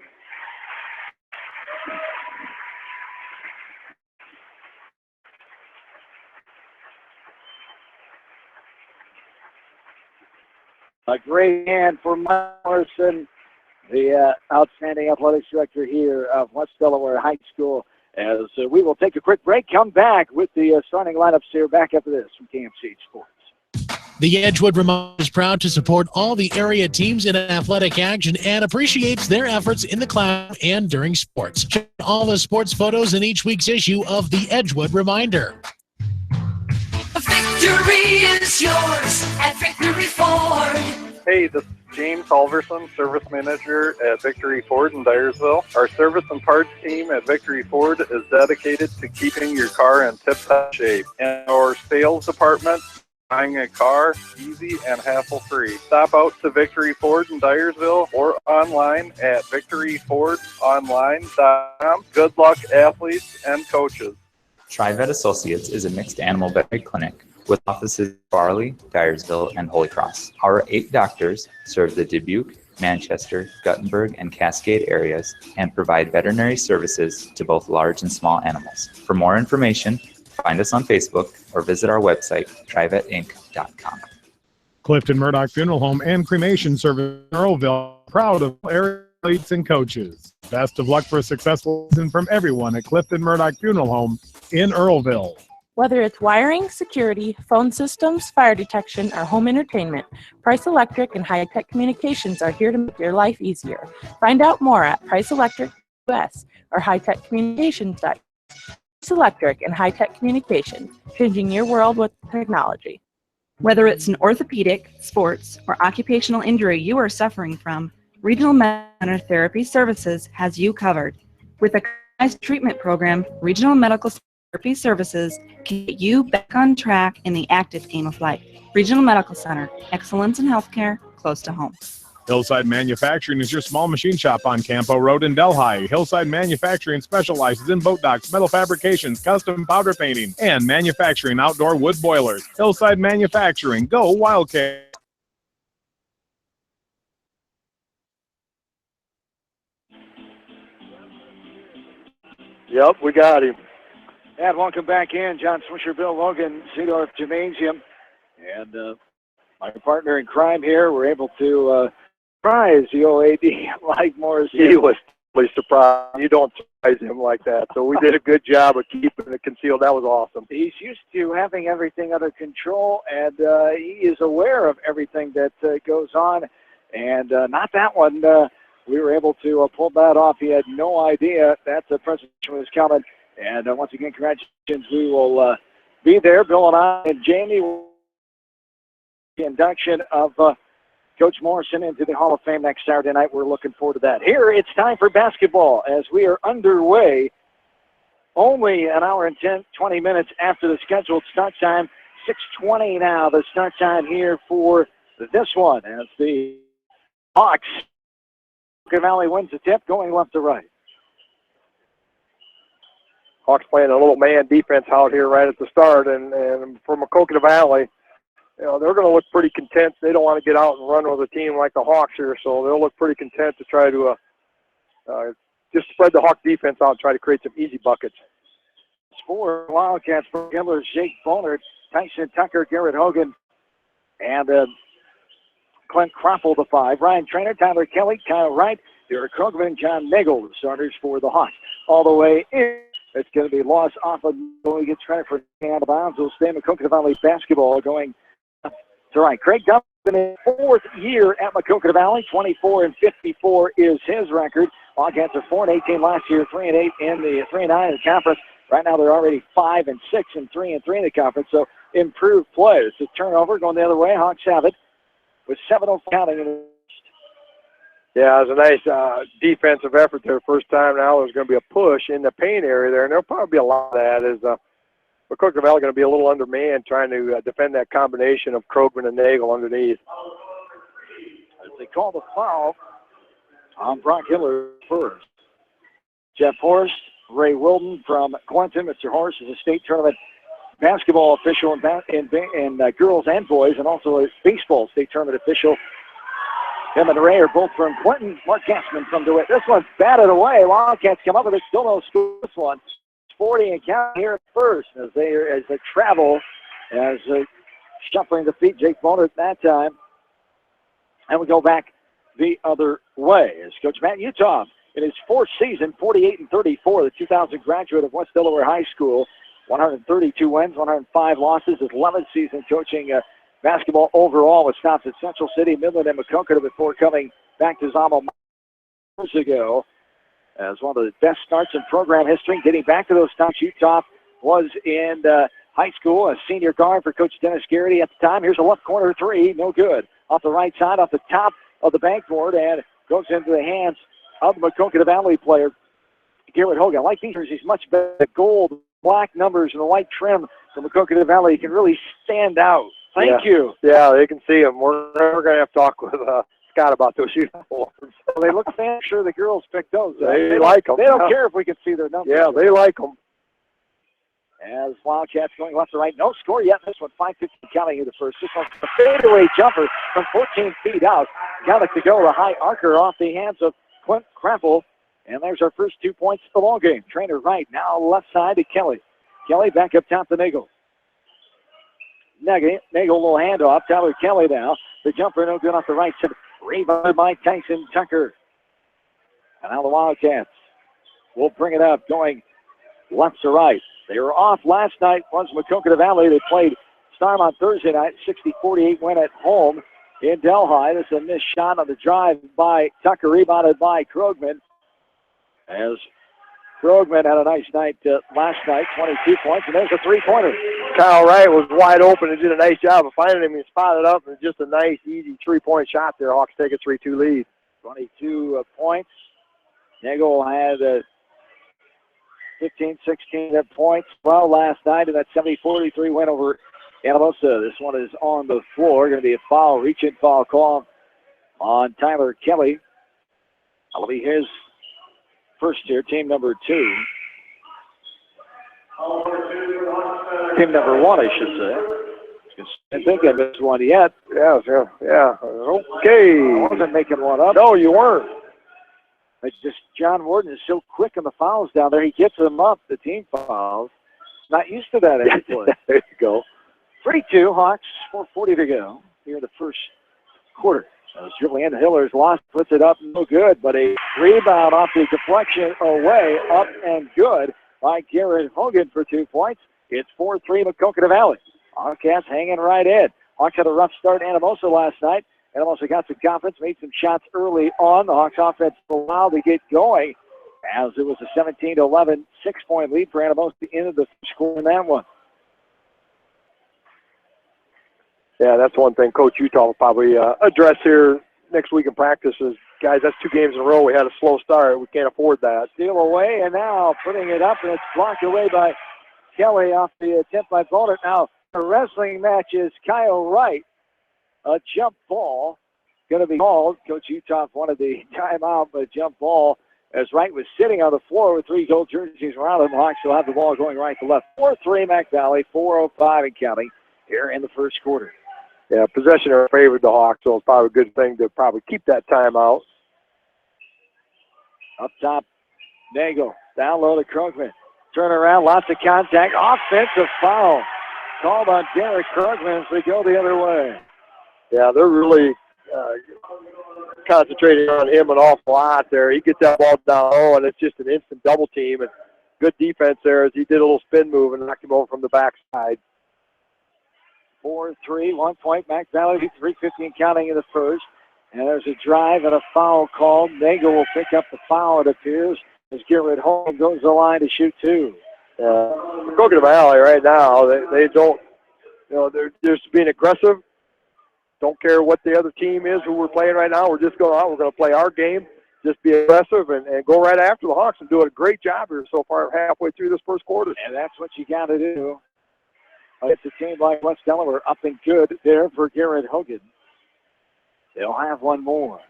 A great hand for Mike Morrison, the outstanding athletics director here of West Delaware High School. As we will take a quick break, come back with the starting lineups here back after this from KMC Sports. The Edgewood Reminder is proud to support all the area teams in athletic action and appreciates their efforts in the class and during sports. Check all the sports photos in each week's issue of the Edgewood Reminder. Victory is yours at Victory Ford. Hey, this is James Halverson, Service Manager at Victory Ford in Dyersville. Our service and parts team at Victory Ford is dedicated to keeping your car in tip-top shape. And our sales department, buying a car easy and hassle-free. Stop out to Victory Ford in Dyersville or online at victoryfordonline.com. Good luck, athletes and coaches. TriVet Associates is a mixed animal veterinary clinic with offices in Farley, Dyersville, and Holy Cross. Our 8 doctors serve the Dubuque, Manchester, Guttenberg, and Cascade areas and provide veterinary services to both large and small animals. For more information, find us on Facebook or visit our website, trivetinc.com. Clifton Murdoch Funeral Home and Cremation Service in Earlville, proud of area athletes and coaches. Best of luck for a successful season from everyone at Clifton Murdoch Funeral Home in Earlville. Whether it's wiring, security, phone systems, fire detection, or home entertainment, Price Electric and High Tech Communications are here to make your life easier. Find out more at Price Electric US or hightechcommunications.com. Price Electric and High Tech Communications, changing your world with technology. Whether it's an orthopedic, sports, or occupational injury you are suffering from, Regional Medical Center Therapy Services has you covered. With a customized treatment program, Regional Medical Therapy Services can get you back on track in the active game of life. Regional Medical Center, excellence in healthcare, close to home. Hillside Manufacturing is your small machine shop on Campo Road in Delhi. Hillside Manufacturing specializes in boat docks, metal fabrications, custom powder painting, and manufacturing outdoor wood boilers. Hillside Manufacturing, go Wildcat! Yep, we got him. And welcome back in, John Swisher, Bill Logan, Seedorf Gymnasium. And my partner in crime here, we're able to surprise the OAD like Morrison. He was totally surprised. You don't surprise him like that. So we did a good job of keeping it concealed. That was awesome. He's used to having everything under control, and he is aware of everything that goes on. And not that one. we were able to pull that off. He had no idea that the presentation was coming. And once again, congratulations. We will be there, Bill and I and Jamie. The induction of Coach Morrison into the Hall of Fame next Saturday night. We're looking forward to that. Here, it's time for basketball as we are underway. Only an hour and 20 minutes after the scheduled start time. 6:20 now, the start time here for this one as the Hawks. Maquoketa Valley wins the tip, going left to right. Hawks playing a little man defense out here right at the start, and for Maquoketa Valley, you know, they're going to look pretty content. They don't want to get out and run with a team like the Hawks here, so they'll look pretty content to try to just spread the Hawk defense out and try to create some easy buckets. For Wildcats, for Gillers, Jake Bonert, Tyson Tucker, Garrett Hogan, and Clint Kroppel, the 5. Ryan Trainer, Tyler Kelly, Kyle Wright, Derek Krogman, John Nagel, the starters for the Hawks. All the way in. It's going to be lost off of he gets credit for out of bounds. It'll stay Maquoketa Valley basketball going to right. Craig Duffin in his 4th year at Maquoketa Valley. 24-54 is his record. Wildcats are 4-18 last year, 3-8 in the 3-9 in the conference. Right now they're already 5-6 and 3-3 in the conference. So improved play. It's a turnover going the other way. Hawks have it with 7:05 counting in the Yeah, it was a nice defensive effort there first time. Now there's going to be a push in the paint area there, and there'll probably be a lot of that as Maquoketa Valley going to be a little undermanned trying to defend that combination of Krogman and Nagel underneath. As they call the foul on Brock Hiller first. Jeff Horst, Ray Wilden from Clinton. Mr. Horst is a state tournament basketball official in girls and boys, and also a baseball state tournament official. Him and Ray are both from Clinton. Mark Gassman from DeWitt. This one's batted away. Wildcats come up with it. Still no score. This one. 40 and count here at first as they travel, as shuffling the feet. Jake Bonner at that time. And we go back the other way as Coach Matt Utah in his 4th season, 48-34, the 2000 graduate of West Delaware High School, 132 wins, 105 losses. His 11th season coaching basketball overall with stops at Central City, Midland, and Maquoketa before coming back to Zama years ago as one of the best starts in program history. Getting back to those stops, Utah was in high school, a senior guard for Coach Dennis Garrity at the time. Here's a left corner 3, no good. Off the right side, off the top of the backboard, and goes into the hands of the Maquoketa Valley player, Garrett Hogan. I like these jerseys much better. The gold, black numbers, and the white trim from Maquoketa Valley can really stand out. Thank you. Yeah, they can see them. We're going to have to talk with Scott about those uniforms. Well, they look fancy. I'm sure the girls picked those. They like them. They don't care if we can see their numbers. Yeah, they like them. As Wildcats going left to right. No score yet. This one, 5:15 counting in the first. This one's a fadeaway jumper from 14 feet out. Got it to go. The high archer off the hands of Clint Krappel. And there's our first 2 points of the ball game. Trainer right. Now left side to Kelly. Kelly back up top to Nagel. Nagel, a little handoff. Tyler Kelly now. The jumper no good off the right side. Rebounded by Tyson Tucker. And now the Wildcats will bring it up going left to right. They were off last night. Was Maquoketa Valley. They played Storm on Thursday night. 60-48 win at home in Delhi. This is a missed shot on the drive by Tucker. Rebounded by Krogman. As Krogman had a nice night last night. 22 points. And there's a three-pointer. Kyle Wright was wide open and did a nice job of finding him. He spotted up and just a nice, easy three-point shot there. Hawks take a 3-2 lead. 22 points. Nagel had 15, 16 points well last night in that 70-43 win over Anamosa. This one is on the floor. Going to be a foul, reach-in foul call on Tyler Kelly. That'll be his first here, team number 2. Team number 1, I should say. I think I missed one yet. Yeah. Okay. I wasn't making one up. No, you weren't. It's just John Warden is so quick on the fouls down there. He gets them up, the team fouls. Not used to that anymore. There you go. 3-2, Hawks, 4:40 to go here in the first quarter. Dribbling in, Hiller's lost, puts it up, no good, but a rebound off the deflection away, up and good by Garrett Hogan for 2 points. It's 4-3 Maquoketa Valley. Hawks hanging right in. Hawks had a rough start in Anamosa last night, and also got some confidence, made some shots early on. The Hawks offense took a while to get going, as it was a 17-11 6-point lead for Animos at the end of the score in that one. Yeah, that's one thing Coach Utah will probably address here next week in practice is, guys, that's 2 games in a row. We had a slow start. We can't afford that. Steal away, and now putting it up, and it's blocked away by Kelly off the attempt by Bollert. Now, the wrestling match is Kyle Wright. A jump ball going to be called. Coach Utah wanted the timeout, but a jump ball as Wright was sitting on the floor with 3 gold jerseys around him. Hawks will have the ball going right to left. 4-3 Mac Valley, 4:05 and counting here in the first quarter. Yeah, possession favored the Hawks, so it's probably a good thing to probably keep that timeout. Up top, Nagel. Down low to Krugman. Turn around, lots of contact. Offensive foul called on Derek Krugman as we go the other way. Yeah, they're really concentrating on him an awful lot there. He gets that ball down low, and it's just an instant double team. And good defense there as he did a little spin move and knocked him over from the backside. 4-3, 1 point. Mac Valley, 3:50 and counting in the first. And there's a drive and a foul called. Nagel will pick up the foul, it appears, as Garrett Holm goes to the line to shoot 2. Maquoketa Valley right now, they don't, they're just being aggressive. Don't care what the other team is who we're playing right now. We're just going out. We're going to play our game, just be aggressive and go right after the Hawks and doing a great job here so far halfway through this first quarter. And that's what you got to do. It's a team like West Delaware up and good there for Garrett Hogan. They'll have one more.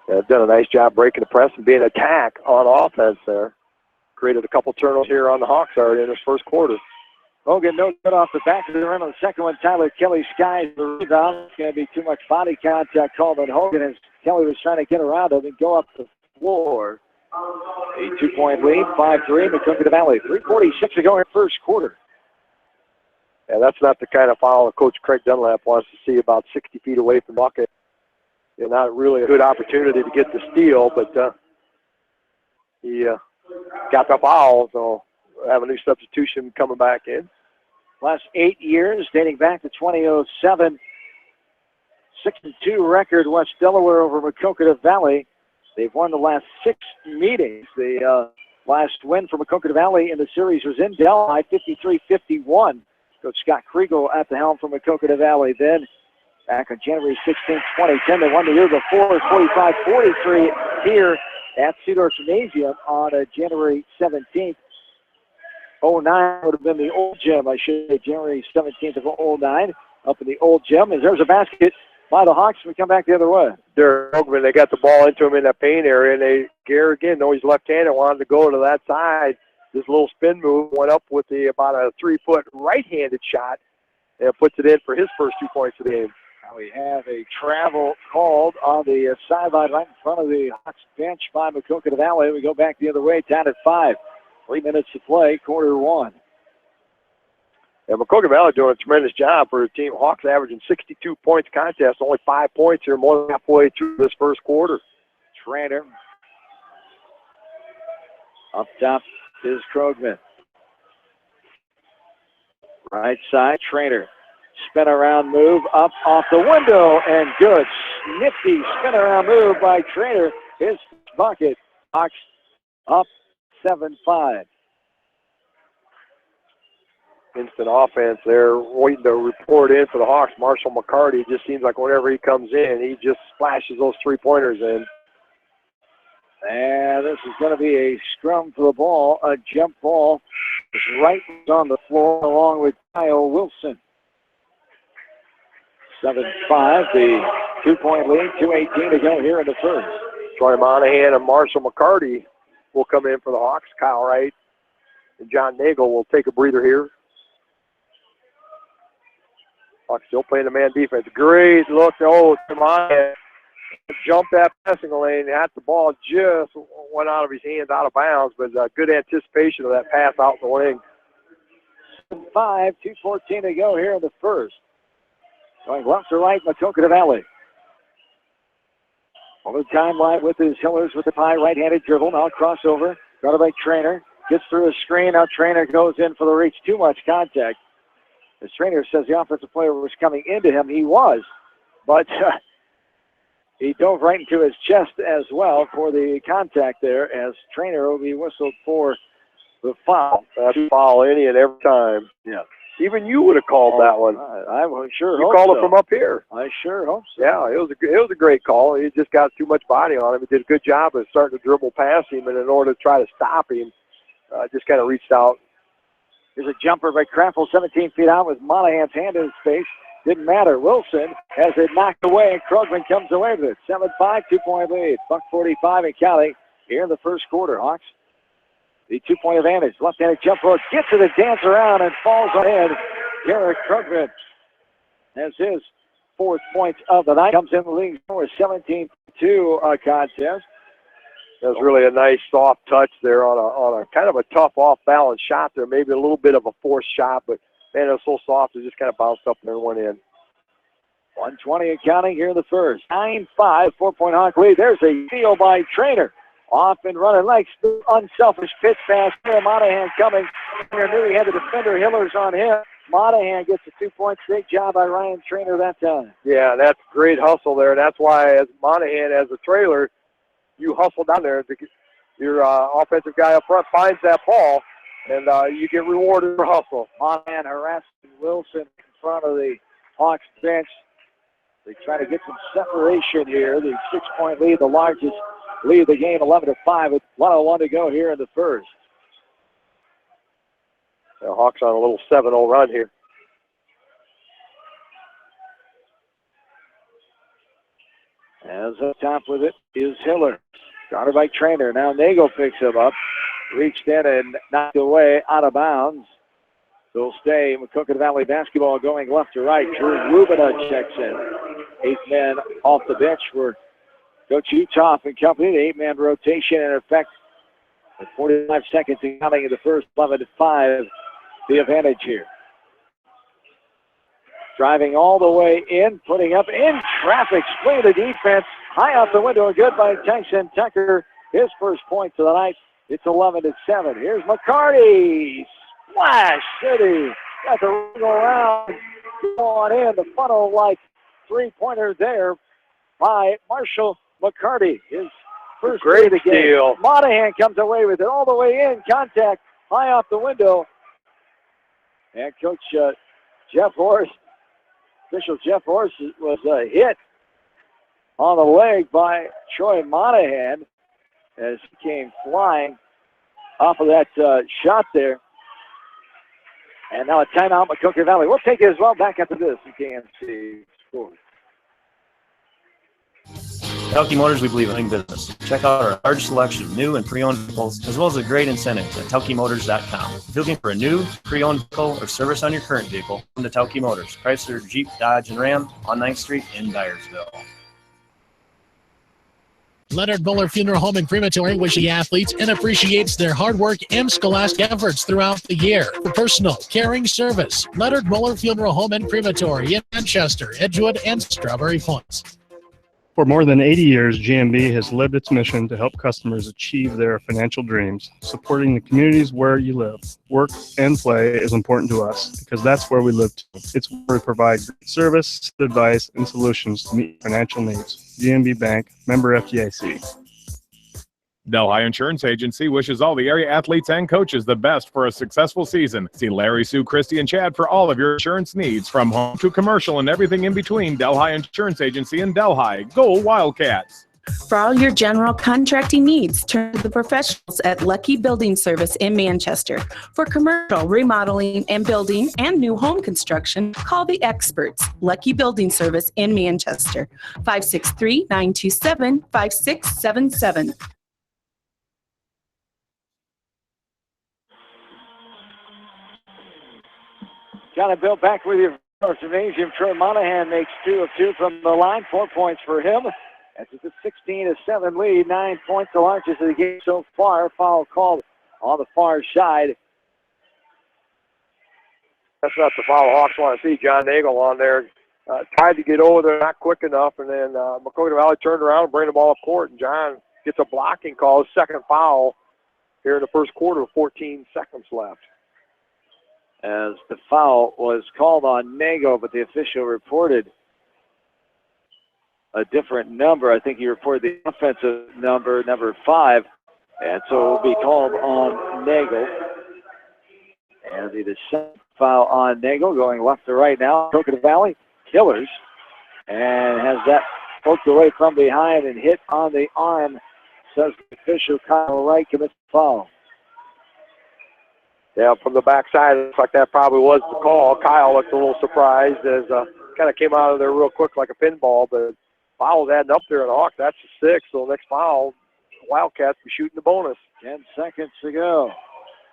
They've done a nice job breaking the press and being an attack on offense there. Created a couple turnovers here on the Hawks already in this first quarter. Hogan, no good off the back of the rim on the second one. Tyler Kelly skies the rebound. It's going to be too much body contact called on Hogan as Kelly was trying to get around him and go up the floor. A 2-point lead, 5-3, Maquoketa Valley. 3:46 to go in first quarter. Yeah, that's not the kind of foul that Coach Craig Dunlap wants to see about 60 feet away from the bucket. Not really a good opportunity to get the steal, but he got the foul, so we'll have a new substitution coming back in. Last 8 years, dating back to 2007, 6-2 record West Delaware over Maquoketa Valley. They've won the last 6 meetings. The last win for Maquoketa Valley in the series was in Delhi, 53-51. Coach Scott Kriegel at the helm for Maquoketa Valley. Then, back on January 16, 2010, they won the year before, 45-43 here at Cedar Gymnasium on January 17th. 09 would have been the old gym, I should say, January 17th of 09, up in the old gym. As there's a basket by the Hawks, we come back the other way. Derek Hogan, they got the ball into him in that paint area, and Garrett, again, though he's left-handed, wanted to go to that side. This little spin move went up with about a 3-foot right-handed shot and puts it in for his first 2 points of the game. Now we have a travel called on the sideline right in front of the Hawks bench by Maquoketa Valley. We go back the other way, down at 5. 3 minutes to play, quarter 1. And Maquoketa Valley doing a tremendous job for a team. Hawks averaging 62 points contest, only 5 points here, more than halfway through this first quarter. Trainer. Up top is Krugman. Right side, Trainer. Spin around move up off the window and good. Nifty spin around move by Trainer. His bucket. Hawks up 7-5. Instant offense there, waiting to report in for the Hawks. Marshall McCarty, it just seems like whenever he comes in, he just splashes those 3-pointers in. And this is going to be a scrum for the ball, a jump ball. Wright on the floor along with Kyle Wilson. 7-5, the 2-point lead, 2:18 to go here in the first. Troy Monahan and Marshall McCarty will come in for the Hawks. Kyle Wright and John Nagel will take a breather here. Hawks still playing the man defense. Great look. Oh, Monahan jumped that passing lane. Had the ball just went out of his hands, out of bounds, but good anticipation of that pass out in the wing. 5, 2:14 to go here in the first. Going left to right, Maquoketa Valley. Over the timeline with his Hillers with the high right-handed dribble. Now crossover. Guarded by Trainer. Gets through a screen. Now Trainer goes in for the reach. Too much contact. As Trainer says the offensive player was coming into him. He was. but he dove right into his chest as well for the contact there, as Trainer will be whistled for the foul. That's a foul any and every time. Yeah. Even you would have called that one. I sure You hope called so. it from up here. I sure hope so. Yeah, it was a great call. He just got too much body on him. He did a good job of starting to dribble past him, and in order to try to stop him, just kind of reached out. Here's a jumper by Krampel, 17 feet out with Monahan's hand in his face. Didn't matter. Wilson has it knocked away, and Krugman comes away with it. 7-5, 2-point lead. Buck 45 and counting here in the first quarter. Hawks, the 2-point advantage. Left-handed jump hook, gets to the dance around and falls ahead. Garrett Krugman has his 4th point of the night. Comes in the league for a 17-2 contest. That was really a nice soft touch there on a kind of a tough off-balance shot there. Maybe a little bit of a forced shot, but man, it was so soft it just kind of bounced up there and went in. 1:20 and counting here in the first. 9-5, 4-point Hawk lead. There's a steal by Trainer. Off and running legs. Unselfish pitch pass here. Monahan coming. Trainer knew he had the defender. Hiller's on him. Monahan gets a 2-point. Great job by Ryan Trainer that time. Yeah, that's great hustle there. That's why as Monahan, as a trailer, you hustle down there. Your offensive guy up front finds that ball, and you get rewarded for hustle. Monahan harassing Wilson in front of the Hawks bench. They try to get some separation here. The 6-point lead, the largest lead of the game, 11-5 with 1:01 to go here in the first. The Hawks on a little 7-0 run here. As up top with it is Hiller. Guarded by Trainer. Now Nagel picks him up. Reached in and knocked away out of bounds. They'll stay. Maquoketa Valley basketball going left to right. Drew Rubina checks in. 8th man off the bench for Coach Uthoff and company. The 8-man rotation in effect with 45 seconds and counting in the first. 11-5, the advantage here. Driving all the way in, putting up in traffic. Split the defense. High out the window. Good by Tyson Tucker. His first point of the night. It's 11-7. Here's McCarty. Splash City. Got the ring around. Go on in. The funnel-like three-pointer there by Marshall McCarty. His first great of the game. steal. Monahan comes away with it all the way in. Contact high off the window. And Coach Jeff Horst, official Jeff Horst, was hit on the leg by Troy Monahan as he came flying off of that shot there. And now a timeout, Maquoketa Valley. We'll take it as well back after this. You can't see scores. Telke Motors, we believe in business. Check out our large selection of new and pre-owned vehicles, as well as a great incentive at TelkeMotors.com. If you're looking for a new, pre-owned vehicle or service on your current vehicle, come to Telke Motors. Chrysler, Jeep, Dodge, and Ram on 9th Street in Dyersville. Leonard Muller Funeral Home and Crematory wishes the athletes and appreciates their hard work and scholastic efforts throughout the year. For personal, caring service, Leonard Muller Funeral Home and Crematory in Manchester, Edgewood, and Strawberry Points. For more than 80 years, GMB has lived its mission to help customers achieve their financial dreams. Supporting the communities where you live, work, and play is important to us because that's where we live too. It's where we provide great service, advice, and solutions to meet financial needs. GMB Bank, member FDIC. Delhi Insurance Agency wishes all the area athletes and coaches the best for a successful season. See Larry, Sue, Christy, and Chad for all of your insurance needs, from home to commercial and everything in between. Delhi Insurance Agency in Delhi. Go Wildcats! For all your general contracting needs, turn to the professionals at Lucky Building Service in Manchester. For commercial, remodeling, and building and new home construction, call the experts. Lucky Building Service in Manchester. 563-927-5677. Got it, Bill, back with you for gymnasium. Troy Monahan makes 2 of 2 from the line. 4 points for him. That's a 16-7 lead. 9 points, the largest of the game so far. Foul called on the far side. That's not the foul Hawks want to see. John Nagel on there. Tried to get over there, not quick enough, and then Maquoketa Valley turned around and bring the ball up court, and John gets a blocking call, his second foul here in the first quarter with 14 seconds left. As the foul was called on Nago, but the official reported a different number. I think he reported the offensive number 5, and so it will be called on Nagel. And the second foul on Nagel, going left to right now. Maquoketa Valley Killers, and has that poked away from behind and hit on the arm. Says the official Kyle Wright commits the foul. Yeah, from the backside, it looks like that probably was the call. Kyle looked a little surprised as kind of came out of there real quick like a pinball, but foul's adding up there in Hawks. That's the 6th, so next foul, Wildcats be shooting the bonus. 10 seconds to go.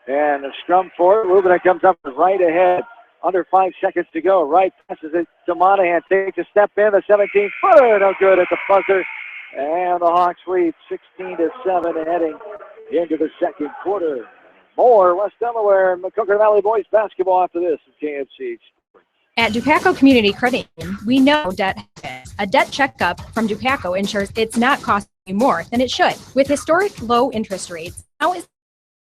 And a scrum for it. Ruben comes up right ahead. Under 5 seconds to go. Right passes it to Monahan. Takes a step in. The 17-footer. No good at the buzzer. And the Hawks lead 16-7 and heading into the second quarter. More West Delaware and Maquoketa Valley boys basketball after this in KMC. At Dupaco Community Credit Union, we know debt happens. A debt checkup from Dupaco ensures it's not costing you more than it should. With historic low interest rates, now is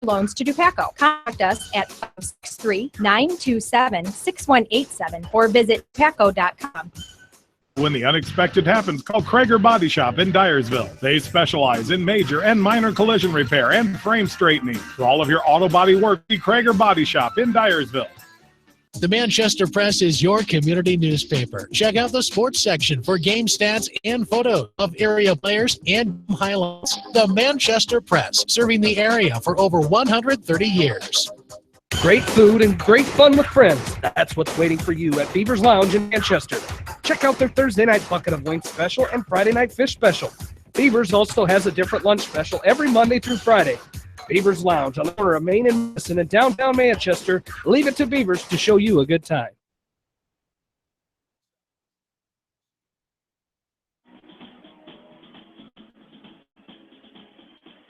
loans to Dupaco. Contact us at 563-927-6187 or visit dupaco.com. When the unexpected happens, call Krager Body Shop in Dyersville. They specialize in major and minor collision repair and frame straightening. For all of your auto body work, see Krager Body Shop in Dyersville. The Manchester Press is your community newspaper. Check out the sports section for game stats and photos of area players and highlights. The Manchester Press, serving the area for over 130 years. Great food and great fun with friends. That's what's waiting for you at Beaver's Lounge in Manchester. Check out their Thursday night bucket of wings special and Friday night fish special. Beaver's also has a different lunch special every Monday through Friday. Beaver's Lounge on the corner of Main and Madison in downtown Manchester. Leave it to Beaver's to show you a good time.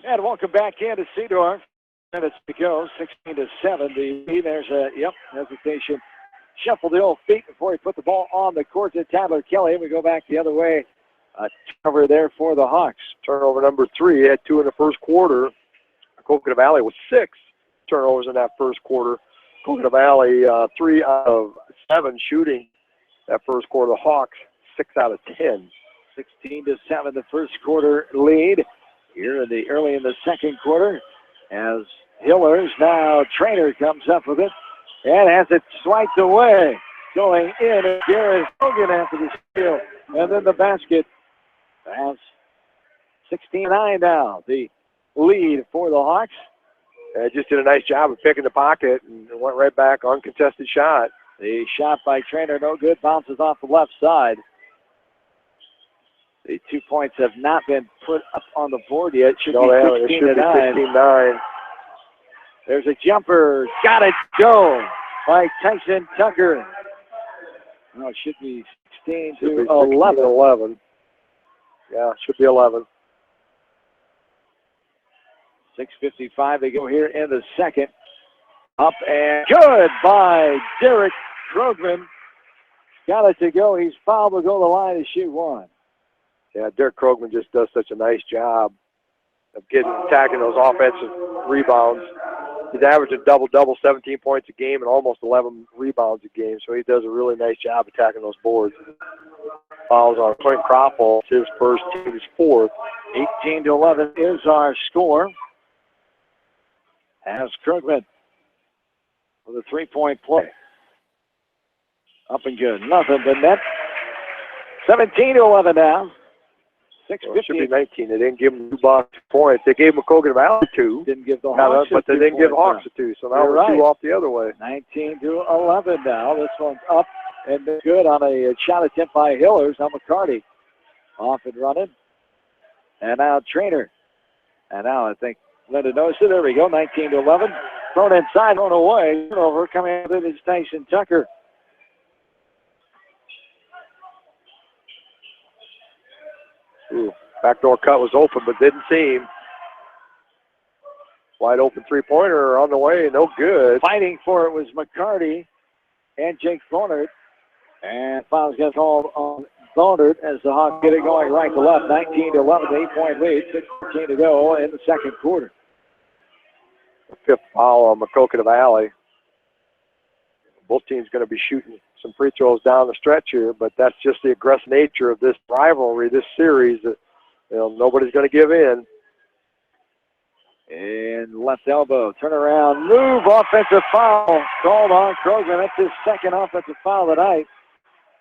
And welcome back into Cedar. Minutes to go, 16-7. There's a hesitation. Shuffle the old feet before he put the ball on the court to Tyler Kelly. We go back the other way. Turnover there for the Hawks. Turnover number 3. He had 2 in the first quarter. Maquoketa Valley with 6 turnovers in that first quarter. Maquoketa Valley 3 out of 7 shooting that first quarter. The Hawks 6 out of 10. 16-7, the first quarter lead. Here early in the second quarter, as Hillers, now Trainer comes up with it and has it swiped away. Going in, and Garrett Hogan after the steal. And then the basket. That's 16-9 now. The lead for the Hawks. Just did a nice job of picking the pocket and went right back, uncontested shot. The shot by Trainer, no good, bounces off the left side. The 2 points have not been put up on the board yet. It should be 16-9. There's a jumper. Got it. Go by Tyson Tucker. No, it should be 16-11. 11. Yeah, it should be 11. 6:55 to go here in the second. Up and good by Derek Krogman. Got it to go. He's fouled. Will go to the line to shoot one. Yeah, Derek Krogman just does such a nice job of attacking those offensive rebounds. He's averaging double-double, 17 points a game and almost 11 rebounds a game, so he does a really nice job attacking those boards. Fouls on Clint Kroppel, his first, team's fourth. 18-11 is our score. As Krogman with a three-point play. Up and good. Nothing but net. 17-11 now. 6:50. Well, it should be 19. They didn't give him 2 points. They gave Maquoketa Valley 2. Didn't give the Hawks but they didn't give Hawks a 2. So now we're 2 off the other way. 19-11 now. This one's up and good on a shot attempt by Hillers. Now McCarty off and running. And now Trainer. And now I think Linda knows it. There we go. 19-11. Thrown inside, thrown away. Turnover coming out of it is Tyson Tucker. Ooh, backdoor cut was open, but didn't seem. Wide open three-pointer on the way, no good. Fighting for it was McCarty and Jake Bonert. And fouls get called on Bonert as the Hawks get it going right to left. 19-11, 8-point lead. 6:14 to go in the second quarter. The 5th foul on Maquoketa Valley. Both teams going to be shooting some free throws down the stretch here, but that's just the aggressive nature of this rivalry, this series. That, nobody's going to give in. And left elbow, turn around, move, offensive foul called on Krogman. That's his second offensive foul of the night.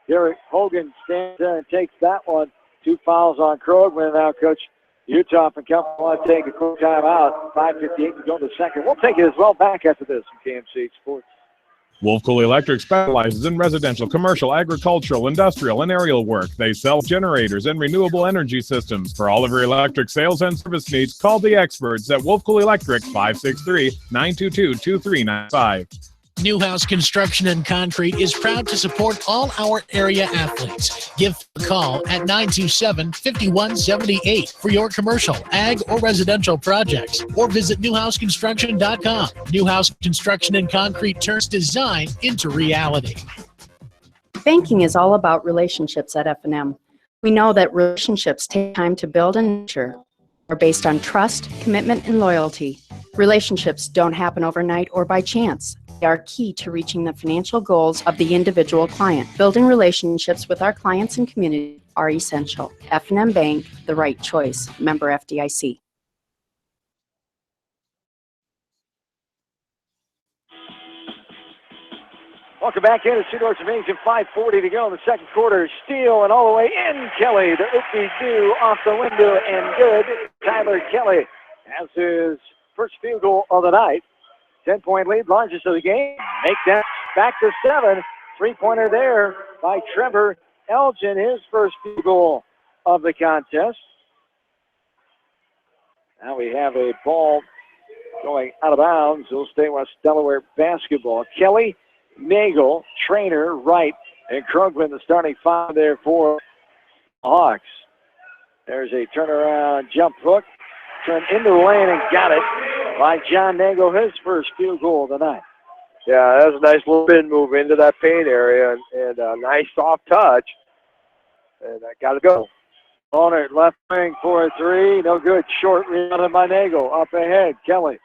Derek Hogan stands there and takes that one. 2 fouls on Krogman. Now, Coach Utah and company want to take a quick timeout. 5:58 to go in the second. We'll take it as well back after this from KMC Sports. Wolf Cool Electric specializes in residential, commercial, agricultural, industrial, and aerial work. They sell generators and renewable energy systems. For all of your electric sales and service needs, call the experts at Wolf Cool Electric, 563-922-2395. Newhouse Construction and Concrete is proud to support all our area athletes. Give a call at 927-5178 for your commercial, ag, or residential projects, or visit newhouseconstruction.com. Newhouse Construction and Concrete turns design into reality. Banking is all about relationships at F&M. We know that relationships take time to build and nurture. Are based on trust, commitment, and loyalty. Relationships don't happen overnight or by chance. They are key to reaching the financial goals of the individual client. Building relationships with our clients and community are essential. F&M Bank, the right choice. Member FDIC. Welcome back into Cedar Gymnasium. 5:40 to go in the second quarter. Steal and all the way in. Kelly, the oopsie-doo off the window and good. Tyler Kelly has his first field goal of the night. 10-point lead, largest of the game. Make that back to 7. 3-pointer there by Trevor Elgin, his first field goal of the contest. Now we have a ball going out of bounds. It'll stay West Delaware basketball. Kelly, Nagel, Trainer, Wright, and Krugman, the starting 5 there for the Hawks. There's a turnaround jump hook. Turned into the lane and got it by John Nagel, his first field goal of the night. Yeah, that was a nice little spin move into that paint area and a nice soft touch. And I got to go. Bonner, left wing for a 3. No good. Short rebound by Nagel. Up ahead. Kelly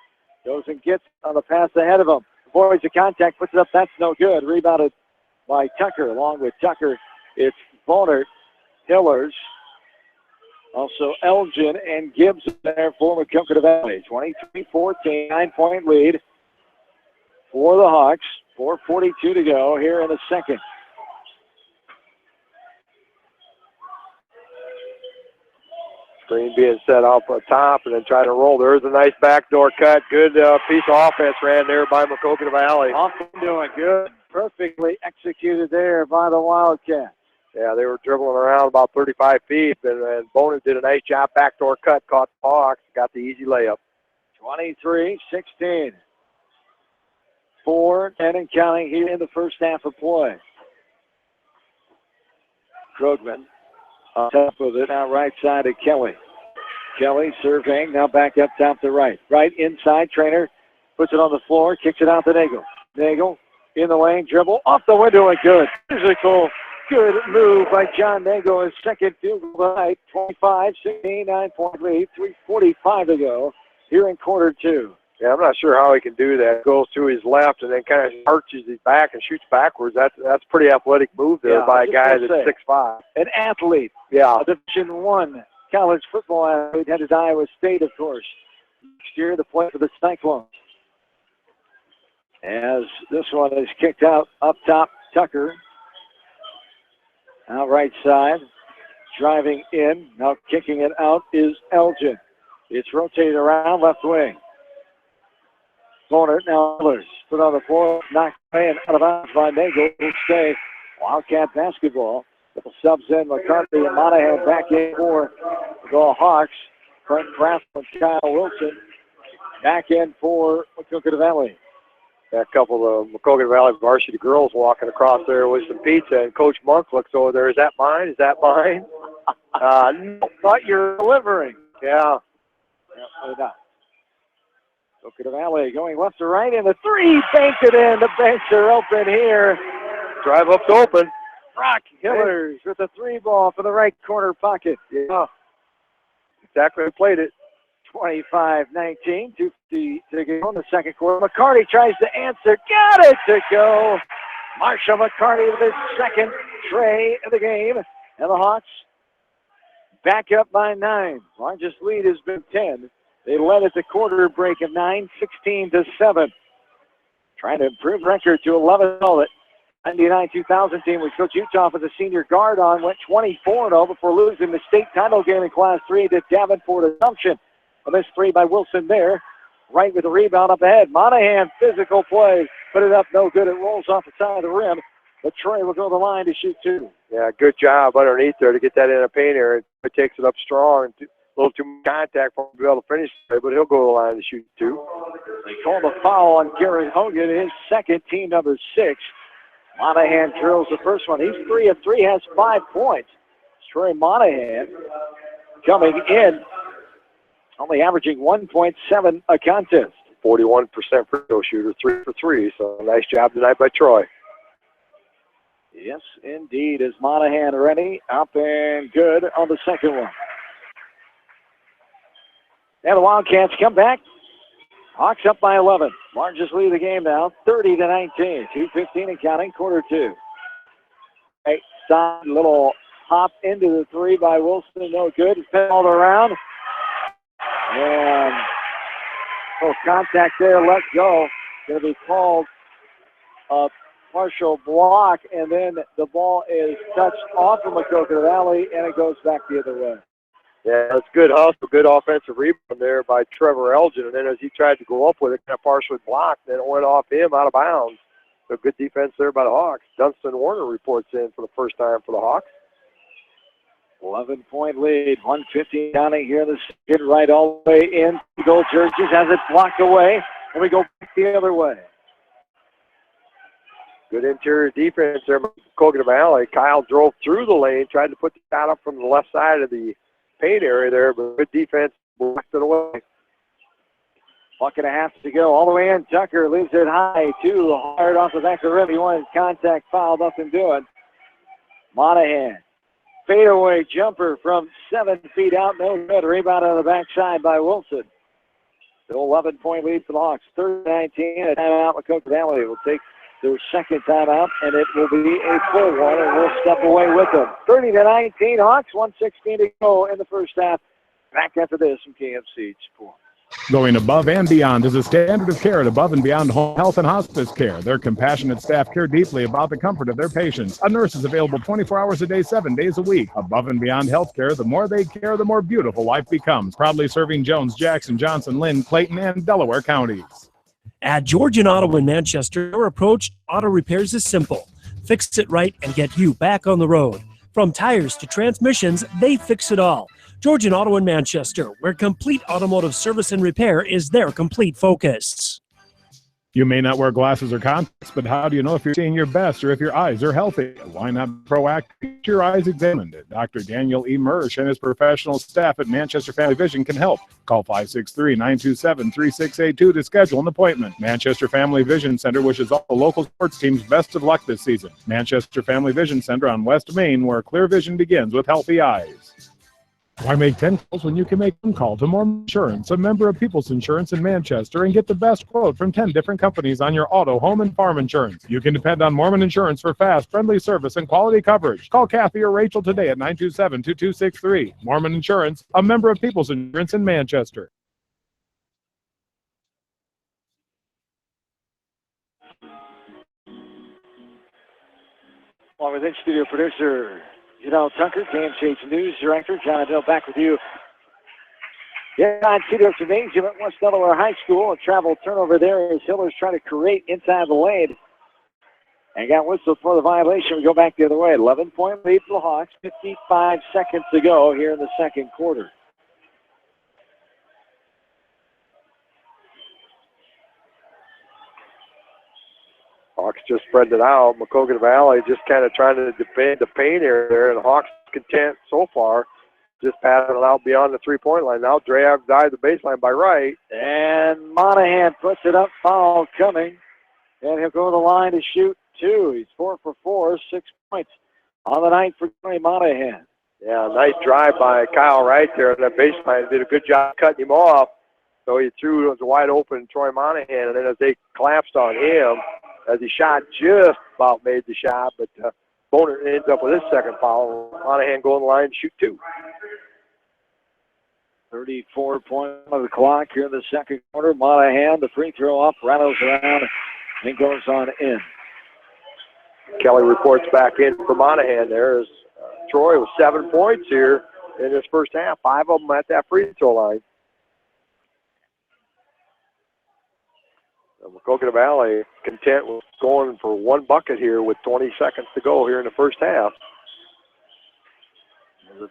goes and gets on the pass ahead of him. Avoids the contact. Puts it up. That's no good. Rebounded by Tucker. Along with Tucker, it's Bonner, Hillers, also Elgin and Gibbs there for Maquoketa Valley. 23-14, 9-point lead for the Hawks. 4:42 to go here in the second. Screen being set off on top and then try to roll. There's a nice backdoor cut. Good piece of offense ran there by Maquoketa Valley. Off doing good. Perfectly executed there by the Wildcats. Yeah, they were dribbling around about 35 feet, and Bonin did a nice job. Backdoor cut, caught the Hawks, got the easy layup. 23-16. 4 and counting here in the first half of play. Krugman on top of it, now right side of Kelly. Kelly surveying, now back up top to right. Right inside, Trainer puts it on the floor, kicks it out to Nagel. Nagel in the lane, dribble, off the window and good. Physical, good move by John Nagel, his second field goal of the night. 25-16, 9-point lead, 3:45 to go here in quarter 2. Yeah, I'm not sure how he can do that. Goes to his left and then kind of arches his back and shoots backwards. That's a pretty athletic move there by a guy that's 6'5". An athlete. Yeah. A Division I college football athlete, headed to Iowa State, of course. Next year, the play for the Cyclones. As this one is kicked out up top, Tucker. Now right side, driving in. Now kicking it out is Elgin. It's rotated around left wing. Corner now Ehlers. Put on the floor, knocked away and out of bounds by Nagel. Will stay Wildcat basketball. Couple subs in, McCarthy and Monahan back in for the Hawks. Frank Kraft and Kyle Wilson back in for Maquoketa Valley. A couple of Maquoketa Valley varsity girls walking across there with some pizza, and Coach Monk looks over there. Is that mine? Is that mine? No, but you're delivering. Yeah. Yeah, Maquoketa Valley going left to right, and the 3 banked it in. The banks are open here. Drive up's open. Brock Hillers with the 3 ball for the right corner pocket. Yeah. Exactly played it. 25-19, 2:50 to go in the second quarter. McCarty tries to answer. Got it to go. Marshall McCarty with his second tray of the game. And the Hawks back up by 9. Largest lead has been 10. They led at the quarter break of 9, 16-7. Trying to improve record to 11-0. That 99-2000 team with Coach Utah with the senior guard on went 24-0 before losing the state title game in Class 3 to Davenport Assumption. A missed 3 by Wilson there. Right with the rebound up ahead. Monahan, physical play. Put it up, no good. It rolls off the side of the rim. But Troy will go to the line to shoot 2. Yeah, good job underneath there to get that in a paint area. It takes it up strong. A little too much contact for him to be able to finish it, but he'll go to the line to shoot 2. They called a foul on Garrett Hogan, his second, team number 6. Monahan drills the first one. He's 3 of 3, has 5 points. Troy Monahan coming in, only averaging 1.7 a contest. 41% free throw shooter, 3 for 3. So nice job tonight by Troy. Yes, indeed. Is Monahan ready? Up and good on the second one. And the Wildcats come back. Hawks up by 11. Largest lead of the game now, 30-19. 2:15 and counting, quarter 2. Right side, little hop into the 3 by Wilson. No good. It's all around. And contact there, let go. Going to be called a partial block, and then the ball is touched off of Maquoketa Valley, and it goes back the other way. Yeah, that's good hustle, good offensive rebound there by Trevor Elgin. And then as he tried to go up with it, kind of partially blocked, then it went off him out of bounds. So good defense there by the Hawks. Dunstan Warner reports in for the first time for the Hawks. 11-point lead, 1:15 counting here in the second, right all the way in. Gold Churches has it blocked away, and we go back the other way. Good interior defense there, Maquoketa Valley. Kyle drove through the lane, tried to put the shot up from the left side of the paint area there, but good defense blocked it away. Buck and a half to go. All the way in. Tucker leaves it high. 2 hard off the back of the rim. He wanted contact foul. Nothing doing. Monahan. Fadeaway jumper from 7 feet out. No good. Rebound on the backside by Wilson. Still 11-point lead for the Hawks. 30-19. A timeout. Maquoketa Valley will take their second timeout, and it will be a full one, and we'll step away with them. 30-19. Hawks. 1:16 to go in the first half. Back after this from KFC Sports. Going above and beyond is a standard of care at Above and Beyond Home Health and Hospice Care. Their compassionate staff care deeply about the comfort of their patients. A nurse is available 24 hours a day, 7 days a week. Above and Beyond Healthcare, the more they care, the more beautiful life becomes. Proudly serving Jones, Jackson, Johnson, Lynn, Clayton, and Delaware counties. At Georgian Auto in Manchester, our approach to auto repairs is simple. Fix it right and get you back on the road. From tires to transmissions, they fix it all. Georgian Auto in Manchester, where complete automotive service and repair is their complete focus. You may not wear glasses or contacts, but how do you know if you're seeing your best or if your eyes are healthy? Why not proactive? Get your eyes examined. Dr. Daniel E. Mersch and his professional staff at Manchester Family Vision can help. Call 563-927-3682 to schedule an appointment. Manchester Family Vision Center wishes all the local sports teams best of luck this season. Manchester Family Vision Center on West Main, where clear vision begins with healthy eyes. Why make 10 calls when you can make one call to Mormon Insurance, a member of People's Insurance in Manchester, and get the best quote from 10 different companies on your auto, home, and farm insurance? You can depend on Mormon Insurance for fast, friendly service and quality coverage. Call Kathy or Rachel today at 927-2263. Mormon Insurance, a member of People's Insurance in Manchester. Along with in-studio producer Janelle Tucker, KMCH News Director John Adele, back with you. Yeah, on studio gymnasium at West Delaware High School. A travel turnover there as Hiller's trying to create inside the lane. And got whistled for the violation. We go back the other way. 11-point lead for the Hawks. 55 seconds to go here in the second quarter. Hawks just spread it out. Maquoketa Valley just kind of trying to defend the paint area there, and Hawks content so far. Just passing it out beyond the three-point line. Now Drab dives the baseline by right. And Monahan puts it up, foul coming. And he'll go to the line to shoot 2. He's 4 for 4, 6 points on the night for Troy Monahan. Yeah, nice drive by Kyle Wright there on that baseline. Did a good job cutting him off. So he threw it wide open Troy Monahan, and then as they collapsed on him, as he shot, just about made the shot, but Boner ends up with his second foul. Monahan go on the line and shoot 2. 34 points on the clock here in the second quarter. Monahan, the free throw up, rattles around, and goes on in. Kelly reports back in for Monahan there as Troy with 7 points here in this first half, 5 of them at that free throw line. Maquoketa Valley content with going for 1 bucket here with 20 seconds to go here in the first half.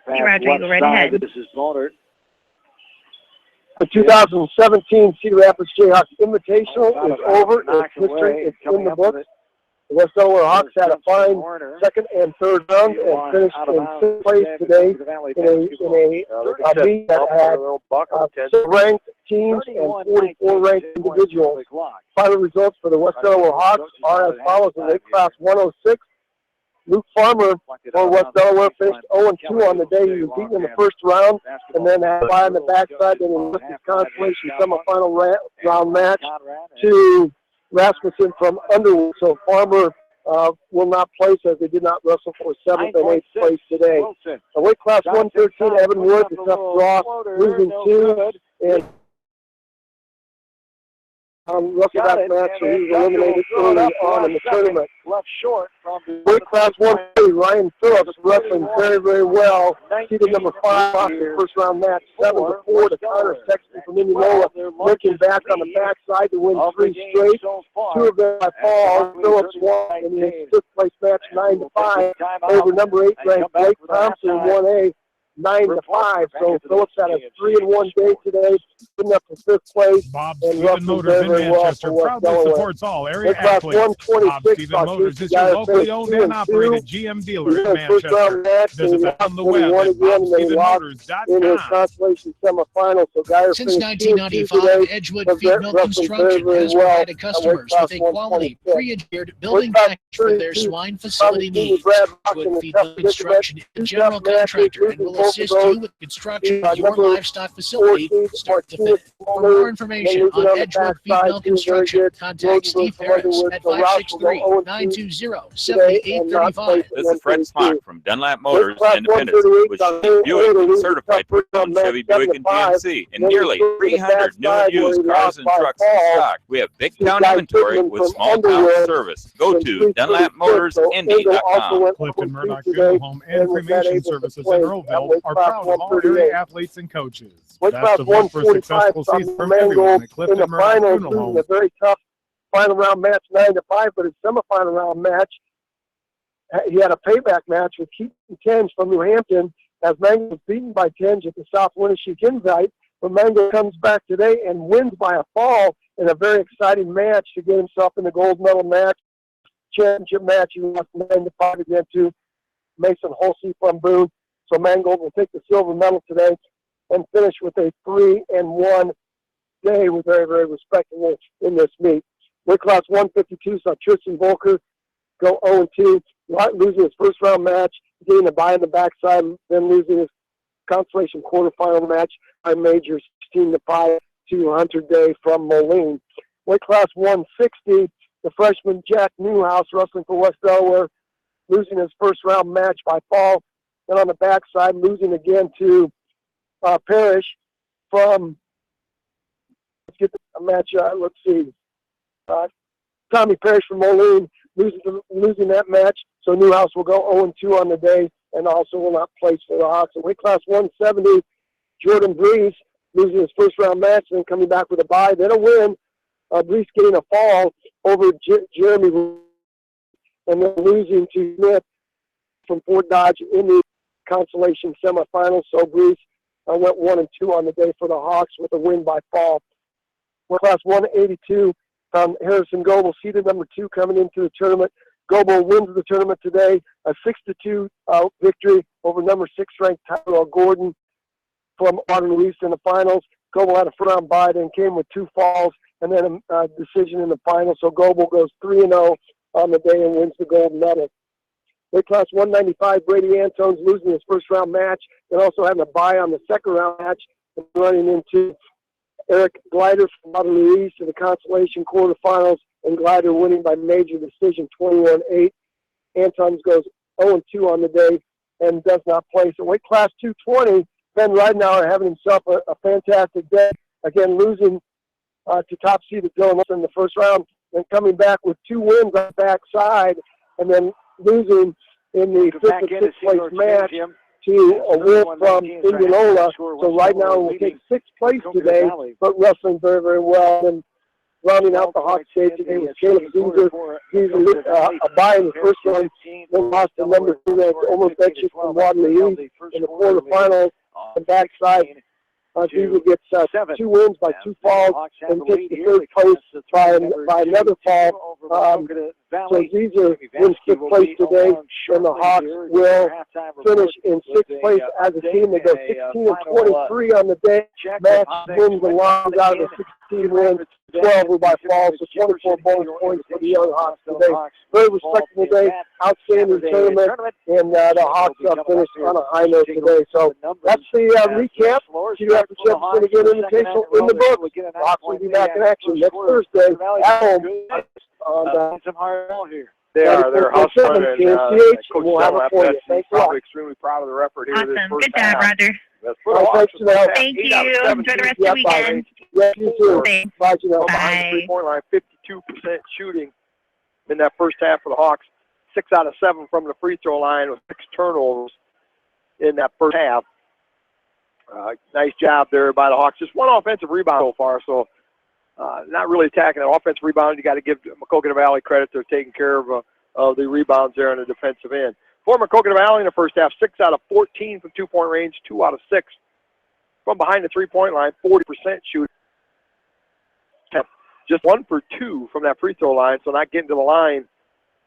Hey, Rodrigo, right ahead. This is Bonner. The 2017 Cedar Rapids Jayhawks Invitational is over. It's history. It's in the books. The West Delaware Hawks had a fine second and third round and finished in 6th place today in a league that had 6 ranked teams and 44 ranked individuals. Final results for the West Delaware Hawks are as follows: in weight class 106. Luke Farmer for West Delaware finished 0-2 on the day. He was beaten in the first round and then had a bye on the backside. Then he lost his consolation semifinal round match to Rasmussen from Underwood. So Farmer will not place as they did not wrestle for 7th and 8th place today. Weight class 113, Evan Wood is up draw, losing 2. And Russell that match, so he was eliminated early on in the tournament. Left short from weight class 130, Ryan Phillips wrestling very, very well. Seeded number 5 off the first round match, 7-4 to Connor Sexton from Indianola, looking back on the backside to win 3 straight. 2 of them by fall. Phillips won in his 5th place match, 9-5 over number 8 ranked Blake Thompson in 1A. 9-5. So Phillips had a 3-1 day today, getting up to 5th place. Bob and Stephen Motors in Manchester proudly supports all area athletes. Bob Stephen Motors is your locally owned and operated GM dealer in Manchester. Visit them on the web at BobStephenMotors.com. Since 1995, Edgewood Feed Mill Construction has provided customers with a quality, pre-engineered building package for their swine facility needs. Edgewood Feed Mill Construction is a general contractor and will assist you with construction of your livestock facility start to finish. For more information on Edgewood Feed Mill Construction, contact Steve Ferris at 563-920-7835. This is Fred Smock from Dunlap Motors in Independence, with Buick and certified pre-owned Chevy, Buick, and GMC, and nearly 300 new and used cars and trucks in stock. We have big town inventory with small town service. Go to DunlapMotorsIndy.com. Clifton Murdoch Funeral Home and Cremation Services in Earlville are proud of all area athletes and coaches. Best of luck for a successful season from everyone at Clifton Murdoch Funeral Home. A very tough final round match, 9-5, but his semifinal round match, he had a payback match with Keaton Tenge from New Hampton, as Mango was beaten by Tenge at the South Winneshiek Invite. But Mango comes back today and wins by a fall in a very exciting match to get himself in the gold medal match, championship match. He lost 9-5 again to Mason Holsey from Boone. So Mangold will take the silver medal today and finish with a 3-1 day. We're very, very respectable in this meet. Weight class 152 saw Tristan Volker go 0-2, losing his first round match, getting a bye on the backside, then losing his consolation quarterfinal match by major 16-5 to Hunter Day from Moline. Weight class 160, the freshman Jack Newhouse wrestling for West Delaware, losing his first round match by fall. Then on the backside, losing again to Parrish from, let's get a match, let's see, Tommy Parrish from Moline, losing that match. So Newhouse will go 0-2 on the day and also will not place for the Hawks. In weight class 170, Jordan Breeze losing his first round match, then coming back with a bye, then a win. Breeze getting a fall over Jeremy and then losing to Smith from Fort Dodge in the consolation semifinals. So Breeze went 1-2 on the day for the Hawks with a win by fall. Weight class 182, Harrison Goebel, seeded number 2 coming into the tournament. Goebel wins the tournament today, a 6-2 victory over number 6 ranked Tyrell Gordon from Waterloo East in the finals. Goebel had a first round bye, then came with 2 falls and then a decision in the final. So Goebel goes 3-0 on the day and wins the gold medal. Weight class 195, Brady Antone's losing his first round match and also having a bye on the second round match and running into Eric Glider from Waterloo East in the consolation quarterfinals and Glider winning by major decision 21-8. Antons goes 0-2 on the day and does not play. So weight class 220, Ben Ridenauer having himself a fantastic day. Again, losing to top seeded Dylan in the first round, then coming back with 2 wins on the backside, and then losing in the 5th and 6th place match to a win from Indianola. So right now we'll take 6th place today, but wrestling very, very well. And rounding out the hot stage today was Caleb Caesar. He's a bye in the first round, then lost to number 2 ranked Omar Betchik from Waterloo in the quarterfinals. On the backside, Caesar gets 2 wins by 2 falls and takes the 3rd place by another fall. So Caesar wins 5th place today, and the Hawks will finish in 6th place as a team. They go 16-23 on the day. Max wins the lines out of the 16 wins. 12 were by falls, so 24 bonus points for the young Hawks today. Very respectable day, outstanding tournament, and the Hawks finished on a high note today. So that's the recap. CDF Championship again invitational in the book. Hawks will be back in action next Thursday at home. Some hard ball here. They are. They're hustling, and Coach Dunlap, Thanks probably extremely proud of the effort here this first Good job, half. Roger. That's for the Hawks. Thank you. Enjoy the rest of the weekend. Yeah, you too. Thanks. Bye, Behind the 3-point line, 52% shooting in that first half for the Hawks. 6 out of 7 from the free throw line with 6 turnovers in that first half. Nice job there by the Hawks. Just 1 offensive rebound so far, so not really attacking that offensive rebound. You got to give Maquoketa Valley credit. They're taking care of the rebounds there on the defensive end. For Maquoketa Valley in the first half, 6 out of 14 from 2-point range, 2 out of 6 from behind the 3-point line, 40% shooting. Just 1 for 2 from that free throw line, so not getting to the line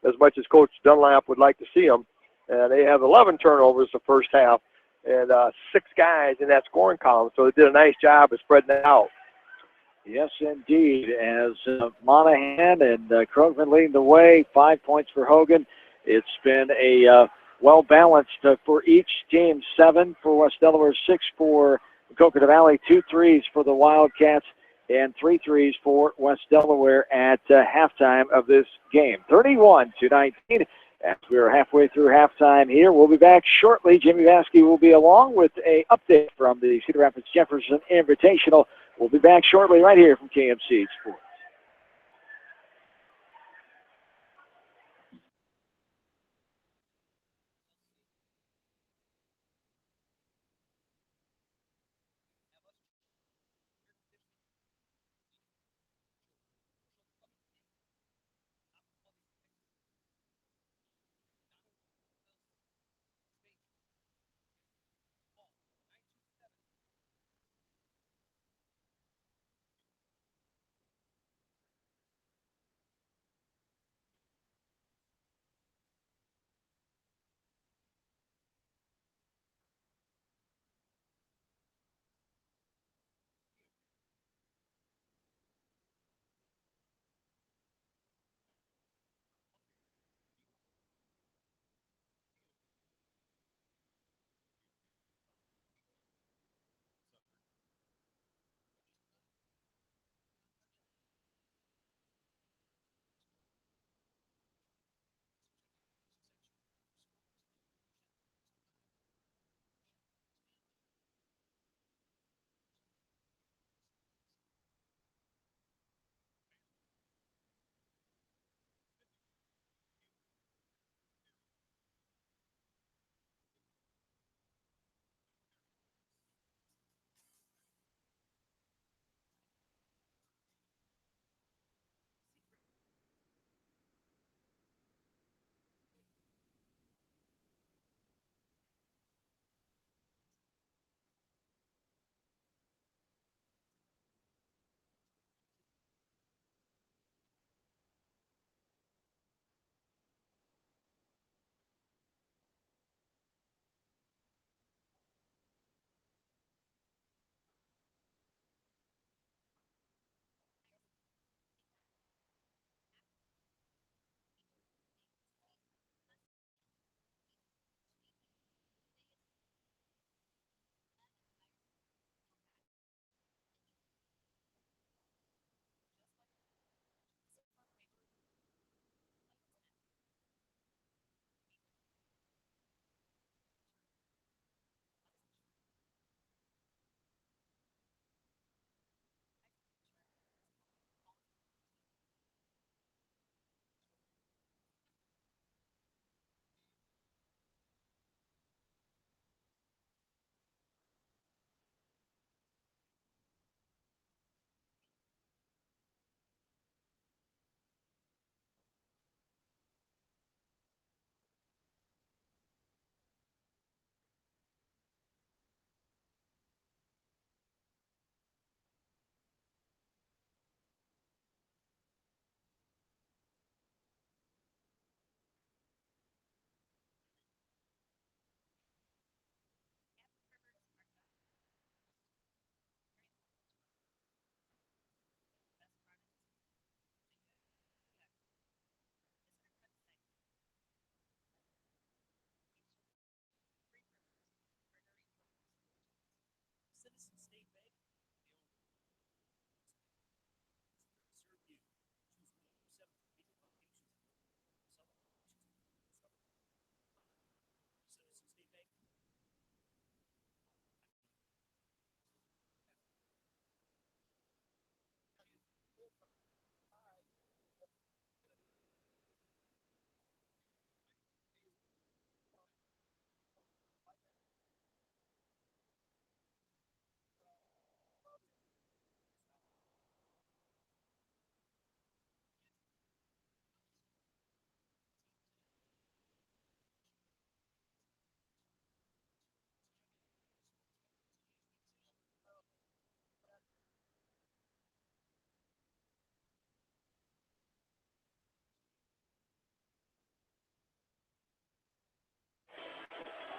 as much as Coach Dunlap would like to see them. And they have 11 turnovers the first half and 6 guys in that scoring column, so they did a nice job of spreading it out. Yes, indeed. As Monahan and Krogman leading the way, 5 points for Hogan. It's been a well-balanced for each team. 7 for West Delaware, 6 for Maquoketa Valley, 2 threes for the Wildcats, and 3 threes for West Delaware at halftime of this game. 31-19. As we are halfway through halftime here, we'll be back shortly. Jimmy Vasky will be along with an update from the Cedar Rapids Jefferson Invitational. We'll be back shortly right here from KMC Sports.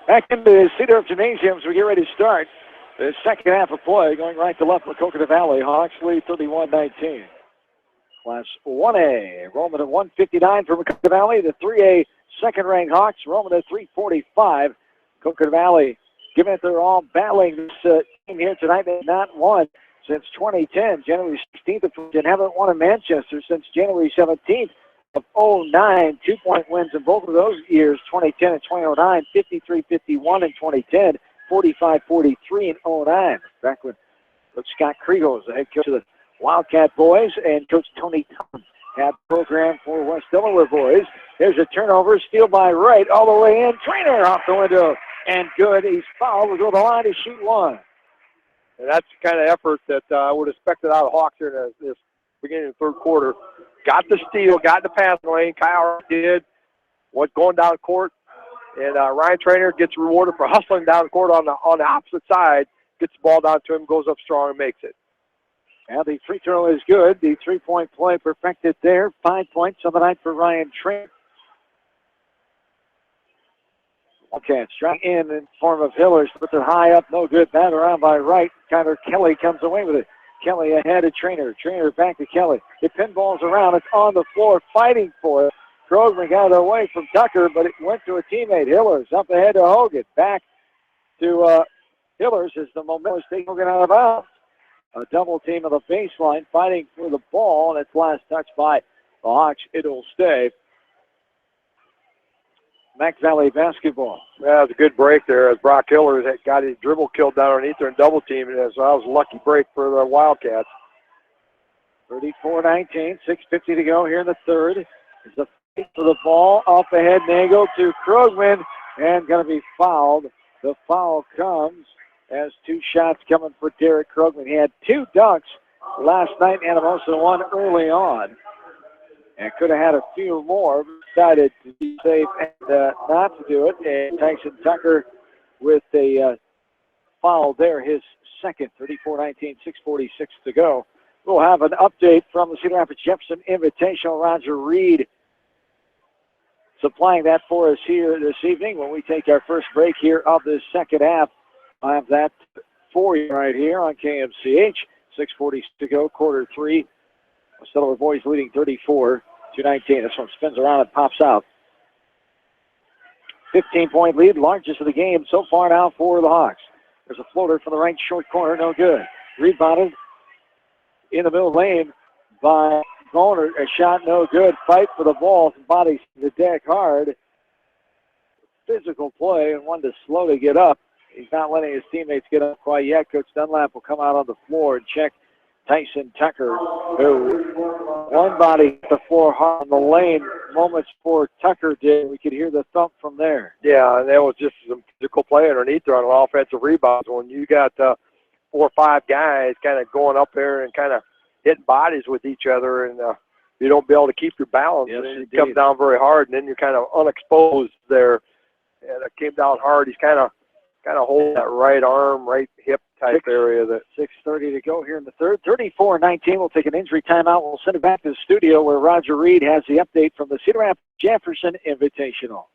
Back into the Cedar Gymnasiums, we get ready to start the second half of play, going right to left for Maquoketa Valley. Hawks lead 31-19. Class 1A, enrollment at 159 for Maquoketa Valley. The 3A second-ranked Hawks, enrollment at 345. Maquoketa Valley giving it their all, battling this team here tonight. They've not won since 2010, January 16th, and haven't won in Manchester since January 17th of 09. 2-point wins in both of those years, 2010 and 2009, 53-51 in 2010, 45-43 in 09. Back when Coach Scott Kriegel was the head coach of the Wildcat boys, and Coach Tony Thompson had the program for West Delaware boys. There's a turnover, steal by Wright, all the way in. Trainer off the window, and good. He's fouled. We'll go to the line to shoot one. And that's the kind of effort that I would expect out of Hawks here in this beginning of the third quarter. Got the steal, got the passing lane. Kyle did what's going down the court, and Ryan Trainer gets rewarded for hustling down the court on the opposite side. Gets the ball down to him, goes up strong, and makes it. And the free throw is good. The three-point play perfected there. 5 points on the night for Ryan Trainer. Okay, strike in form of Hillers. Puts it high up, no good. Batted around by Wright. Connor Kelly comes away with it. Kelly ahead of Trainer. Trainer back to Kelly. It pinballs around. It's on the floor, fighting for it. Krogman got it away from Tucker, but it went to a teammate. Hillers up ahead to Hogan. Back to Hillers as the momentum is taking Hogan out of bounds. A double team of the baseline, fighting for the ball, and it's last touched by the Hawks. It'll stay. Mac Valley basketball. Yeah, it was a good break there as Brock Hillers had got his dribble killed down underneath there and double teamed. So that was a lucky break for the Wildcats. 34-19, 6:50 to go here in the third. There's a fight for the ball. Off ahead, Nagel to Krogman, and going to be fouled. The foul comes as 2 shots coming for Derek Krogman. He had 2 dunks last night, and also one early on. And could have had a few more, but decided to be safe and not to do it. And Tyson Tucker with a foul there, his second. 34-19, 6:46 to go. We'll have an update from the Cedar Rapids Jefferson Invitational. Roger Reed supplying that for us here this evening when we take our first break here of this second half. I have that for you right here on KMCH. 6:40 to go, quarter 3. Delaware boys leading 34-19. This one spins around and pops out. 15-point lead, largest of the game so far now for the Hawks. There's a floater from the right short corner, no good. Rebounded in the middle lane by Boner. A shot, no good. Fight for the ball. Body the deck hard. Physical play and one to slow to get up. He's not letting his teammates get up quite yet. Coach Dunlap will come out on the floor and check Tyson Tucker, who one body hit the floor hard on the lane moments before Tucker did. We could hear the thump from there. Yeah, and that was just some physical play underneath there on an offensive rebound. When you got 4 or 5 guys kind of going up there and kind of hitting bodies with each other, and you don't be able to keep your balance, yes, and it comes down very hard, and then you're kind of unexposed there. And it came down hard. He's kind of holding that right arm, right hip type area. That 6:30 to go here in the third. 34-19. We'll take an injury timeout. We'll send it back to the studio where Roger Reed has the update from the Cedar Rapids Jefferson Invitational.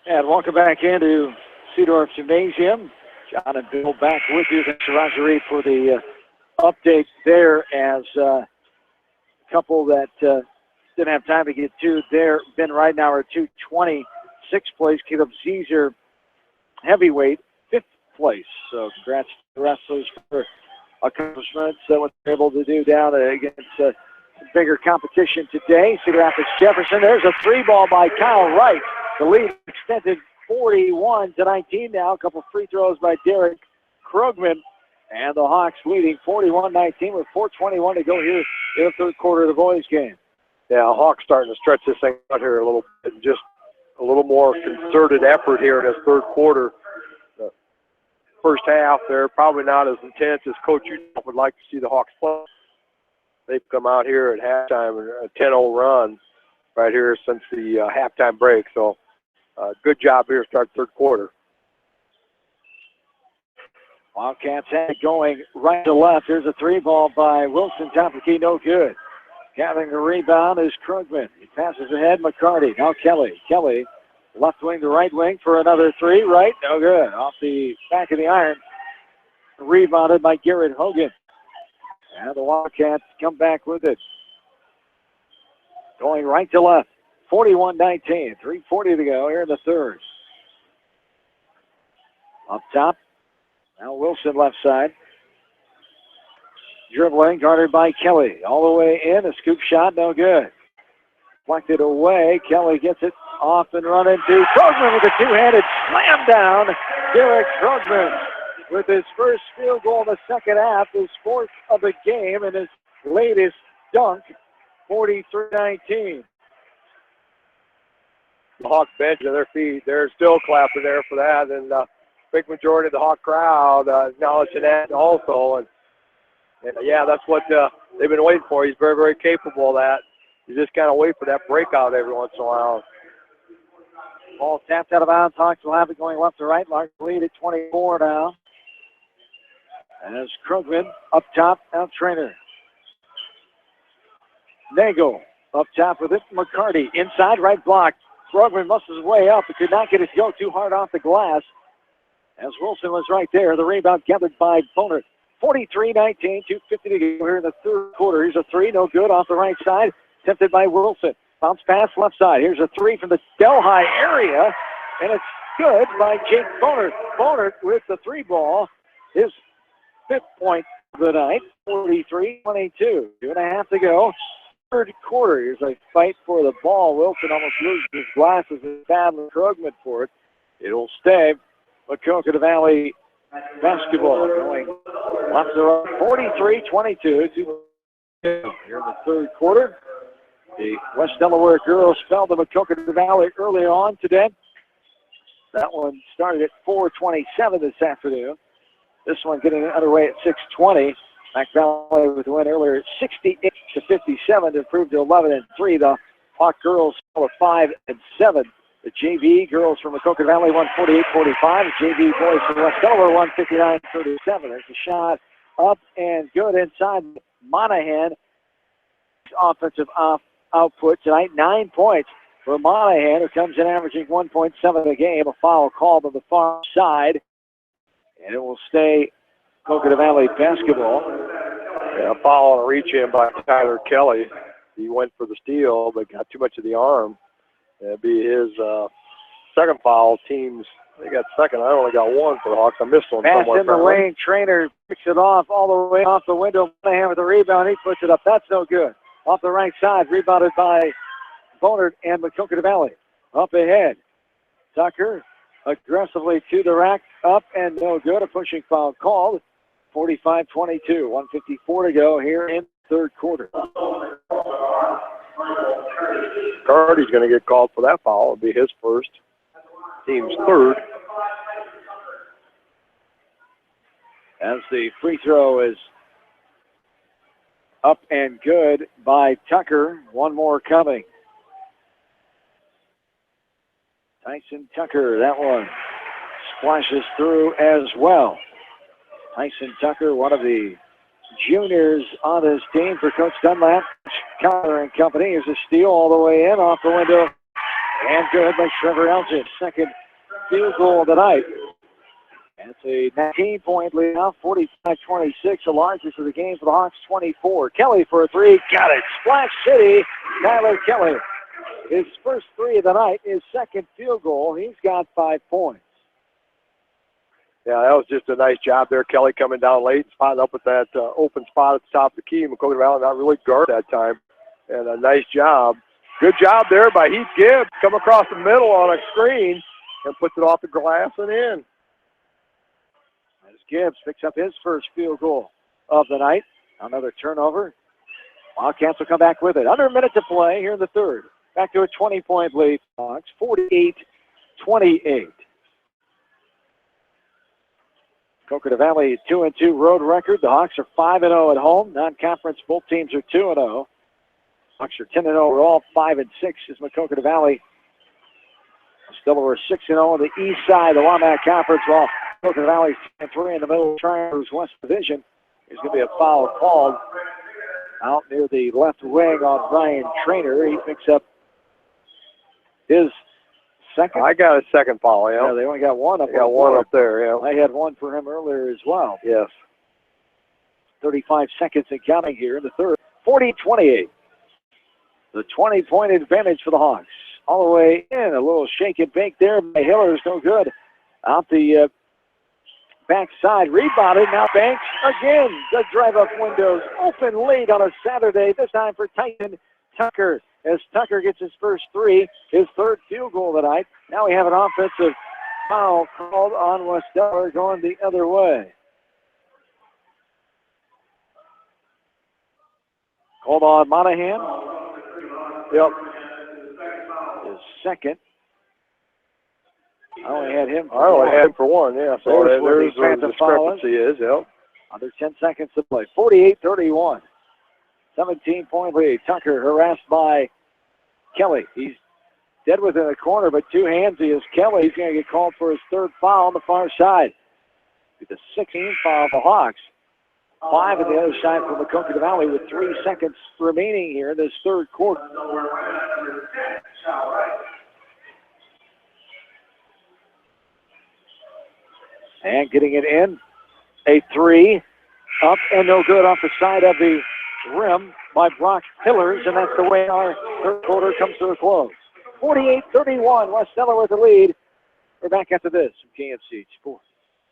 And welcome back into Seedorf Gymnasium. John and Bill back with you. Thanks to Roger Reed for the update there, as a couple that didn't have time to get to there. Ben Ridenauer, 220, 6th place. Caleb Caesar, heavyweight, 5th place. So congrats to the wrestlers for accomplishments that what they're able to do down against some bigger competition today. Cedar Rapids Jefferson. There's a 3-ball by Kyle Wright. The lead extended 41-19 now. A couple free throws by Derek Krugman. And the Hawks leading 41-19 with 4:21 to go here in the third quarter of the boys' game. Yeah, Hawks starting to stretch this thing out here a little bit, and just a little more concerted effort here in this third quarter. The first half, they're probably not as intense as Coach Utah would like to see the Hawks play. They've come out here at halftime and a 10-0 run right here since the halftime break. So good job here to start third quarter. Wildcats had it going right to left. There's a 3-ball by Wilson. Top of the key, no good. Gathering the rebound is Krugman. He passes ahead, McCarty. Now Kelly. Kelly, left wing to right wing for another 3. Right, no good. Off the back of the iron. Rebounded by Garrett Hogan. And the Wildcats come back with it. Going right to left. 41-19. 3:40 to go here in the third. Up top. Now Wilson left side. Dribbling, guarded by Kelly. All the way in, a scoop shot, no good. Deflected away. Kelly gets it off and running to Krugman with a two-handed slam down. Derek Krugman with his first field goal in the second half, his 4th of the game, and his latest dunk, 43-19. The Hawks bench on their feet. They're still clapping there for that, and big majority of the Hawk crowd acknowledging that also. And yeah, that's what they've been waiting for. He's very, very capable of that. You just kind of wait for that breakout every once in a while. Ball tapped out of bounds. Hawks will have it going left to right. Lark lead at 24 now. As Krugman up top, now Trainer. Nagel up top with it. McCarty inside, right block. Krugman muscles his way up, but could not get it to go too hard off the glass. As Wilson was right there, the rebound gathered by Boner. 43-19, 2:50 to go here in the third quarter. Here's a 3, no good, off the right side. Tempted by Wilson. Bounce pass left side. Here's a 3 from the Delhi area, and it's good by Jake Boner. Boner with the 3-ball. His 5th point of the night, 43-22. 2.5 to go. Third quarter. Here's a fight for the ball. Wilson almost loses his glasses and battling Krugman for it. It'll stay. Maquoketa Valley basketball going left to right. 43-22 here in the third quarter. The West Delaware girls fell to Maquoketa Valley early on today. That one started at 4:27 this afternoon. This one getting underway at 6:20. Mac Valley with the win earlier, 68-57 to improve to 11-3. The Hawk girls fell to 5-7. The JV girls from Maquoketa Valley won 48-45. The JV boys from West Delaware won 59-37. There's a shot up and good inside Monahan. Offensive output tonight, 9 points for Monahan, who comes in averaging 1.7 a game. A foul called on the far side, and it will stay Maquoketa Valley basketball. Yeah, a foul on a reach-in by Tyler Kelly. He went for the steal, but got too much of the arm. It'll be his second foul. They got second. I only got one for the Hawks. I missed one Pass somewhere. in the lane. Trainer picks it off all the way off the window. Monahan with the rebound. He puts it up. That's no good. Off the right side. Rebounded by Bonert and Maquoketa Valley. Up ahead. Tucker aggressively to the rack. Up and no good. A pushing foul called. 45-22. 1:54 to go here in the third quarter. Cardy's going to get called for that foul. It'll be his first. Team's third. As the free throw is up and good by Tucker. One more coming. Tyson Tucker, that one splashes through as well. Tyson Tucker, one of the juniors on his team for Coach Dunlap. Counter and company. Here's a steal all the way in off the window. And good by Trevor Elgin. Second field goal of the night. That's a 19-point lead now, 45-26, the largest of the game for the Hawks, 24. Kelly for a three, got it. Splash City, Tyler Kelly. His first three of the night, his second field goal. He's got 5 points. Yeah, that was just a nice job there. Kelly coming down late, spotting up at that open spot at the top of the key. Maquoketa Valley not really guard that time. And a nice job. Good job there by Heath Gibbs. Come across the middle on a screen and puts it off the glass and in. As Gibbs picks up his first field goal of the night. Another turnover. Wildcats will come back with it. Under a minute to play here in the third. Back to a 20-point lead. Hawks 48-28. Maquoketa Valley 2-2 road record. The Hawks are 5-0 at home. Non-conference, both teams are 2-0. Hawks are 10-0 overall, 5-6 is Maquoketa Valley. Delaware 6-0 on the east side of the Wamac Conference, while Maquoketa Valley 3 in the middle of Triangle's West Division. There's going to be a foul called out near the left wing on Ryan Trainer. He picks up his second. I got a second foul, yeah. Yeah, they only got one up there. Got one up there, yeah. I had one for him earlier as well. Yes. 35 seconds and counting here in the third. 40-28. The 20-point advantage for the Hawks. All the way in. A little shake and bake there by Hillers. No good. Out the backside. Rebounded. Now Banks again. The drive-up windows open late on a Saturday. This time for Titan Tucker. As Tucker gets his first three. His third field goal tonight. Now we have an offensive foul called on West Delaware going the other way. Called on Monahan. Yep. His second. I only had him for one, yeah. So there's where the discrepancy is, yep. Under 10 seconds to play. 48-31. 17-point lead. Tucker harassed by Kelly. He's dead within the corner, but two-handsy is Kelly. He's going to get called for his third foul on the far side. With the 16th foul of the Hawks. 5 on the other side from Maquoketa Valley with 3 seconds remaining here in this third quarter. And getting it in. A three. Up and no good off the side of the rim by Brock Hillers. And that's the way our third quarter comes to a close. 48-31. West Delaware with the lead. We're back after this from KMC Sports.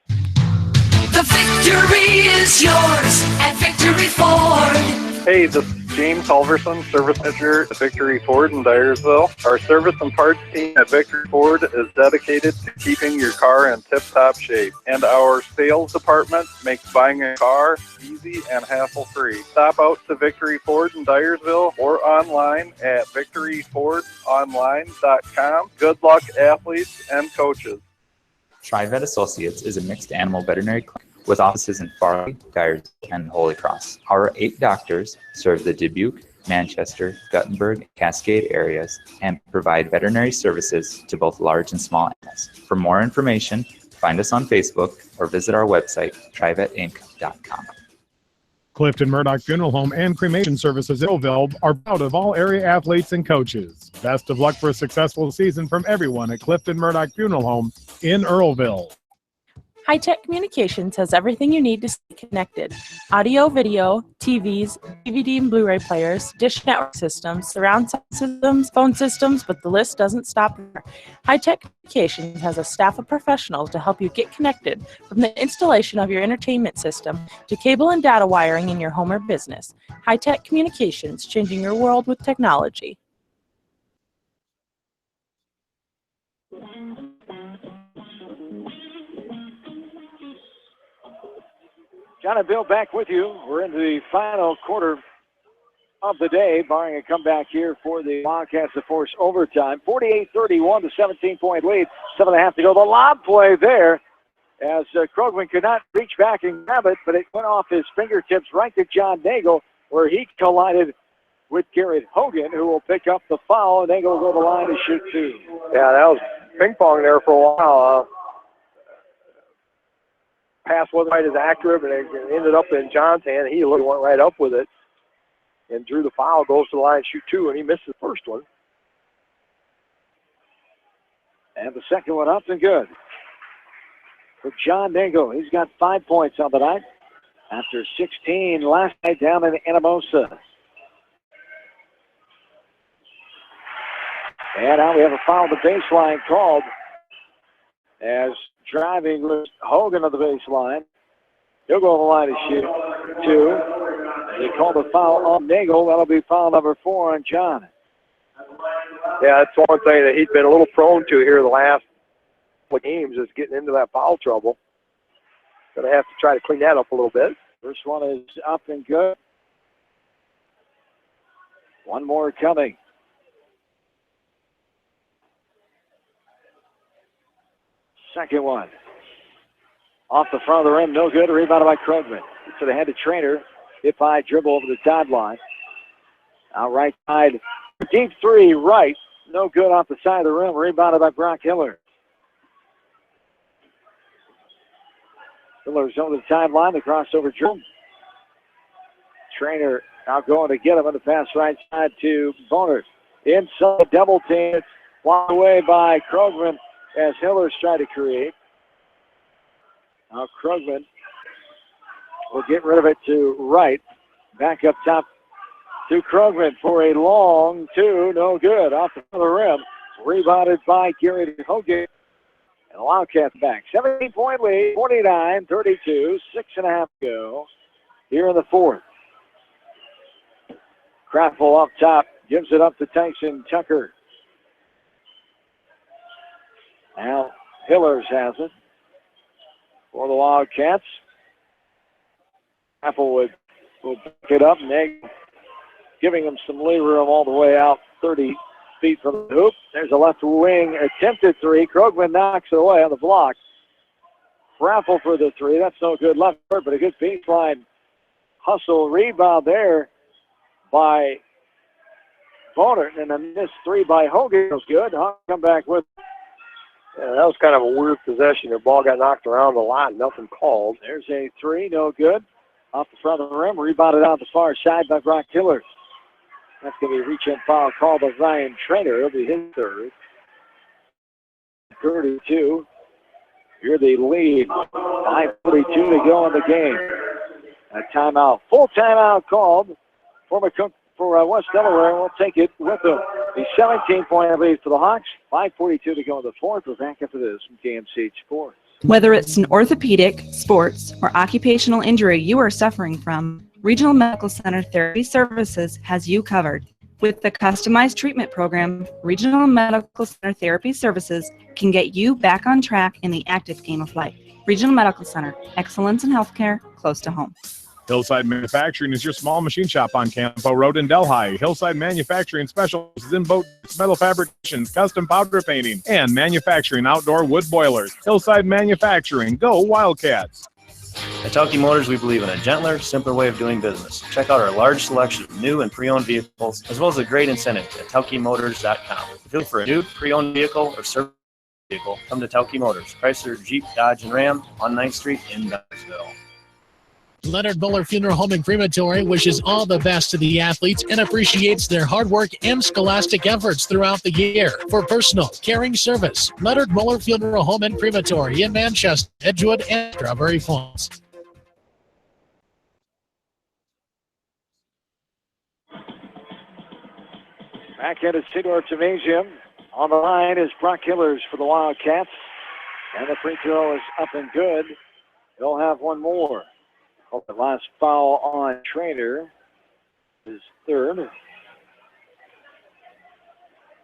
The victory is yours at Victory Ford. Hey, this is James Halverson, Service Manager at Victory Ford in Dyersville. Our service and parts team at Victory Ford is dedicated to keeping your car in tip-top shape. And our sales department makes buying a car easy and hassle-free. Stop out to Victory Ford in Dyersville or online at victoryfordonline.com. Good luck, athletes and coaches. TriVet Associates is a mixed animal veterinary clinic with offices in Farley, Dyers, and Holy Cross. Our 8 doctors serve the Dubuque, Manchester, Guttenberg, Cascade areas and provide veterinary services to both large and small animals. For more information, find us on Facebook or visit our website, trivetinc.com. Clifton Murdoch Funeral Home and Cremation Services in Earlville are proud of all area athletes and coaches. Best of luck for a successful season from everyone at Clifton Murdoch Funeral Home in Earlville. High Tech Communications has everything you need to stay connected. Audio, video, TVs, DVD and Blu-ray players, dish network systems, surround sound systems, phone systems, but the list doesn't stop there. High Tech Communications has a staff of professionals to help you get connected, from the installation of your entertainment system to cable and data wiring in your home or business. High Tech Communications, changing your world with technology. John and Bill back with you. We're into the final quarter of the day, barring a comeback here for the Wildcats to force overtime. 48-31, the 17-point lead. 7.5 to go. The lob play there as Krogman could not reach back and grab it, but it went off his fingertips right to John Nagel, where he collided with Garrett Hogan, who will pick up the foul, and Nagel will go to the line to shoot 2. Yeah, that was ping pong there for a while. Pass wasn't quite as accurate, but it ended up in John's hand. He went right up with it and drew the foul, goes to the line, shoot 2, and he missed the first one. And the second one up and good for John Nagel. He's got 5 points on the night after 16 last night down in Anamosa. And now we have a foul on the baseline called as driving was Hogan on the baseline. He'll go on the line to shoot 2. They call the foul on Nagel. That'll be foul number 4 on John. Yeah, that's one thing that he's been a little prone to here the last couple of games is getting into that foul trouble. Going to have to try to clean that up a little bit. First one is up and good. One more coming. Second one. Off the front of the rim, no good. Rebounded by Krugman. To the head of Trainer. Hip high dribble over the sideline. Now right side. Deep 3 right. No good off the side of the rim. Rebounded by Brock Hiller. Hiller's over the sideline. The crossover dribble. Trainer now going to get him on the pass right side to Bonner. Inside double team. It's blocked away by Krugman as Hiller's trying to create. Now Krugman will get rid of it to right. Back up top to Krugman for a long 2. No good. Off the rim. Rebounded by Gary Hogan. And the Wildcats back. 17-point lead. 49-32. 6.5 to go here in the fourth. Craftful up top. Gives it up to Tyson Tucker. Now Hillers has it for the Wildcats. Craftful will pick it up. Neg giving him some lee room all the way out 30 feet from the hoop. There's a left wing attempted 3. Krugman knocks it away on the block. Craftful for the 3. That's no good left foot, but a good baseline hustle rebound there by Bonner, and a missed 3 by Hogan was good. Hogan come back with. Yeah, that was kind of a weird possession. The ball got knocked around a lot. Nothing called. There's a 3, no good. Off the front of the rim, rebounded out the far side by Brock Hiller. That's going to be a reach-in foul called by Ryan Trainer. It'll be his third. 32. You're the lead. 5:42 to go in the game. A timeout. Full timeout called for West Delaware. We'll take it with them. The 17-point lead for the Hawks. 5:42 to go in the fourth. We're back after this from KMCH Sports. Whether it's an orthopedic, sports, or occupational injury you are suffering from, Regional Medical Center Therapy Services has you covered. With the customized treatment program, Regional Medical Center Therapy Services can get you back on track in the active game of life. Regional Medical Center, excellence in healthcare, close to home. Hillside Manufacturing is your small machine shop on Campo Road in Delhi. Hillside Manufacturing specializes in boat metal fabrications, custom powder painting, and manufacturing outdoor wood boilers. Hillside Manufacturing, go Wildcats! At Tauke Motors, we believe in a gentler, simpler way of doing business. Check out our large selection of new and pre-owned vehicles, as well as a great incentive at TaukeMotors.com. If you're looking for a new pre-owned vehicle or service vehicle, come to Tauke Motors, Chrysler, Jeep, Dodge, and Ram on 9th Street in Dyersville. Leonard Muller Funeral Home and Crematory wishes all the best to the athletes and appreciates their hard work and scholastic efforts throughout the year. For personal, caring service, Leonard Muller Funeral Home and Crematory in Manchester, Edgewood, and Strawberry Falls. Back at the Sidor Gymnasium. On the line is Brock Hillers for the Wildcats. And the free throw is up and good. He'll have one more. The last foul on Trainer is third.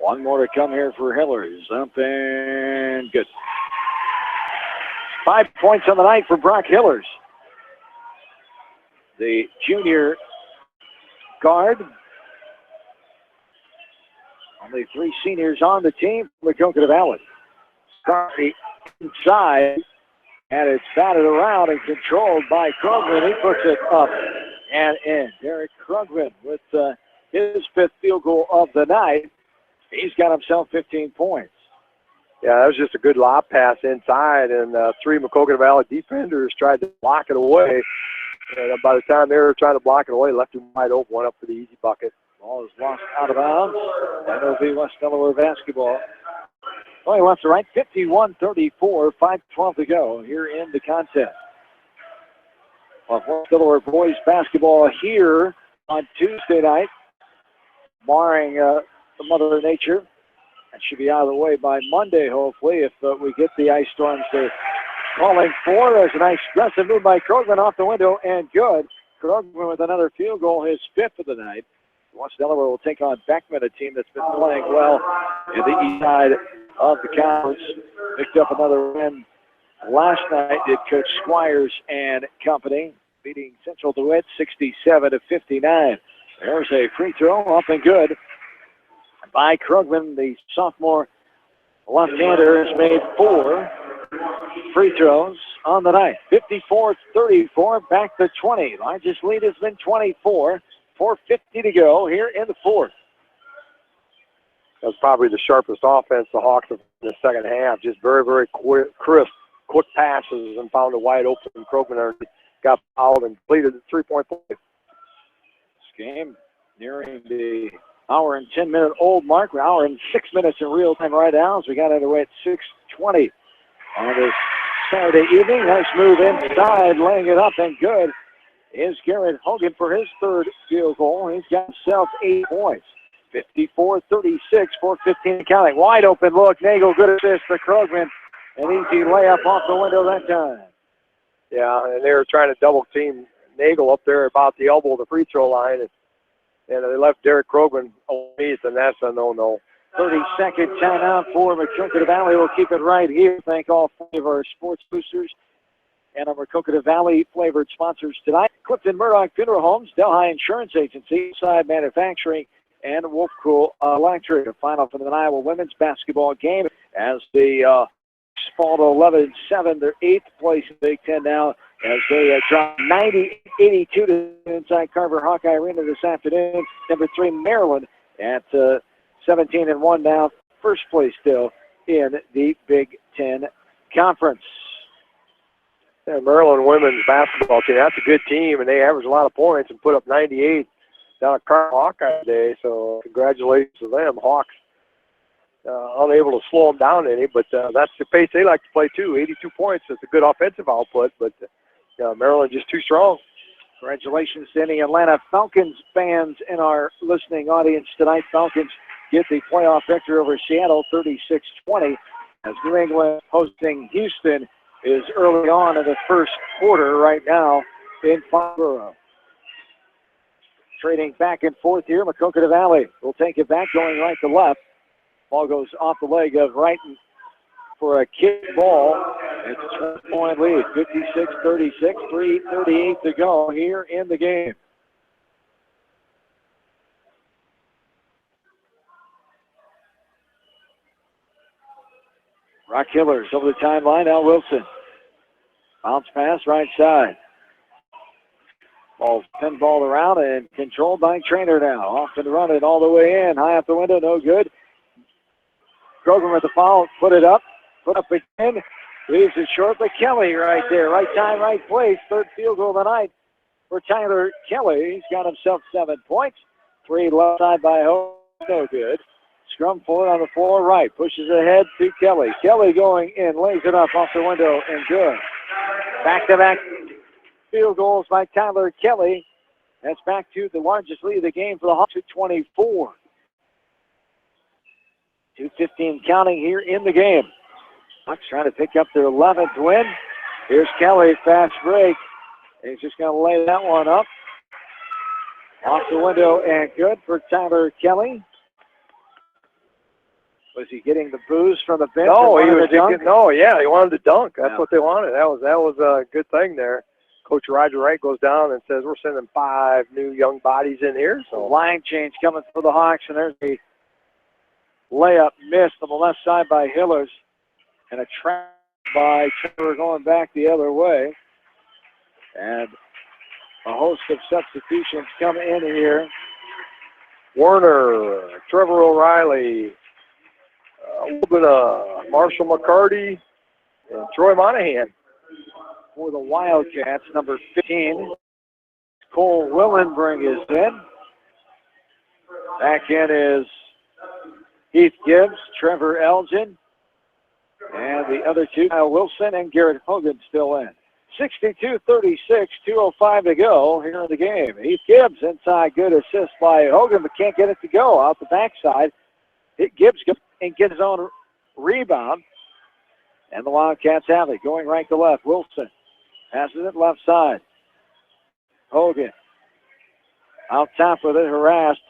One more to come here for Hillers. Up and good. 5 points on the night for Brock Hillers. The junior guard. Only 3 seniors on the team from Maquoketa Valley. Currently inside. And it's batted around and controlled by Krugman. He puts it up and in. Derek Krugman with his 5th field goal of the night. He's got himself 15 points. Yeah, that was just a good lob pass inside, and 3 Maquoketa Valley defenders tried to block it away. And by the time they were trying to block it away, left him wide open, went up for the easy bucket. Ball is lost out of bounds. And it'll be West Delaware basketball. Going left to right, 51-34, 5:12 to go here in the contest. Well, Delaware boys basketball here on Tuesday night, barring the Mother Nature. That should be out of the way by Monday, hopefully, if we get the ice storms they're calling for. There's a nice aggressive move by Krogman off the window, and good. Krogman with another field goal, his 5th of the night. West Delaware will take on Beckman, a team that's been playing well in the east side of the conference. Picked up another win last night, did Coach Squires and company, beating Central DeWitt 67-59. There's a free throw, up and good by Krugman. The sophomore left-hander has made 4 free throws on the night. 54-34, back to 20. Largest lead has been 24. 4:50 to go here in the 4th. That's probably the sharpest offense the Hawks have in the second half. Just very, very quick, crisp, quick passes and found a wide open Krogman. Got fouled and completed the 3-point play. This game nearing the hour and 10-minute old mark. We're hour and 6 minutes in real time right now as we got underway at 6:20 on this Saturday evening. Nice move inside, laying it up and good is Garrett Hogan for his 3rd field goal. He's got himself 8 points. 54-36, 4:15 counting. Wide open look. Nagel, good assist to Krogman. An easy layup off the window that time. Yeah, and they were trying to double team Nagel up there about the elbow of the free throw line, and they left Derek Krogman underneath, and that's a no-no. 30-second timeout for Maquoketa Valley. We'll keep it right here. Thank all 3 of our sports boosters and our Maquoketa Valley flavored sponsors tonight. Clifton Murdoch Funeral Homes, Delhi Insurance Agency, Side Manufacturing, and Wolfcool Electric. A final for the Iowa women's basketball game as the fall to 11-7. They're 8th place in Big Ten now as they drop 90-82 to inside Carver Hawkeye Arena this afternoon. Number 3, Maryland at 17-1 now. First place still in the Big Ten Conference. Yeah, Maryland women's basketball team, that's a good team, and they average a lot of points and put up 98 down at Carver Hawkeye today, so congratulations to them. Hawks unable to slow them down any, but that's the pace they like to play too. 82 points is a good offensive output, but Maryland just too strong. Congratulations to any Atlanta Falcons fans in our listening audience tonight. Falcons get the playoff victory over Seattle 36-20 as New England hosting Houston is early on in the first quarter right now in Foxborough. Trading back and forth here, Maquoketa Valley will take it back, going right to left. Ball goes off the leg of Wrighton for a kick ball. It's a 12-point lead, 56-36, 3:38 to go here in the game. Rock Killers over the timeline. Al Wilson. Bounce pass right side. Ball's pinballed around and controlled by Trainer now. Off and running all the way in. High up the window, no good. Kroger with the foul. Put it up. Put up again. Leaves it short, but Kelly right there. Right time, right place. 3rd field goal of the night for Tyler Kelly. He's got himself 7 points. 3 left side by Hope. No good. Scrum forward on the floor right. Pushes ahead to Kelly. Kelly going in. Lays it up off the window and good. Back-to-back field goals by Tyler Kelly. That's back to the largest lead of the game for the Hawks at 24. 2:15 counting here in the game. Hawks trying to pick up their 11th win. Here's Kelly, fast break. He's just going to lay that one up. Off the window and good for Tyler Kelly. Was he getting the booze from the bench? No, he was he wanted to dunk. That's what they wanted. That was a good thing there. Coach Roger Wright goes down and says, we're sending 5 new young bodies in here. So line change coming for the Hawks, and there's a layup missed on the left side by Hillers, and a trap by Trevor going back the other way. And a host of substitutions come in here. Werner, Trevor O'Reilly, Marshall McCarty, and Troy Monahan. For the Wildcats, number 15, Cole Willenbring is in. Back in is Heath Gibbs, Trevor Elgin, And the other two, Wilson and Garrett Hogan, still in. 62-36, 2:05 to go here in the game. Heath Gibbs inside, good assist by Hogan, but can't get it to go out the backside. Gibbs and gets his own rebound. And the Wildcats have it, going right to left. Wilson passes it left side. Hogan out top with it, harassed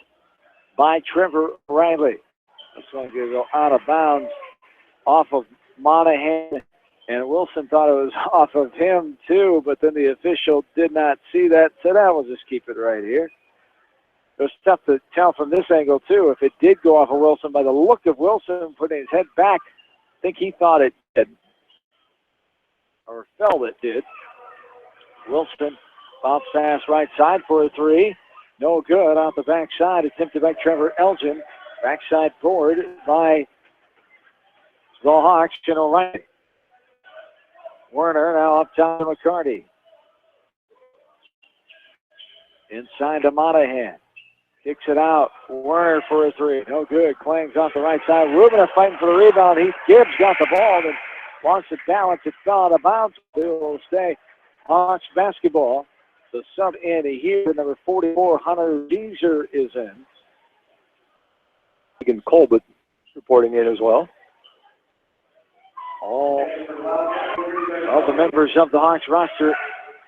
by Trevor Riley. This one's going to go out of bounds off of Monahan. And Wilson thought it was off of him, too, but then the official did not see that, so that will just keep it right here. It was tough to tell from this angle, too, if it did go off of Wilson. By the look of Wilson putting his head back, I think he thought it did, or felt it did. Wilson bounce pass right side for a three. No good out the backside, attempted by Trevor Elgin. Backside forward by the Hawks, O'Reilly. Werner now up top to McCarty. Inside to Monahan. Kicks it out. Werner for a three. No good. Clangs off the right side. Rubin fighting for the rebound. Heath Gibbs got the ball and lost its balance. It fell out of bounds. It will stay Hawks basketball. The sub in here, number 44, Hunter Deezer is in. Megan Colbert reporting in as well. All the members of the Hawks roster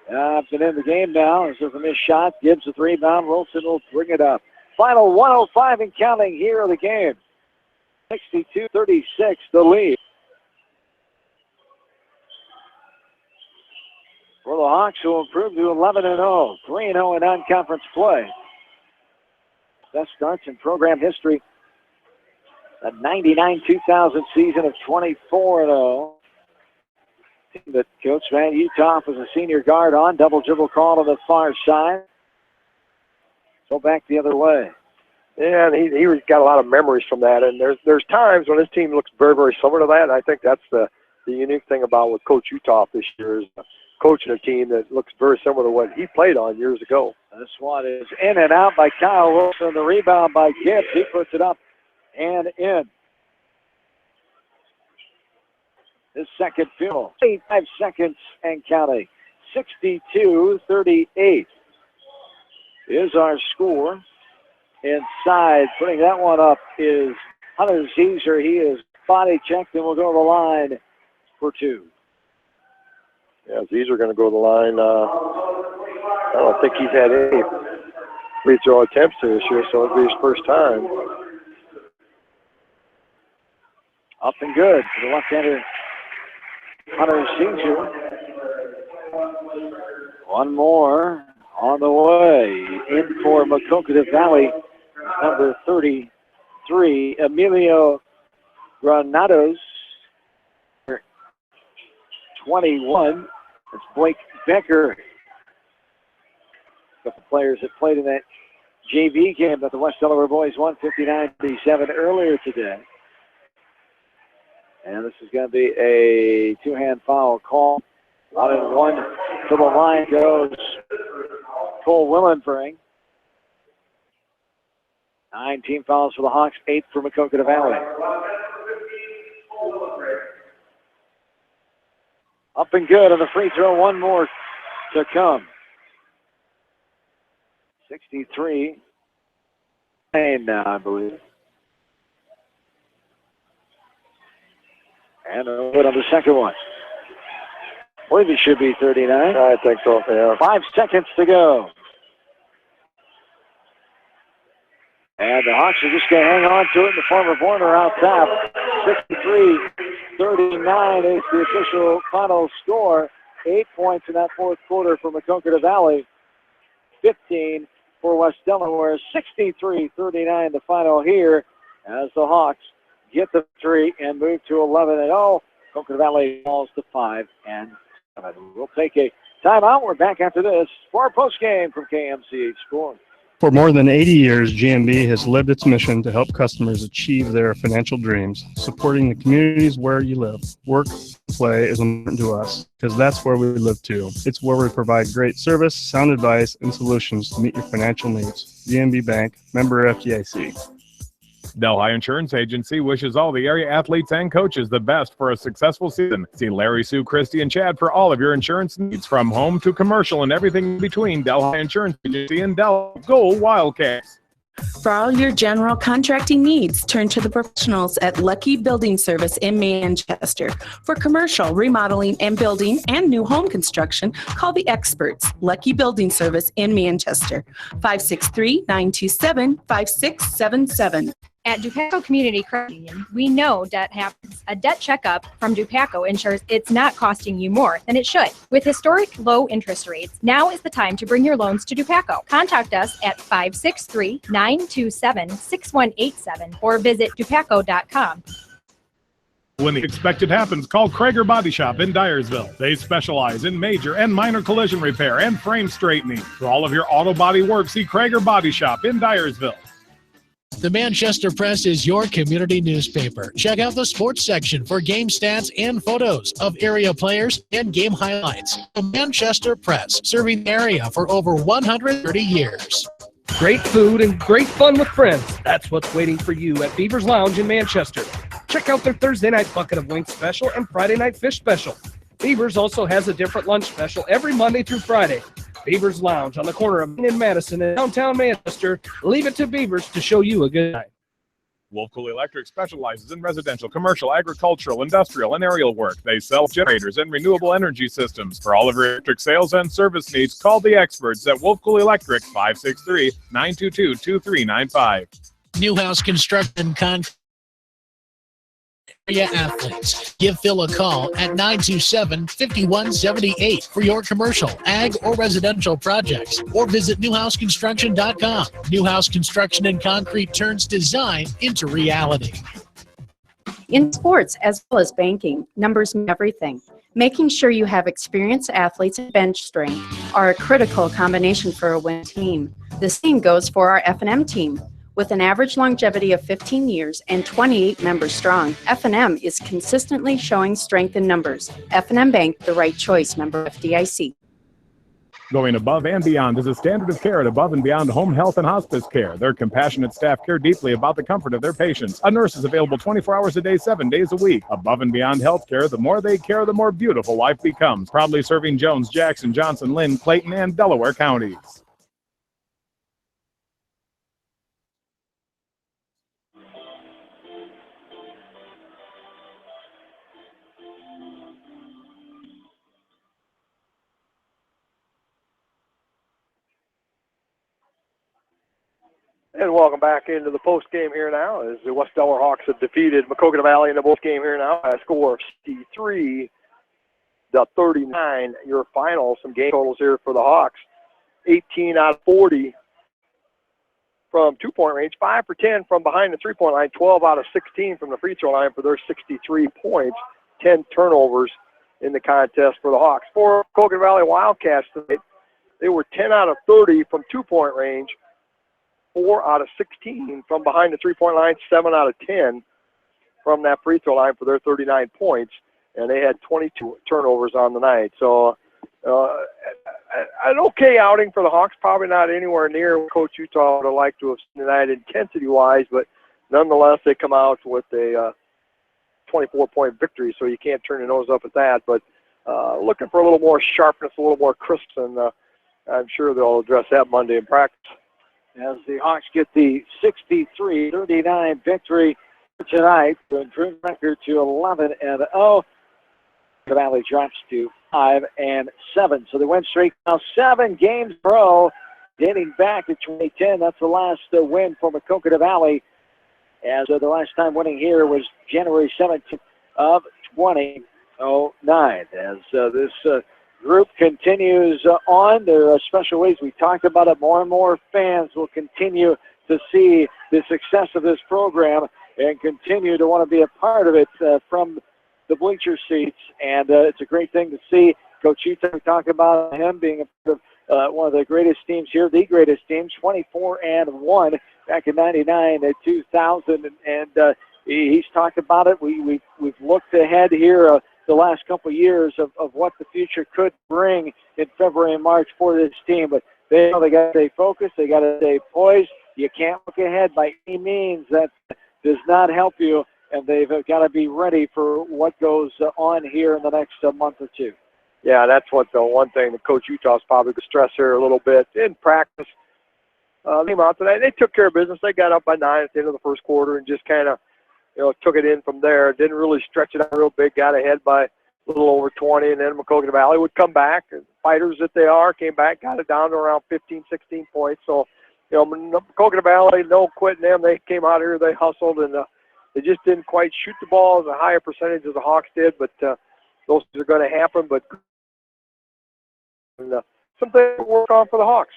have been in the game now. This is a missed shot. Gibbs with the rebound. Wilson will bring it up. Final 1:05 and counting here of the game. 62-36, the lead. For the Hawks, who improved to 11-0, 3-0 in non-conference play. Best starts in program history. A 99-2000 season of 24-0. Team that Coach Van Uthoff was a senior guard on. Double dribble call on the far side. Go back the other way. Yeah, and he got a lot of memories from that. And there's times when his team looks very, very similar to that. And I think that's the unique thing about with Coach Uthoff this year is coaching a team that looks very similar to what he played on years ago. This one is in and out by Kyle Wilson. The rebound by Gibbs. He puts it up and in. His second field. 85 seconds and counting. 62-38 is our score. Inside, putting that one up is Hunter Caesar. He is body checked and will go to the line for two. Yeah, Caesar going to go to the line. I don't think he's had any free throw attempts this year, so it'll be his first time. Up and good for the left-hander Hunter Caesar. One more on the way. In for Maquoketa Valley, number 33, Emilio Granados. 21. It's Blake Becker. A couple players that played in that JV game that the West Delaware boys won 59-37 earlier today. And this is going to be a two-hand foul call. 1-1 to the line goes Cole Willenbring. 9 team fouls for the Hawks, 8 for Maquoketa Valley. Up and good on the free throw. One more to come. 63 now, I believe. And a good on the second one. I believe it should be 39. I think so, yeah. 5 seconds to go. And the Hawks are just going to hang on to it in the form of Warner out top. 63-39 is the official final score. 8 points in that fourth quarter for Maquoketa Valley. 15 for West Delaware. 63-39 the final here as the Hawks get the victory and move to 11-0. Maquoketa Valley falls to 5-7. We'll take a timeout. We're back after this for our postgame from KMCH Sports. For more than 80 years, GMB has lived its mission to help customers achieve their financial dreams. Supporting the communities where you live, work, and play is important to us because that's where we live too. It's where we provide great service, sound advice, and solutions to meet your financial needs. GMB Bank, member FDIC. Delhi Insurance Agency wishes all the area athletes and coaches the best for a successful season. See Larry, Sue, Christy, and Chad for all of your insurance needs, from home to commercial and everything in between. Delhi Insurance Agency and Delhi. Go Wildcats! For all your general contracting needs, turn to the professionals at Lucky Building Service in Manchester. For commercial, remodeling, and building and new home construction, call the experts, Lucky Building Service in Manchester, 563-927-5677. At Dupaco Community Credit Union, we know debt happens. A debt checkup from Dupaco ensures it's not costing you more than it should. With historic low interest rates, now is the time to bring your loans to Dupaco. Contact us at 563-927-6187 or visit dupaco.com. When the expected happens, call Krager Body Shop in Dyersville. They specialize in major and minor collision repair and frame straightening. For all of your auto body work, see Krager Body Shop in Dyersville. The Manchester Press is your community newspaper. Check out the sports section for game stats and photos of area players and game highlights. The Manchester Press, serving the area for over 130 years. Great food and great fun with friends. That's what's waiting for you at Beaver's Lounge in Manchester. Check out their Thursday night bucket of wings special and Friday night fish special. Beaver's also has a different lunch special every Monday through Friday. Beaver's Lounge on the corner of Main and Madison in downtown Manchester. Leave it to Beaver's to show you a good night. Wolf Cool Electric specializes in residential, commercial, agricultural, industrial, and aerial work. They sell generators and renewable energy systems. For all of your electric sales and service needs, call the experts at Wolf Cool Electric, 563-922-2395. Newhouse Construction Concrete area athletes. Give Phil a call at 927-5178 for your commercial, ag, or residential projects, or visit newhouseconstruction.com. Newhouse Construction and Concrete turns design into reality. In sports, as well as banking, numbers mean everything. Making sure you have experienced athletes and bench strength are a critical combination for a winning team. The same goes for our F&M team. With an average longevity of 15 years and 28 members strong, F&M is consistently showing strength in numbers. F&M Bank, the right choice, member FDIC. Going above and beyond is a standard of care at Above and Beyond Home Health and Hospice Care. Their compassionate staff care deeply about the comfort of their patients. A nurse is available 24 hours a day, 7 days a week. Above and Beyond Healthcare, the more they care, the more beautiful life becomes. Proudly serving Jones, Jackson, Johnson, Lynn, Clayton, and Delaware counties. And welcome back into the post game here now as the West Delaware Hawks have defeated Maquoketa Valley in the post game here now by a score of 63-39. Your final, some game totals here for the Hawks. 18 out of 40 from two-point range, 5 for 10 from behind the three-point line, 12 out of 16 from the free throw line for their 63 points, 10 turnovers in the contest for the Hawks. For Maquoketa Valley Wildcats tonight, they were 10 out of 30 from two-point range, 4 out of 16 from behind the three-point line, 7 out of 10 from that free throw line for their 39 points, and they had 22 turnovers on the night. So an okay outing for the Hawks, probably not anywhere near what Coach Utah would have liked to have seen tonight intensity-wise, but nonetheless they come out with a 24-point victory, so you can't turn your nose up at that. But looking for a little more sharpness, a little more crisp, and I'm sure they'll address that Monday in practice. As the Hawks get the 63-39 victory tonight to improve record to 11-0. The Valley drops to 5-7. So the win streak now 7 games in a row, dating back to 2010. That's the last win for Maquoketa Valley. As the last time winning here was January 17th of 2009. As this group continues on. There are special ways. We talked about it. More and more fans will continue to see the success of this program and continue to want to be a part of it from the bleacher seats. And it's a great thing to see. Coach Utah, we talked about him being a part of one of the greatest teams here, the greatest team, 24-1 back in 99 and 2000. And he's talked about it. We've looked ahead here the last couple of years of what the future could bring in February and March for this team. But they know they got to stay focused, they got to stay poised, You can't look ahead by any means. That does not help you, and they've got to be ready for what goes on here in the next month or two. Yeah, that's what the one thing that Coach Utah's probably going to stress here a little bit. In practice, came out today. They took care of business. They got up by 9 at the end of the first quarter and just kind of, took it in from there. Didn't really stretch it out real big. Got ahead by a little over 20, and then Maquoketa Valley would come back. And fighters that they are, came back, got it down to around 15, 16 points. So, Maquoketa Valley, no quitting them. They came out here, they hustled, and they just didn't quite shoot the ball as a higher percentage as the Hawks did. But those things are going to happen. But something to work on for the Hawks.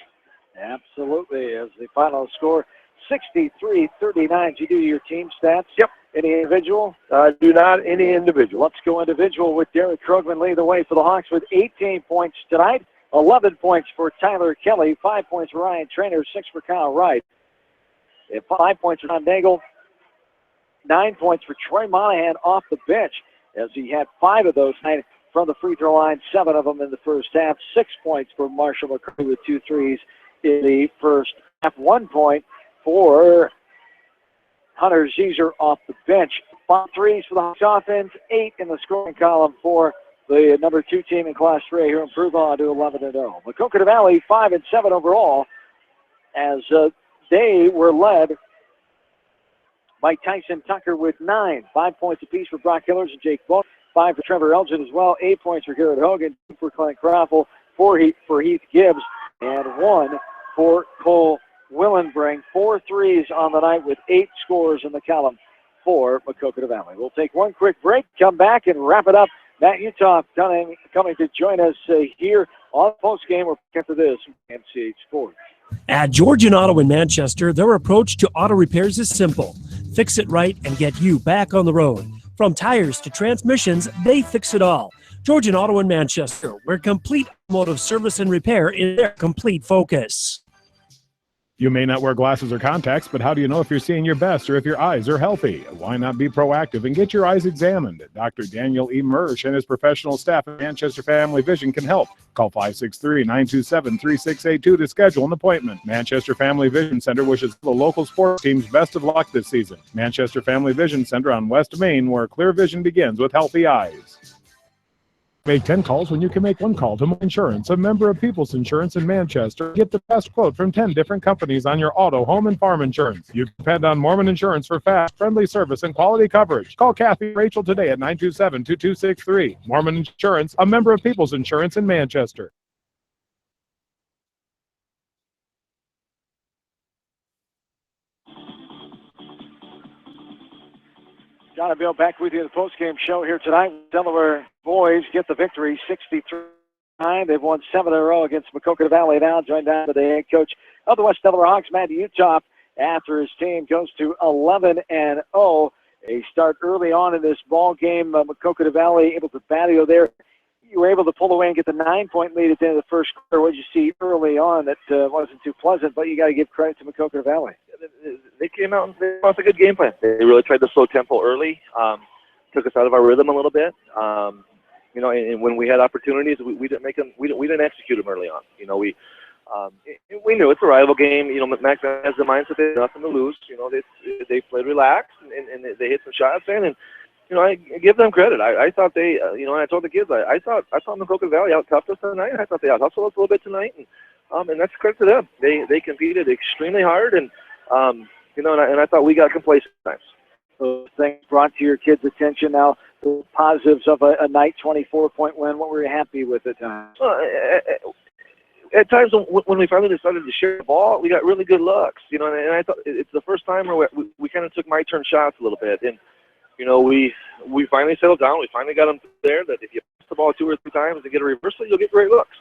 Absolutely. As the final score, 63-39. You do your team stats? Yep. Any individual? Do not any individual. Let's go individual with Derek Krogman lead the way for the Hawks with 18 points tonight. 11 points for Tyler Kelly, 5 points for Ryan Trainer, 6 for Kyle Wright. 5 points for Tom Nagel, 9 points for Troy Monahan off the bench, as he had 5 of those from the free throw line, 7 of them in the first half. 6 points for Marshall McCurry with 2 threes in the first half. 1 point for Hunter Zeezer off the bench. 5 threes for the Hawks offense, 8 in the scoring column for the number 2 team in Class 3 here, improve on to 11-0. Maquoketa Valley 5-7 overall, as they were led by Tyson Tucker with 9. 5 points apiece for Brock Hillers and Jake Book. 5 for Trevor Elgin as well. 8 points for Garrett Hogan, 2 for Clint Croffle, 4 for Heath Gibbs, and 1 for Cole Willenbring. 4 threes on the night with 8 scores in the column for Maquoketa Valley. We'll take one quick break, come back, and wrap it up. Matt Utah coming to join us here on postgame. We're after this MCH Sports. At Georgian Auto in Manchester, their approach to auto repairs is simple. Fix it right and get you back on the road. From tires to transmissions, they fix it all. Georgian Auto in Manchester, where complete automotive service and repair is their complete focus. You may not wear glasses or contacts, but how do you know if you're seeing your best or if your eyes are healthy? Why not be proactive and get your eyes examined? Dr. Daniel E. Mersch and his professional staff at Manchester Family Vision can help. Call 563-927-3682 to schedule an appointment. Manchester Family Vision Center wishes the local sports teams best of luck this season. Manchester Family Vision Center on West Main, where clear vision begins with healthy eyes. Make 10 calls when you can make 1 call to Mo Insurance, a member of People's Insurance in Manchester. Get the best quote from 10 different companies on your auto, home, and farm insurance. You depend on Mormon Insurance for fast, friendly service and quality coverage. Call Kathy and Rachel today at 927-2263. Mormon Insurance, a member of People's Insurance in Manchester. John and Bill back with you in the postgame show here tonight. Delaware boys get the victory, 63-9. They've won 7 in a row against Maquoketa Valley now. Joined down to the head coach of the West Delaware Hawks, Matt Utah, after his team goes to 11-0. A start early on in this ball game. Maquoketa Valley able to battle there. You were able to pull away and get the 9-point lead at the end of the first quarter. What did you see early on that wasn't too pleasant, but you got to give credit to Maquoketa Valley. They came out and they lost a good game plan. They really tried to slow tempo early, took us out of our rhythm a little bit. And when we had opportunities, we didn't make them. We didn't execute them early on. We knew it's a rival game. Mac has the mindset they have nothing to lose. They played relaxed and they hit some shots in, and I give them credit. I thought they, and I told the kids, I thought Maquoketa Valley out toughed us tonight. I thought they out hustled us a little bit tonight, and that's credit to them. They competed extremely hard, and and I thought we got complacent at times. Those things brought to your kids' attention now. The positives of a night 24-point win. What were you happy with at times? At times when we finally decided to share the ball, we got really good looks. And I thought it's the first time where we kind of took my turn shots a little bit, and we finally settled down. We finally got them there. That if you pass the ball 2 or 3 times and get a reversal, you'll get great looks.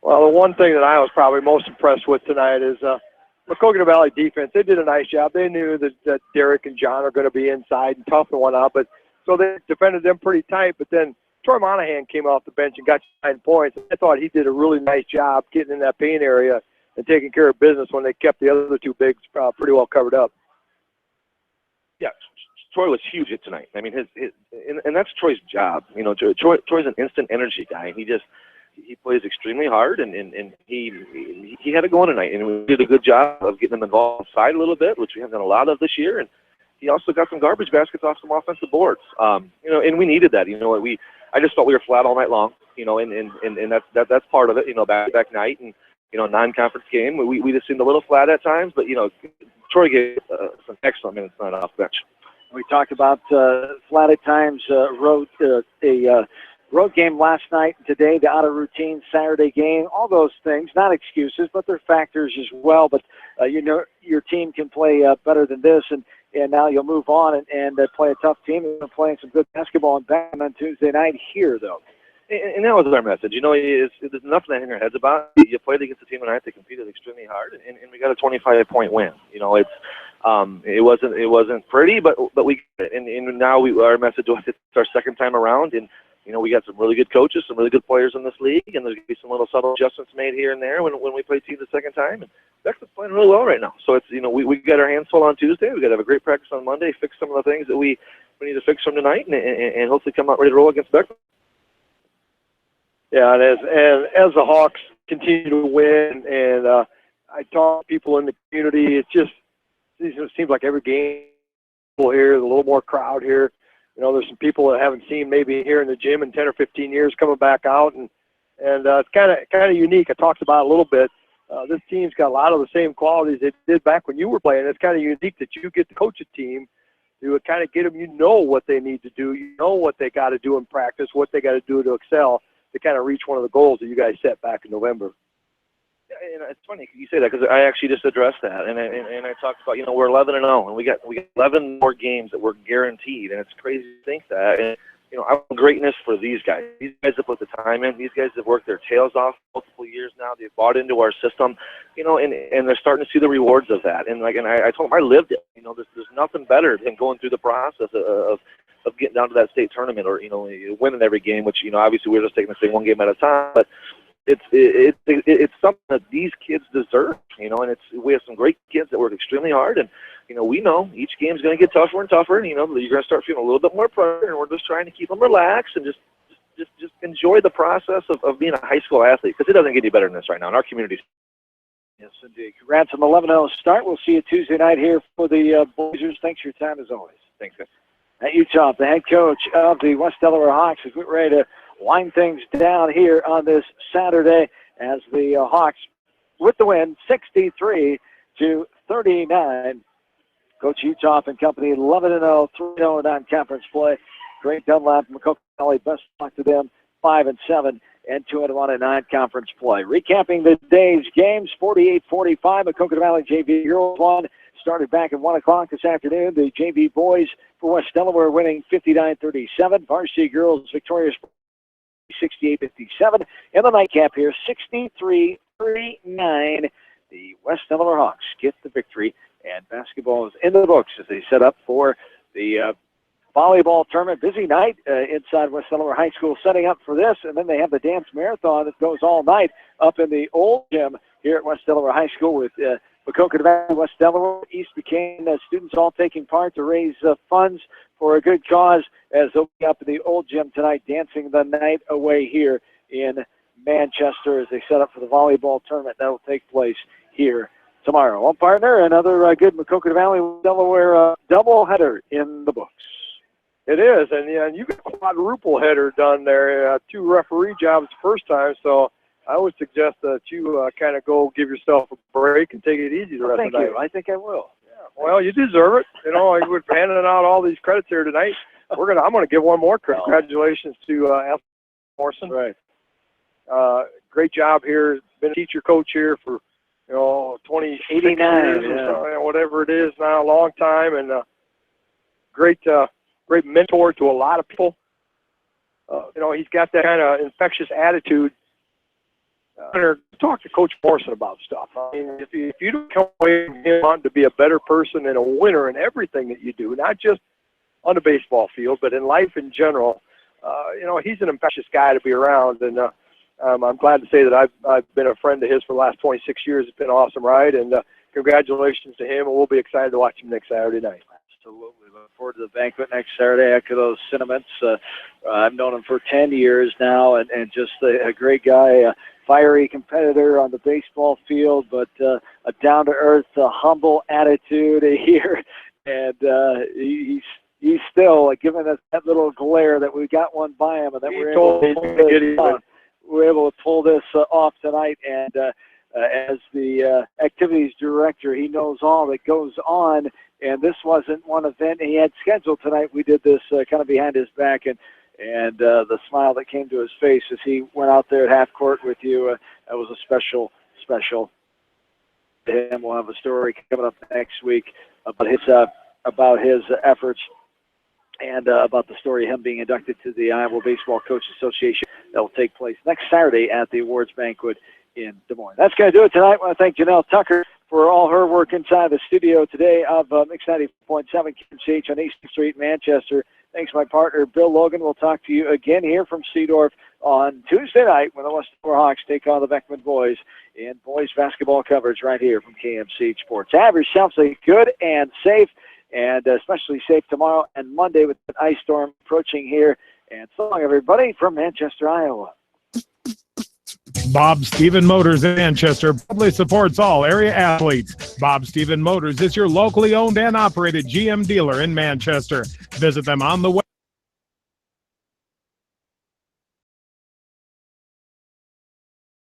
Well, the one thing that I was probably most impressed with tonight is Maquoketa Valley defense. They did a nice job. They knew that Derek and John are going to be inside and tough and whatnot, but so they defended them pretty tight. But then Troy Monahan came off the bench and got 9 points. I thought he did a really nice job getting in that paint area and taking care of business when they kept the other 2 bigs pretty well covered up. Yeah, Troy was huge tonight. I mean, and that's Troy's job. Troy's an instant energy guy. He just he plays extremely hard, and he had it going tonight, and we did a good job of getting him involved inside a little bit, which we haven't done a lot of this year, and he also got some garbage baskets off some offensive boards. And we needed that. I just felt we were flat all night long, and that's part of it, back night, and, non-conference game. We just seemed a little flat at times, but, Troy gave some excellent minutes tonight off the bench. We talked about flat at times, road game last night, today, the out-of-routine Saturday game, all those things, not excuses, but they're factors as well. But, your team can play better than this, and now you'll move on and play a tough team. And playing some good basketball and back on Tuesday night here, though. And that was our message. There's nothing to hang our heads about. You played against a team tonight that competed extremely hard, and we got a 25-point win. It wasn't pretty, but we and now our message was it's our second time around, and we got some really good coaches, some really good players in this league, and there's gonna be some little subtle adjustments made here and there when we play teams the second time. And Beckman's playing really well right now. So it's we got our hands full on Tuesday. We got to have a great practice on Monday, fix some of the things that we need to fix from tonight, and hopefully come out ready to roll against Beckman. Yeah, and as the Hawks continue to win, and I talk to people in the community, it seems like every game here, a little more crowd here. There's some people that haven't seen maybe here in the gym in 10 or 15 years coming back out, and it's kind of unique. I talked about it a little bit. This team's got a lot of the same qualities it did back when you were playing. It's kind of unique that you get to coach a team. You would kind of get them, what they need to do, what they got to do in practice, what they got to do to excel, to kind of reach one of the goals that you guys set back in November. Yeah, it's funny you say that because I actually just addressed that, and I talked about we're 11-0, and we got 11 more games that we're guaranteed, and it's crazy to think that. And I want greatness for these guys. These guys have put the time in. These guys have worked their tails off multiple years now. They've bought into our system, and they're starting to see the rewards of that. And I told them I lived it. There's nothing better than going through the process of getting down to that state tournament or winning every game, which obviously we're just taking this thing one game at a time, but it's something that these kids deserve, and we have some great kids that work extremely hard, and we know each game's going to get tougher and tougher, and you're going to start feeling a little bit more pressure, and we're just trying to keep them relaxed and just enjoy the process of being a high school athlete, because it doesn't get any better than this right now in our community. Yes, indeed. Congrats on the 11-0 start. We'll see you Tuesday night here for the Blazers. Thanks for your time as always. Thanks, guys. At Utah, the head coach of the West Delaware Hawks, is ready to wind things down here on this Saturday as the Hawks, with the win, 63-39. Coach Utah and company, 11-0, 3-0 in non-conference play. Great Dunlap, Maquoketa Valley, best of luck to them, 5-7 and 2-1 in non-conference play. Recapping the day's games, 48-45, Maquoketa Valley JV girls won. Started back at 1 o'clock this afternoon. The JV boys for West Delaware winning 59-37. Varsity girls victorious 68-57. And the nightcap here, 63-39. The West Delaware Hawks get the victory. And basketball is in the books as they set up for the volleyball tournament. Busy night inside West Delaware High School setting up for this. And then they have the dance marathon that goes all night up in the old gym here at West Delaware High School with Maquoketa Valley, West Delaware, East Duquesne, students all taking part to raise funds for a good cause as they'll be up in the old gym tonight dancing the night away here in Manchester as they set up for the volleyball tournament that will take place here tomorrow. One partner, another good Maquoketa Valley, Delaware doubleheader in the books. It is, and you got a quadruple header done there, 2 referee jobs the first time, so I would suggest that you kind of go give yourself a break and take it easy the rest of the night. Thank you. I think I will. Yeah. Well, you deserve it. We're handing out all these credits here tonight. I'm gonna give one more congratulations to Al Morrison. Right. Great job here. Been a teacher coach here for 89 years or so, whatever it is now, a long time, and great mentor to a lot of people. He's got that kind of infectious attitude. Talk to Coach Morrison about stuff. I mean, if you don't come away from him wanting to be a better person and a winner in everything that you do, not just on the baseball field, but in life in general, he's an infectious guy to be around. And I'm glad to say that I've been a friend of his for the last 26 years. It's been an awesome ride, and congratulations to him, and we'll be excited to watch him next Saturday night. Absolutely. Look forward to the banquet next Saturday. Echo those sentiments. I've known him for 10 years now, and just a great guy, a fiery competitor on the baseball field, but a down-to-earth, humble attitude here. And he's still giving us that little glare that we got one by him, and that we're able to pull this off tonight. And as the activities director, he knows all that goes on. And this wasn't one event he had scheduled tonight. We did this kind of behind his back, and the smile that came to his face as he went out there at half court with you, that was a special to him. We'll have a story coming up next week about his efforts and about the story of him being inducted to the Iowa Baseball Coaches Association. That will take place next Saturday at the awards banquet in Des Moines. That's going to do it tonight. I want to thank Janelle Tucker for all her work inside the studio today of Mix 90.7 KMCH on Eastern Street, Manchester. Thanks to my partner, Bill Logan. We'll talk to you again here from Seedorf on Tuesday night when the West Delaware Hawks take on the Beckman boys in boys basketball coverage right here from KMCH Sports. Have yourselves a good and safe, and especially safe tomorrow and Monday with an ice storm approaching here. And so long, everybody, from Manchester, Iowa. Bob Stephen Motors in Manchester proudly supports all area athletes. Bob Stephen Motors is your locally owned and operated GM dealer in Manchester. Visit them on the web